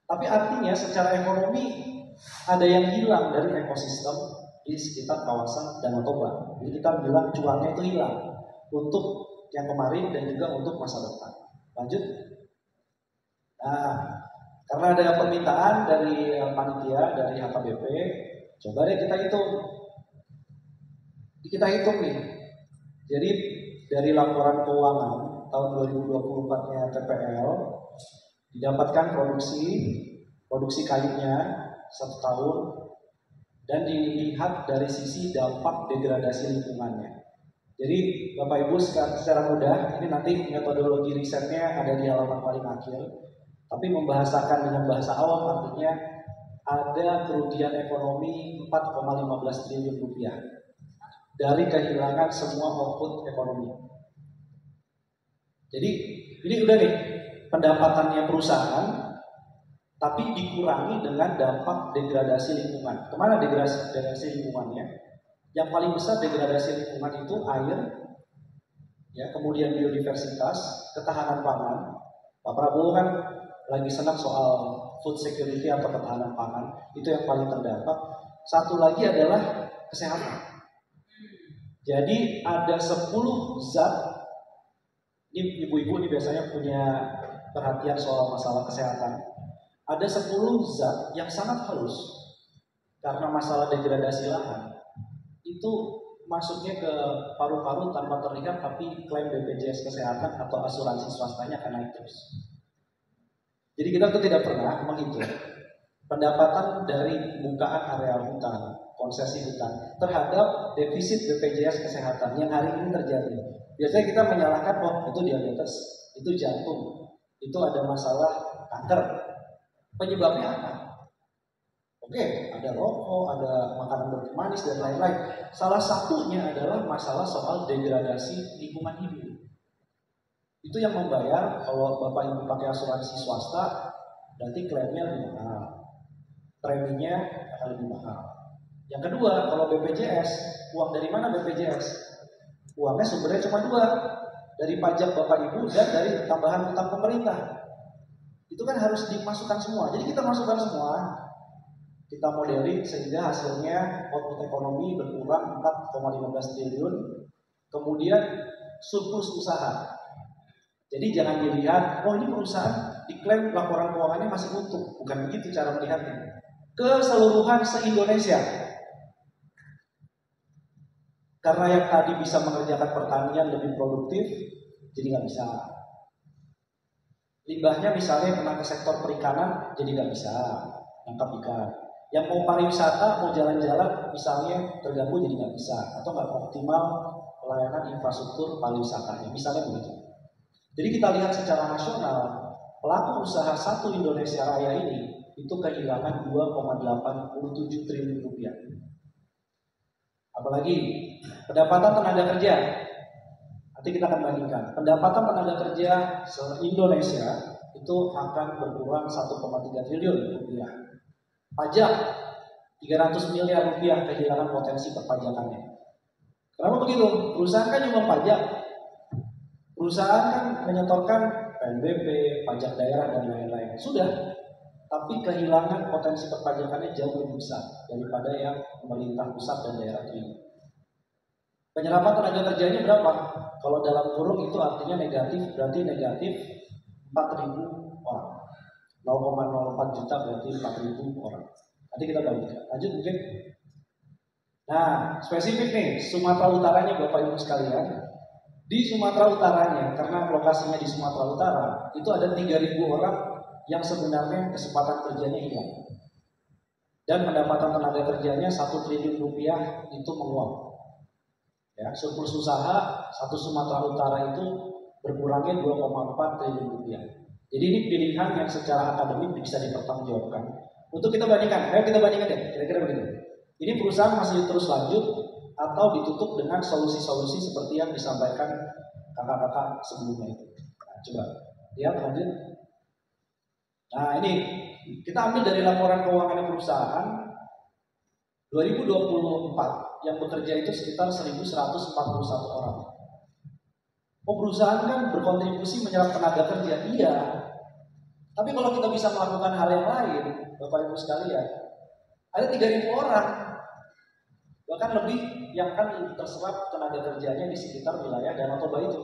tapi artinya secara ekonomi ada yang hilang dari ekosistem di sekitar kawasan Danau Toba. Jadi kita bilang cuannya itu hilang untuk yang kemarin dan juga untuk masa depan. Lanjut. Nah, karena ada permintaan dari panitia, dari HKBP, coba deh kita hitung nih. Jadi dari laporan keuangan tahun 2024-nya TPL didapatkan produksi kayunya 1 tahun dan dilihat dari sisi dampak degradasi lingkungannya. Jadi Bapak Ibu secara mudah, ini nanti metodologi risetnya ada di halaman paling akhir, tapi membahasakan dengan bahasa awam artinya ada kerugian ekonomi 4,15 triliun rupiah dari kehilangan semua output ekonomi. Jadi ini udah nih pendapatannya perusahaan, tapi dikurangi dengan dampak degradasi lingkungan. Kemana degradasi lingkungannya? Yang paling besar degradasi lingkungan itu air, ya, kemudian biodiversitas, ketahanan pangan. Pak Prabowo kan lagi senang soal food security atau ketahanan pangan, itu yang paling terdampak. Satu lagi adalah kesehatan. Jadi ada 10 zat, ini ibu-ibu ini biasanya punya perhatian soal masalah kesehatan. Ada 10 zat yang sangat halus karena masalah degradasi lahan. Itu masuknya ke paru-paru tanpa terlihat, tapi klaim BPJS Kesehatan atau asuransi swastanya akan naik terus. Jadi kita tuh tidak pernah menghitung pendapatan dari bukaan areal hutan, konsesi hutan terhadap defisit BPJS Kesehatan yang hari ini terjadi. Biasanya kita menyalahkan, oh itu diabetes, itu jantung, itu ada masalah kanker. Penyebabnya apa? Oke, ada rokok, ada makanan bermanis dan lain-lain. Salah satunya adalah masalah soal degradasi lingkungan hidup. Itu yang membayar kalau Bapak Ibu pakai asuransi swasta, berarti klaimnya lebih mahal, preminya akan lebih mahal. Yang kedua, kalau BPJS, uang dari mana BPJS? Uangnya sumbernya cuma 2, dari pajak Bapak Ibu dan dari tambahan utang pemerintah. Itu kan harus dimasukkan semua. Jadi kita masukkan semua, kita modeling sehingga hasilnya output ekonomi berkurang 4,15 triliun, kemudian surplus usaha. Jadi jangan dilihat, oh ini perusahaan diklaim laporan keuangannya masih utuh. Bukan begitu cara melihatnya. Keseluruhan se-Indonesia. Karena yang tadi bisa mengerjakan pertanian lebih produktif, jadi nggak bisa. Limbahnya misalnya kena ke sektor perikanan, jadi nggak bisa nangkap ikan. Yang mau pariwisata, mau jalan-jalan, misalnya terganggu jadi nggak bisa, atau nggak optimal pelayanan infrastruktur pariwisatanya, misalnya begitu. Jadi kita lihat secara nasional, pelaku usaha 1 Indonesia Raya ini itu kehilangan 2,87 triliun rupiah. Apalagi pendapatan tenaga kerja, nanti kita akan bandingkan. Pendapatan tenaga kerja se-Indonesia itu akan berkurang 1,3 triliun rupiah. Pajak 300 miliar rupiah kehilangan potensi perpajakannya. Kenapa begitu? Perusahaan kan cuma pajak. Perusahaan kan menyetorkan PNBP, pajak daerah dan lain-lain. Sudah, tapi kehilangan potensi perpajakannya jauh lebih besar daripada yang pemerintah pusat dan daerah terima. Penyerapan tenaga kerjanya berapa? Kalau dalam kurung itu artinya negatif, berarti negatif 4.000 orang. 0,04 juta berarti 4.000 orang. Nanti kita bandingkan. Lanjut mungkin. Nah, spesifik nih, Sumatera Utaranya Bapak Ibu sekalian. Di Sumatera Utaranya, karena lokasinya di Sumatera Utara, itu ada 3.000 orang yang sebenarnya kesempatan kerjanya hilang. Dan pendapatan tenaga kerjanya 1 triliun rupiah itu menguap. Ya, surplus usaha 1 Sumatera Utara itu berkurangnya 2,4 triliun rupiah. Jadi ini pilihan yang secara akademik bisa dipertanggungjawabkan. Untuk kita bandingkan, ayo kita bandingkan deh, kira-kira begitu. Ini perusahaan masih terus lanjut atau ditutup dengan solusi-solusi seperti yang disampaikan kakak-kakak sebelumnya itu. Nah, coba lihat lanjut. Nah ini kita ambil dari laporan keuangan perusahaan 2024 yang bekerja itu sekitar 1.141 orang. Oh, perusahaan kan berkontribusi menyerap tenaga kerja, iya. Tapi kalau kita bisa melakukan hal yang lain, Bapak Ibu sekalian, ada 3.000 orang, bahkan lebih yang akan terserap tenaga kerjanya di sekitar wilayah Danau Toba itu.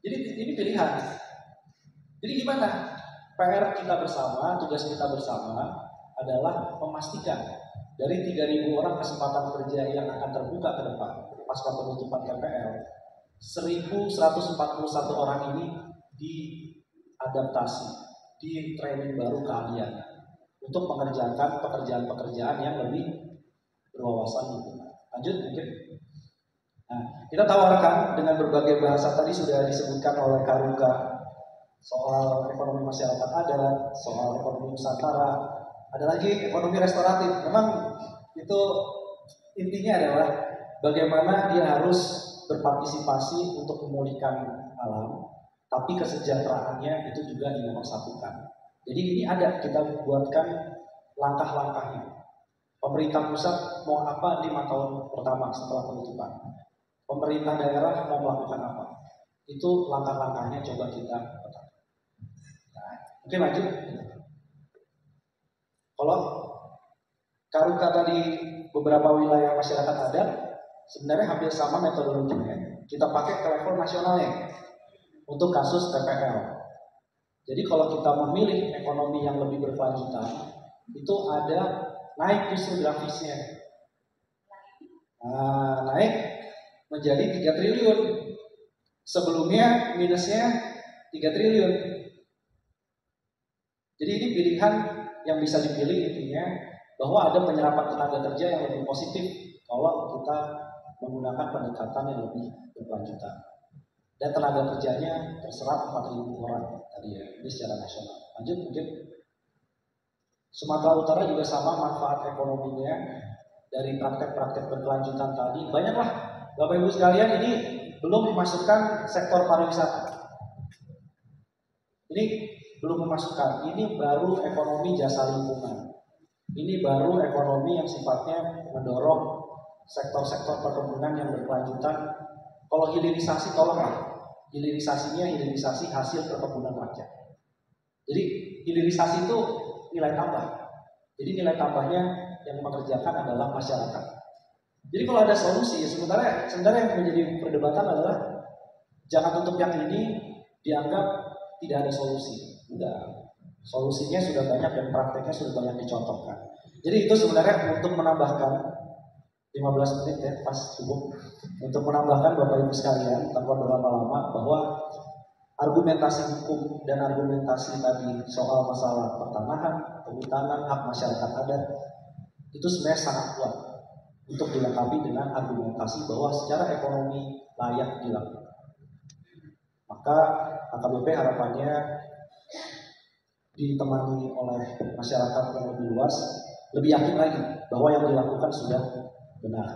Jadi ini pilihan. Jadi gimana? PR kita bersama, tugas kita bersama adalah memastikan dari 3.000 orang kesempatan kerja yang akan terbuka ke depan pasca penutupan TPL, 1.141 orang ini diadaptasi, di training baru keahlian untuk mengerjakan pekerjaan-pekerjaan yang lebih berwawasan lingkungan. Lanjut mungkin. Nah, kita tawarkan dengan berbagai bahasa tadi sudah disebutkan oleh Karuka, soal ekonomi masyarakat adat, soal ekonomi nusantara, ada lagi ekonomi restoratif. Memang itu intinya adalah bagaimana dia harus berpartisipasi untuk memulihkan alam, tapi kesejahteraannya itu juga dinomor-satukan. Jadi ini ada, kita buatkan langkah-langkahnya. Pemerintah pusat mau apa 5 tahun pertama setelah penutupan. Pemerintah daerah mau melakukan apa. Itu langkah-langkahnya coba kita petang. Nah, mungkin lanjut. Kalau Karuka tadi beberapa wilayah masyarakat adat, sebenarnya hampir sama metodologinya. Kita pakai ke level nasionalnya untuk kasus TPL. Jadi kalau kita memilih ekonomi yang lebih berkelanjutan, itu ada naik justru grafisnya. Nah, naik menjadi 3 triliun. Sebelumnya minusnya 3 triliun. Jadi ini pilihan yang bisa dipilih intinya bahwa ada penyerapan tenaga kerja yang lebih positif kalau kita menggunakan pendekatan yang lebih berkelanjutan. Dan tenaga kerjanya terserap 4.000 orang tadi ya, ini secara nasional. Lanjut mungkin. Sumatera Utara juga sama manfaat ekonominya dari praktek-praktek berkelanjutan tadi. Banyaklah Bapak Ibu sekalian, ini belum dimasukkan sektor pariwisata. Ini belum memasukkan, ini baru ekonomi jasa lingkungan. Ini baru ekonomi yang sifatnya mendorong sektor-sektor perkebunan yang berkelanjutan. Kalau hilirisasi tolonglah, hilirisasi hasil perkebunan rakyat. Jadi hilirisasi itu nilai tambah. Jadi nilai tambahnya yang mengerjakan adalah masyarakat. Jadi kalau ada solusi, sebenarnya yang menjadi perdebatan adalah jangan tutup yang ini dianggap tidak ada solusi. Enggak. Solusinya sudah banyak dan prakteknya sudah banyak dicontohkan. Jadi itu sebenarnya untuk menambahkan 15 menit ya pas cukup untuk menambahkan Bapak Ibu sekalian tanpa berlama-lama bahwa argumentasi hukum dan argumentasi tadi soal masalah pertanahan, kehutanan, hak masyarakat adat itu sebenarnya sangat kuat untuk dilengkapi dengan argumentasi bahwa secara ekonomi layak dilakukan. Maka AKBP harapannya ditemani oleh masyarakat yang lebih luas, lebih yakin lagi bahwa yang dilakukan sudah benar.